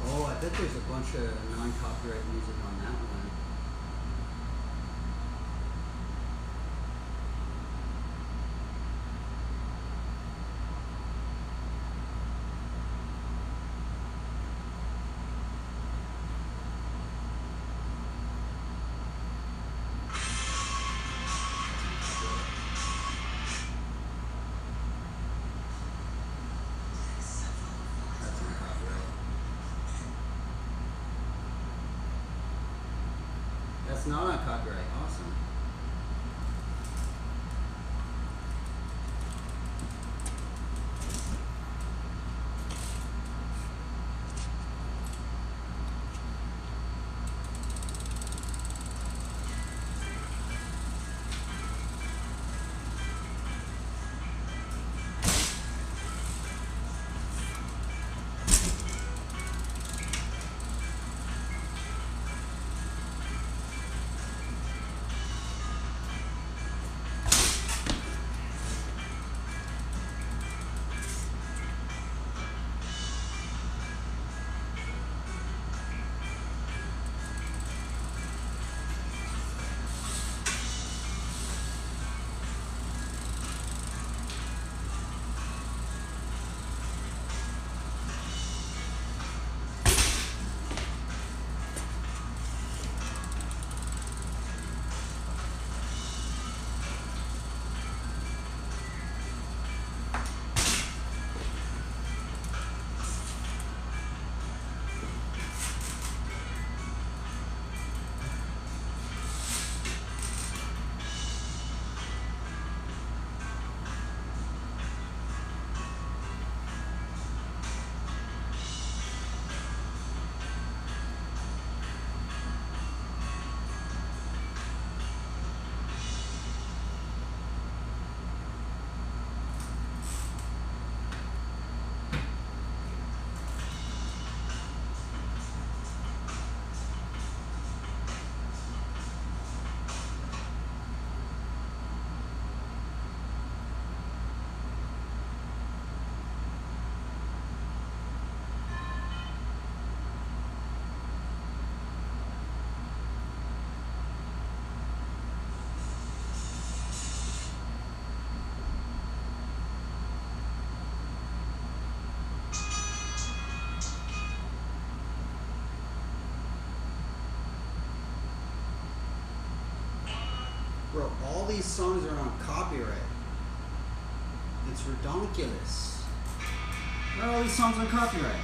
Oh, I bet there's a bunch of non-copyright music on that one. That's on copyright. That's not on copyright. Awesome. these songs are on copyright. It's redonkulous. Why are all these songs on copyright?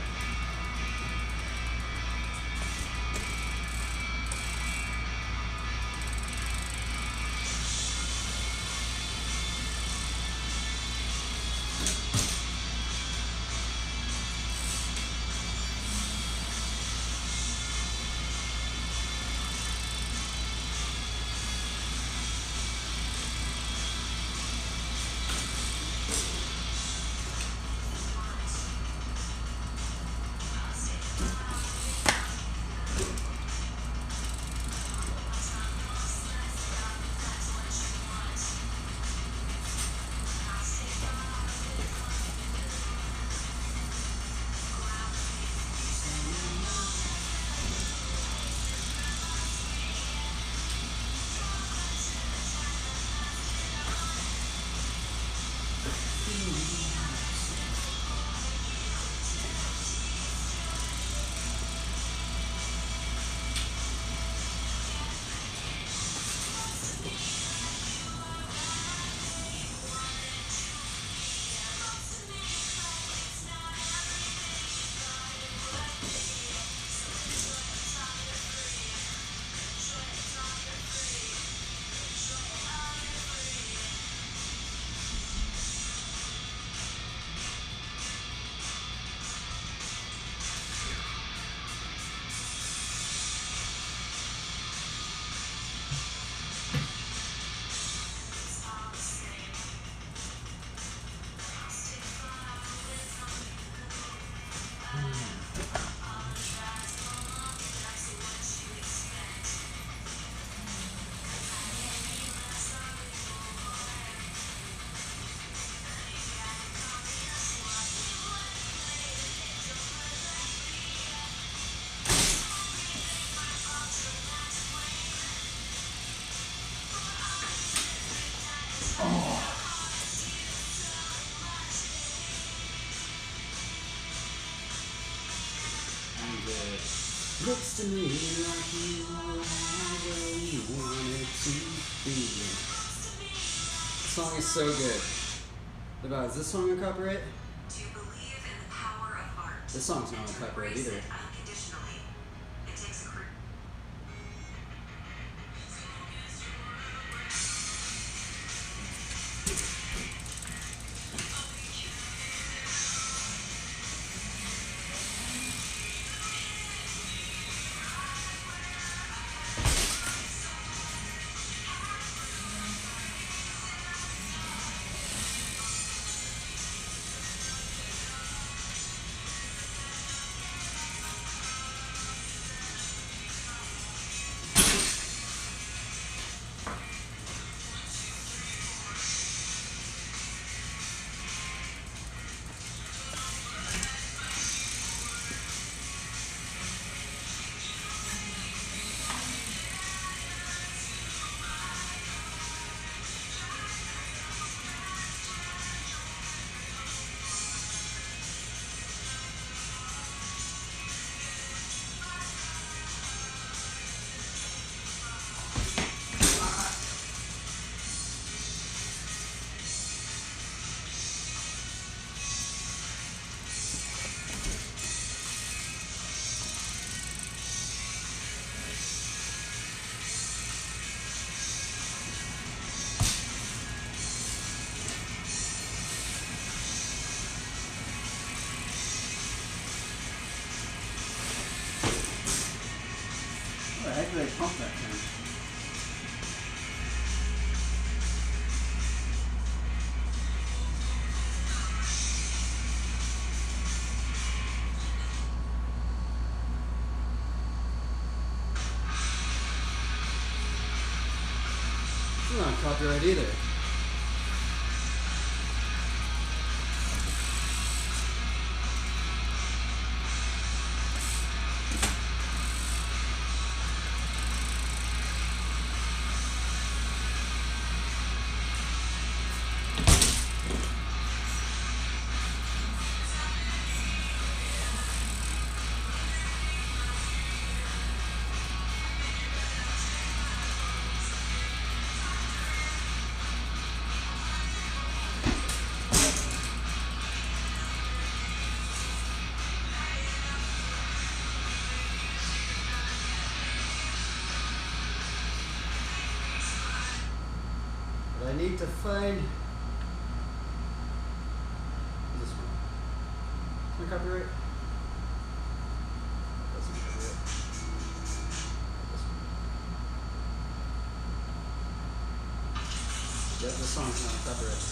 Looks to me like you are where you wanted to be. The song is so good. About, is this song on copyright? To believe in the power of art. This song's not on copyright Embrace either. it unconditionally. It takes a How the heck do they pump that thing? This is not copyright either. need to find this one. Is my copyright? That's my copyright. This one. Yep, this song's not a copyright.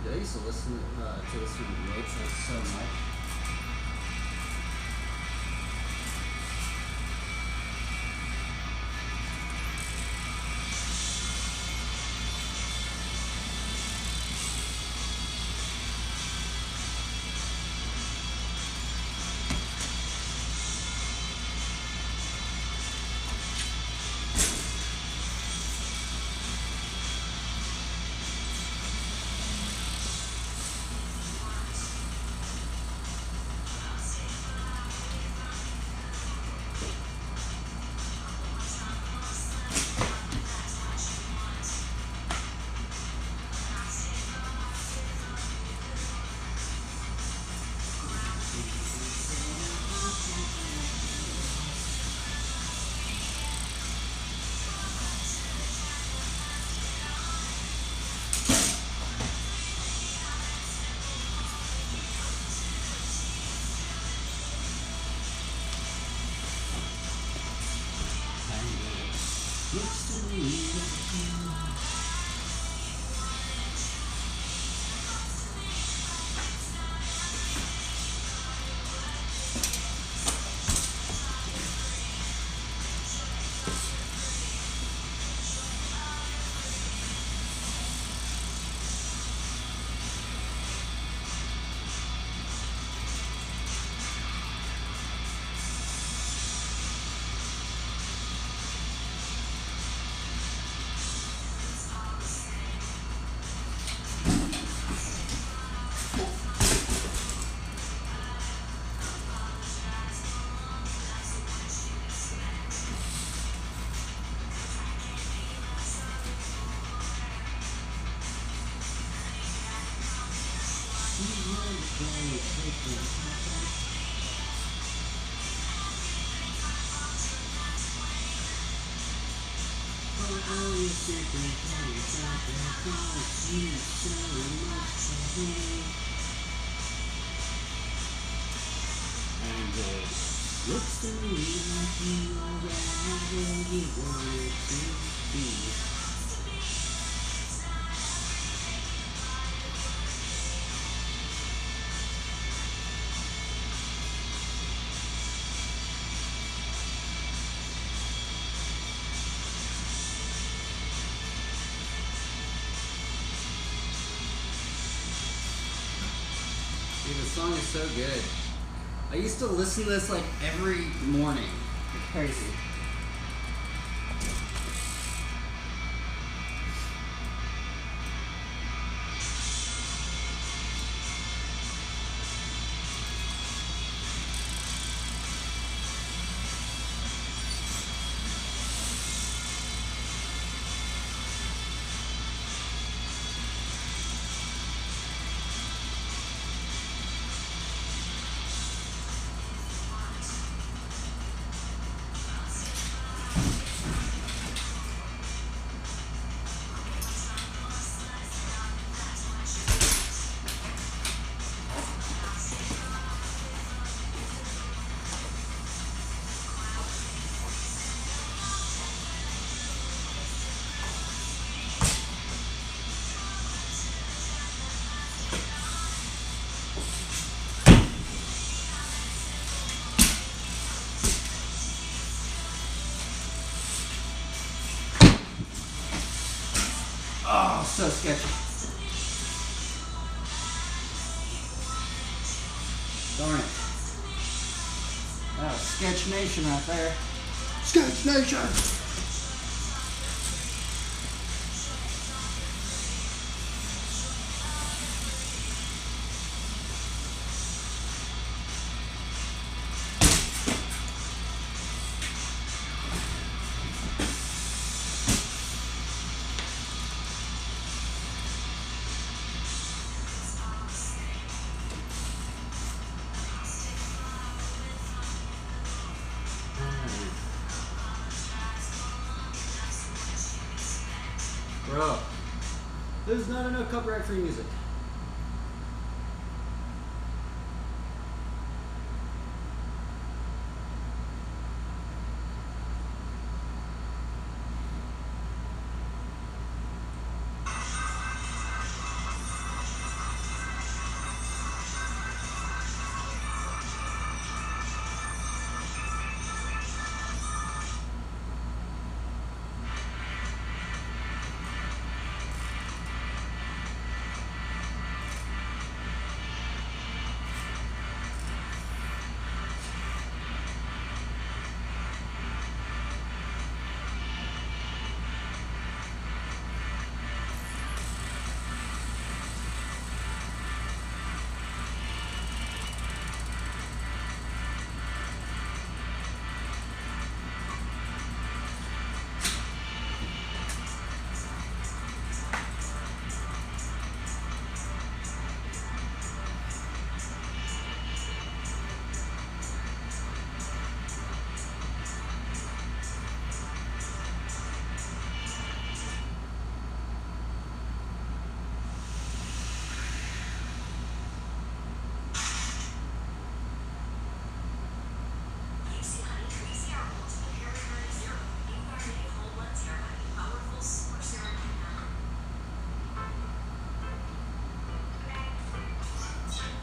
I used to listen to this from BMX like so much. Looks to me like you are where you wanted to be. Dude, this song is so good. I used to listen to this like every morning. It's crazy. so sketchy. Darn it. That was Sketch Nation right there. Sketch Nation. Bro, there's not enough copyright-free music.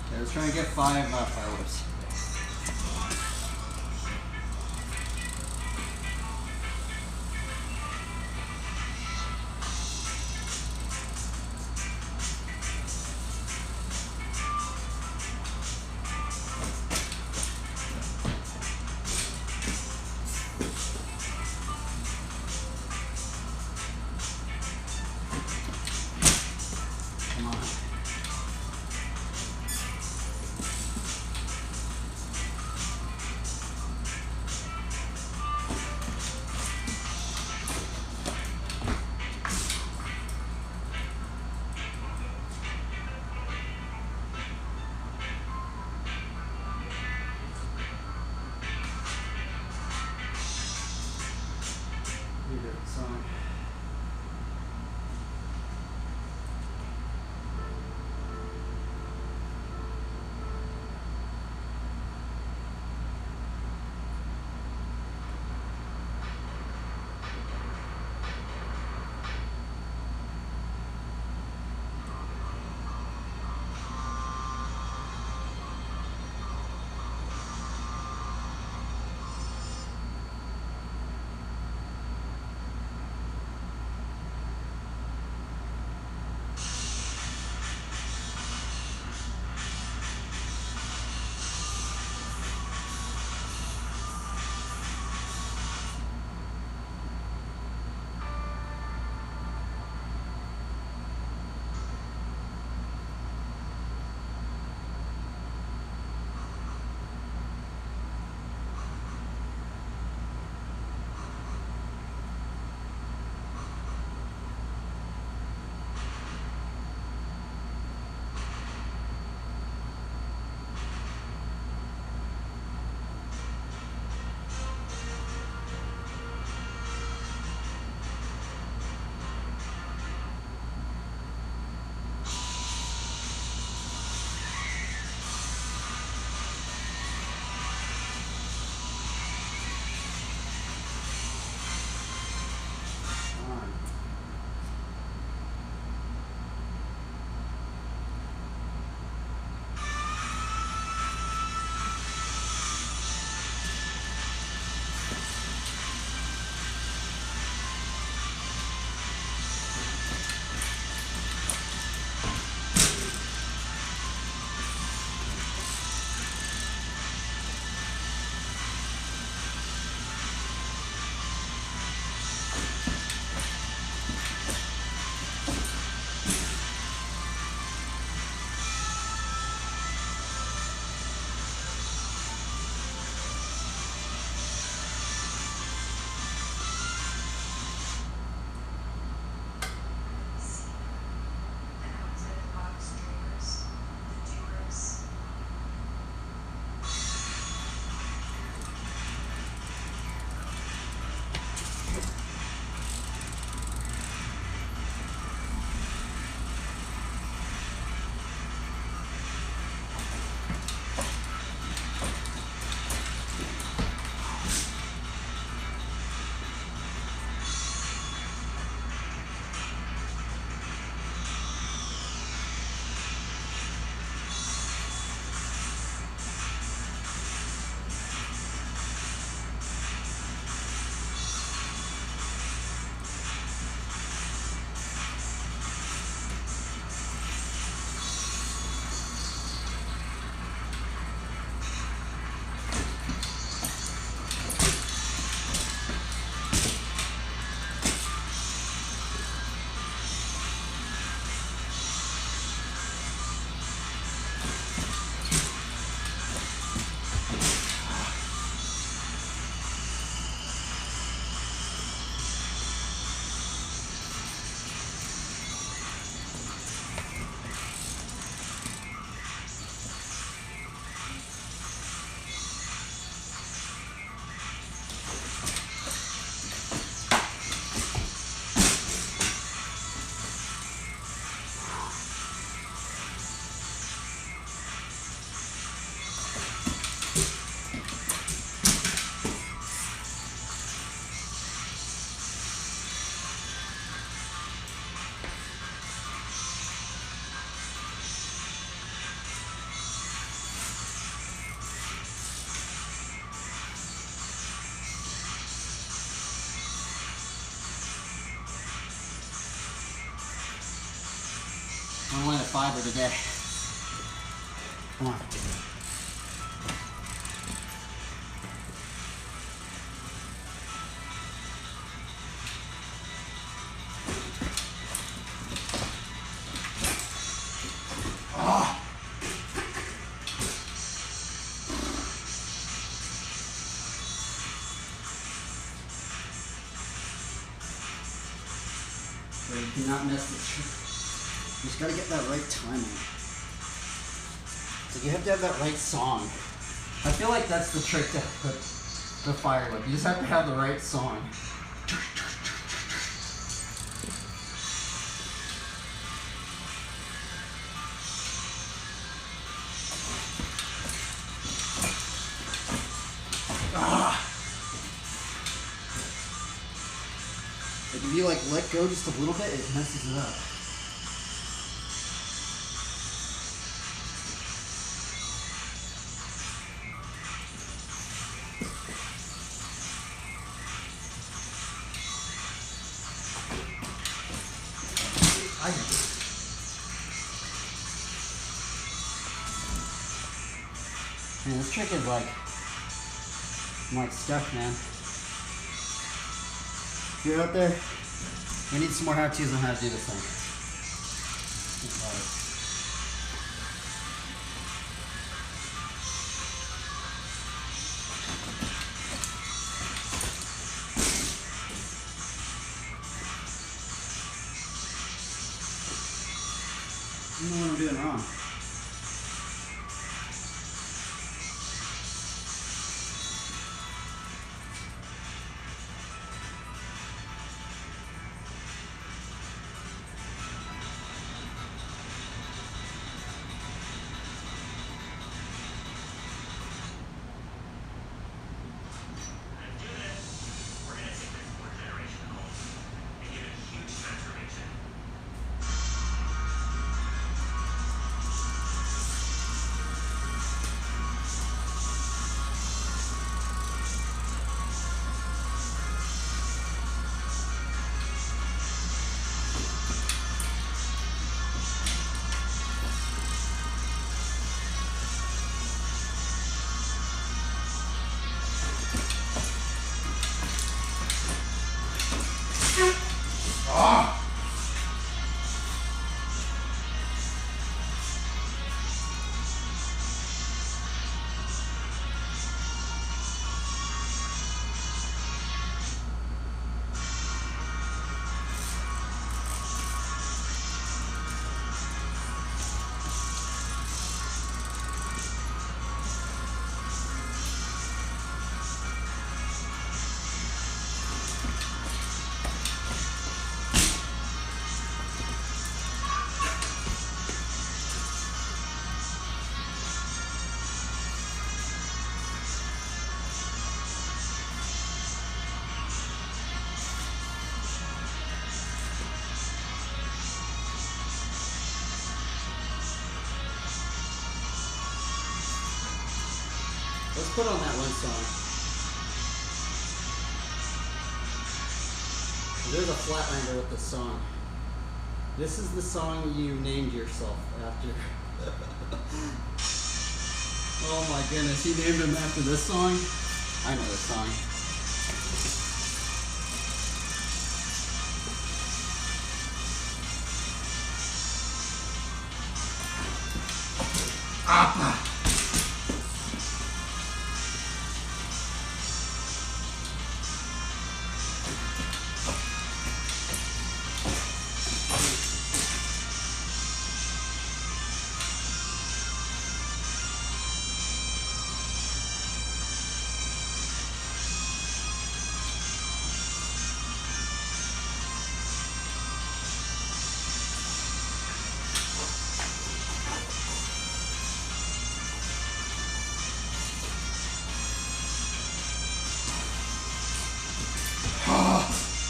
Okay, let's try and get 5 fire whips. Come on. fiber today. Come on. So you cannot miss the trick. You just gotta get that right timing. So you have to have that right song. I feel like that's the trick to put the fire whip. You just have to have the right song. Like if you like let go just a little bit, it messes it up. Man, this trick is like, I'm like stuck, man. If you're out there, we need some more how-tos on how to do this thing. I don't know what I'm doing wrong. Let's put on that one song. There's a flatlander with this song. This is the song you named yourself after. Oh my goodness, you named him after this song? I know this song. Appa!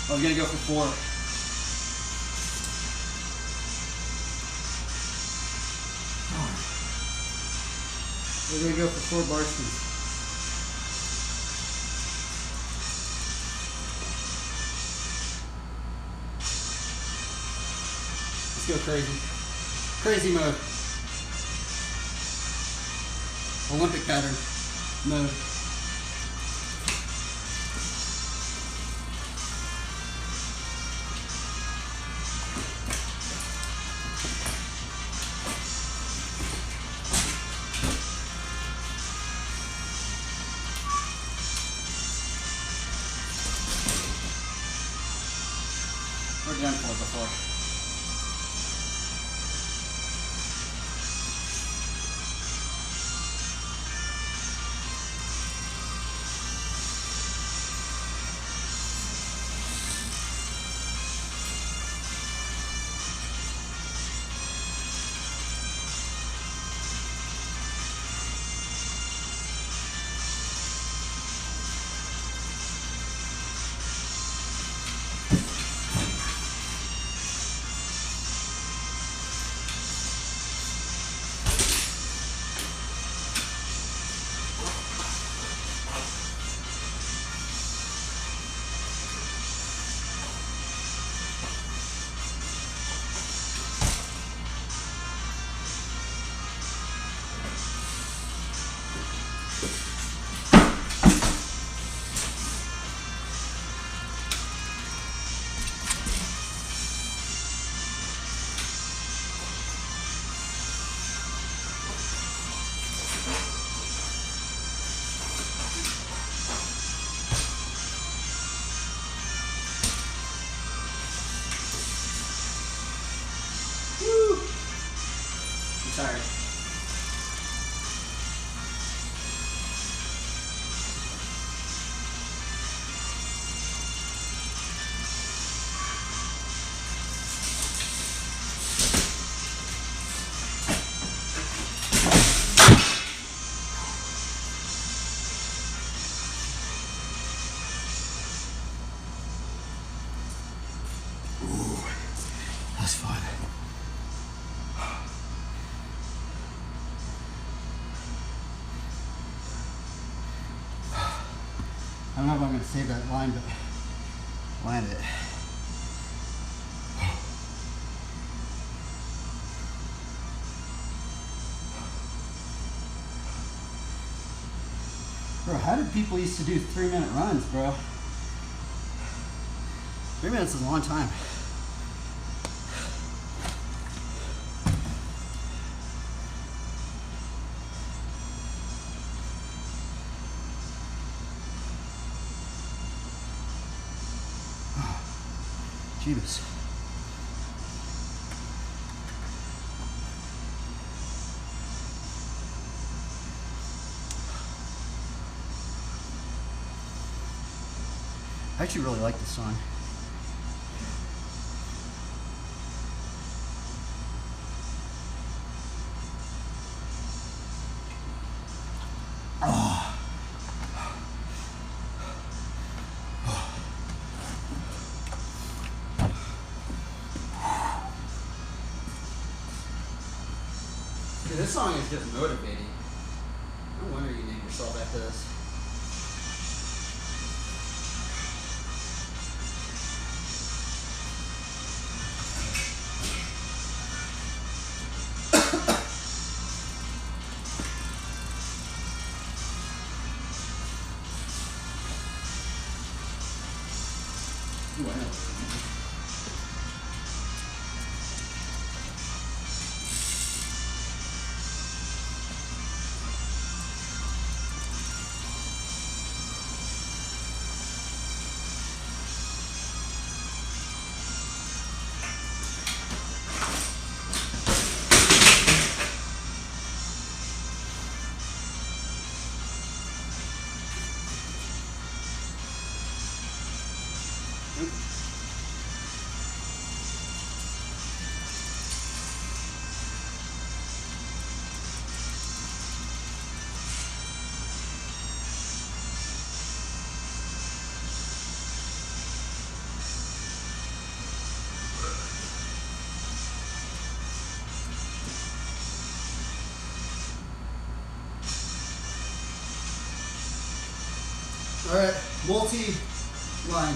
I was gonna go for 4. We're gonna go for 4 bar spins. Let's go crazy. Crazy mode. Olympic pattern mode. We're done for before. Sorry. That's fun. I don't know if I'm going to save that line, but land it. Bro, how did people used to do 3-minute runs, bro? 3 minutes is a long time. Jeebus. I actually really like this song. Dude, this song is just motivating. No wonder you named yourself after this. Ooh, I know. All right, multi-line.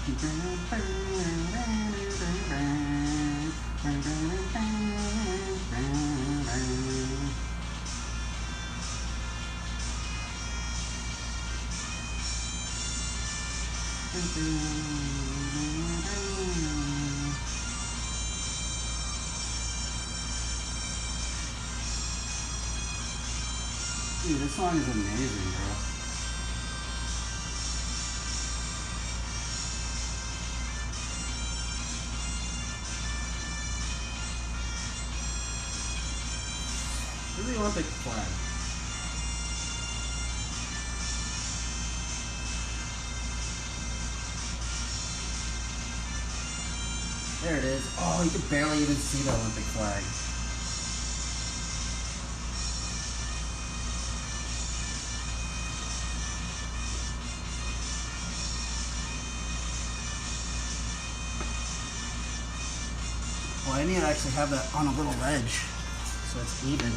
Dude, this song is amazing, bro. Where's the Olympic flag? There it is. Oh, you can barely even see the Olympic flag. Well, I need to actually have that on a little ledge so it's even.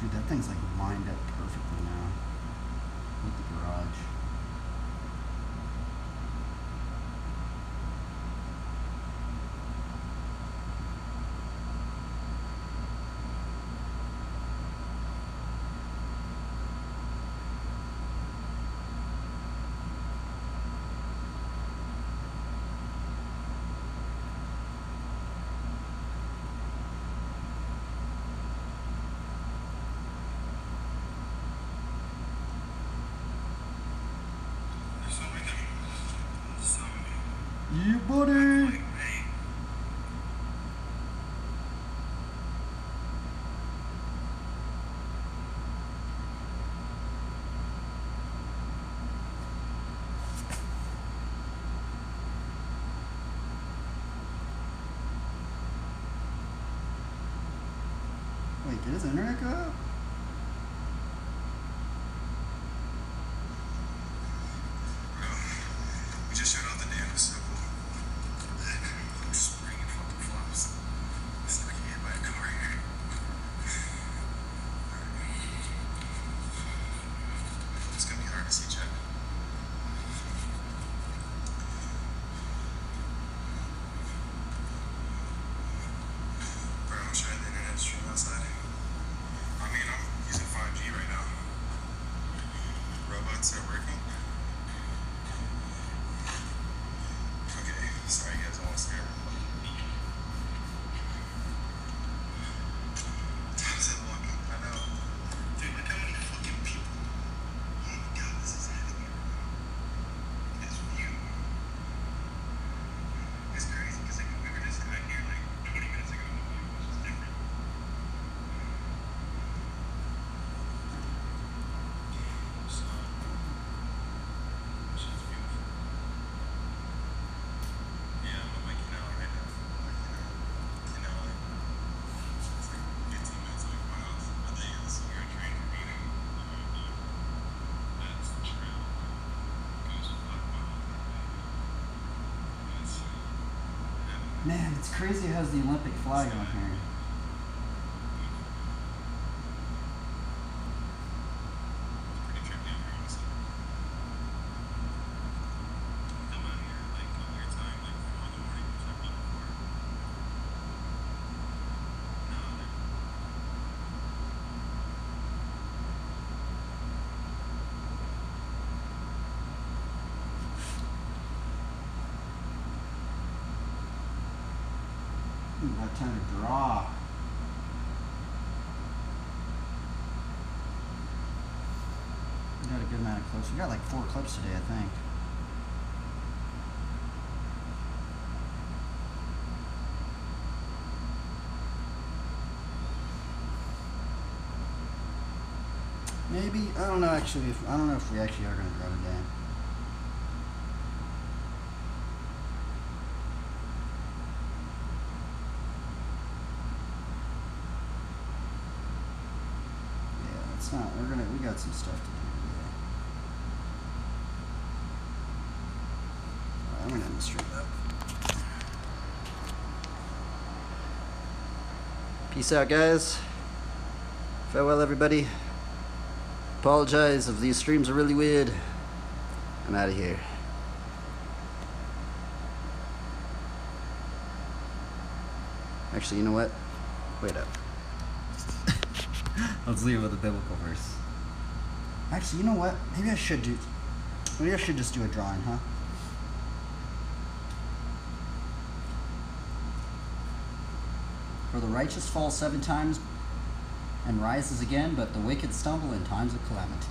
Dude, that thing's like lined up perfectly now with the garage. You buddy! Wait, did his internet go out? We just showed out the dam, so cool. Spring and fucking flops. It's not getting hit by a car here. It's gonna be hard to see, Chad. Bro, I'm trying the internet stream outside. I mean, I'm Man, it's crazy it has the Olympic flag on here. Pretty trippy on here, honestly. Come out here like a weird time, like 4 in the morning, which I've done before. No, like, Got time to draw. We got a good amount of clips. We got like 4 clips today, I think. Maybe, I don't know actually, I don't know if we actually are gonna draw today. Yeah, it's not, we got some stuff to do today. Alright, I'm gonna end the stream up. Peace out, guys. Farewell, everybody. Apologize if these streams are really weird. I'm out of here. Actually, you know what? Wait up. Let's leave it with a biblical verse. Actually, you know what? Maybe I should just do a drawing, huh? For the righteous falls 7 times and rises again, but the wicked stumble in times of calamity.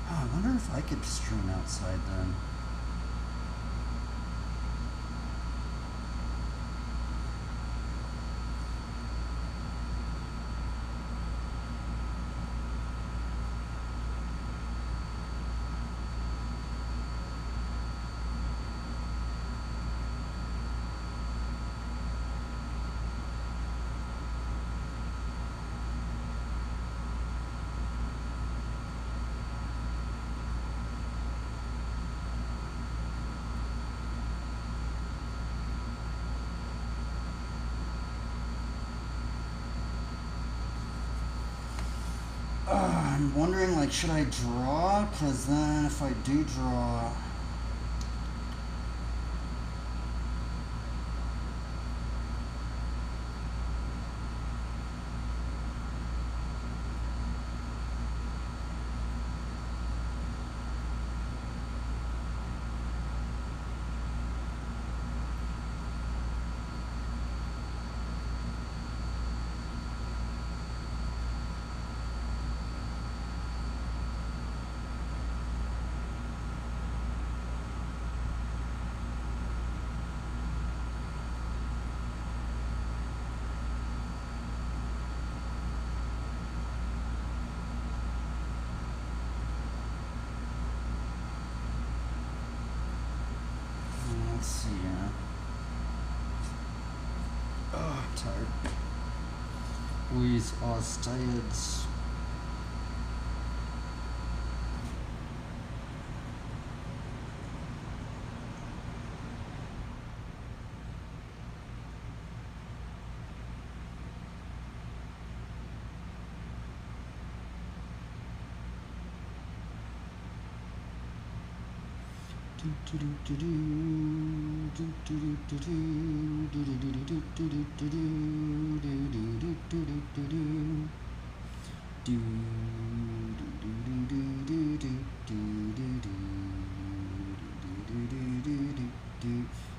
Oh, I wonder if I could stream outside then. I'm wondering, like, should I draw? Because then if I do draw... Let's see, oh, I'm tired. We's us tired.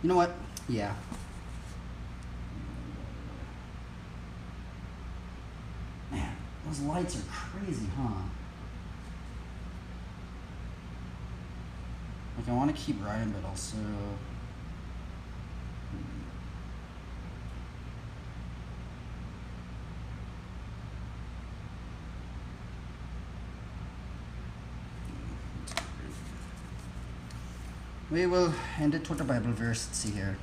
You know what? Yeah. Man, those lights are crazy, huh? Like, I want to keep writing, but also... We will end it with a Bible verse. Let's see here.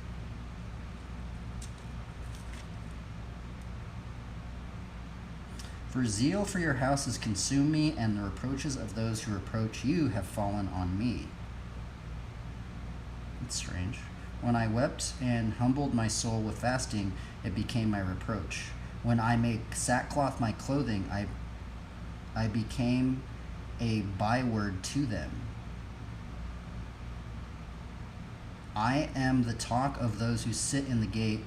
For zeal for your house has consumed me, and the reproaches of those who reproach you have fallen on me. That's strange. When I wept and humbled my soul with fasting, it became my reproach. When I made sackcloth my clothing, I became a byword to them. I am the talk of those who sit in the gate,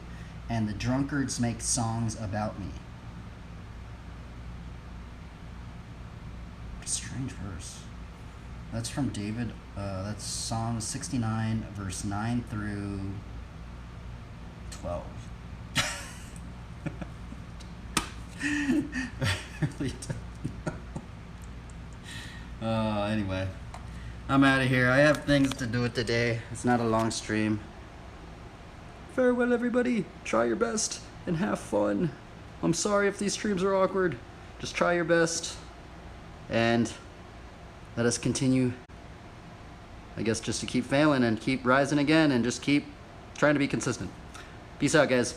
and the drunkards make songs about me. Strange verse. That's from David. That's Psalm 69, verse 9 through 12. Really don't know. Anyway, I'm out of here. I have things to do today. It's not a long stream. Farewell, everybody. Try your best and have fun. I'm sorry if these streams are awkward. Just try your best. And let us continue, I guess, just to keep failing and keep rising again and just keep trying to be consistent. Peace out, guys.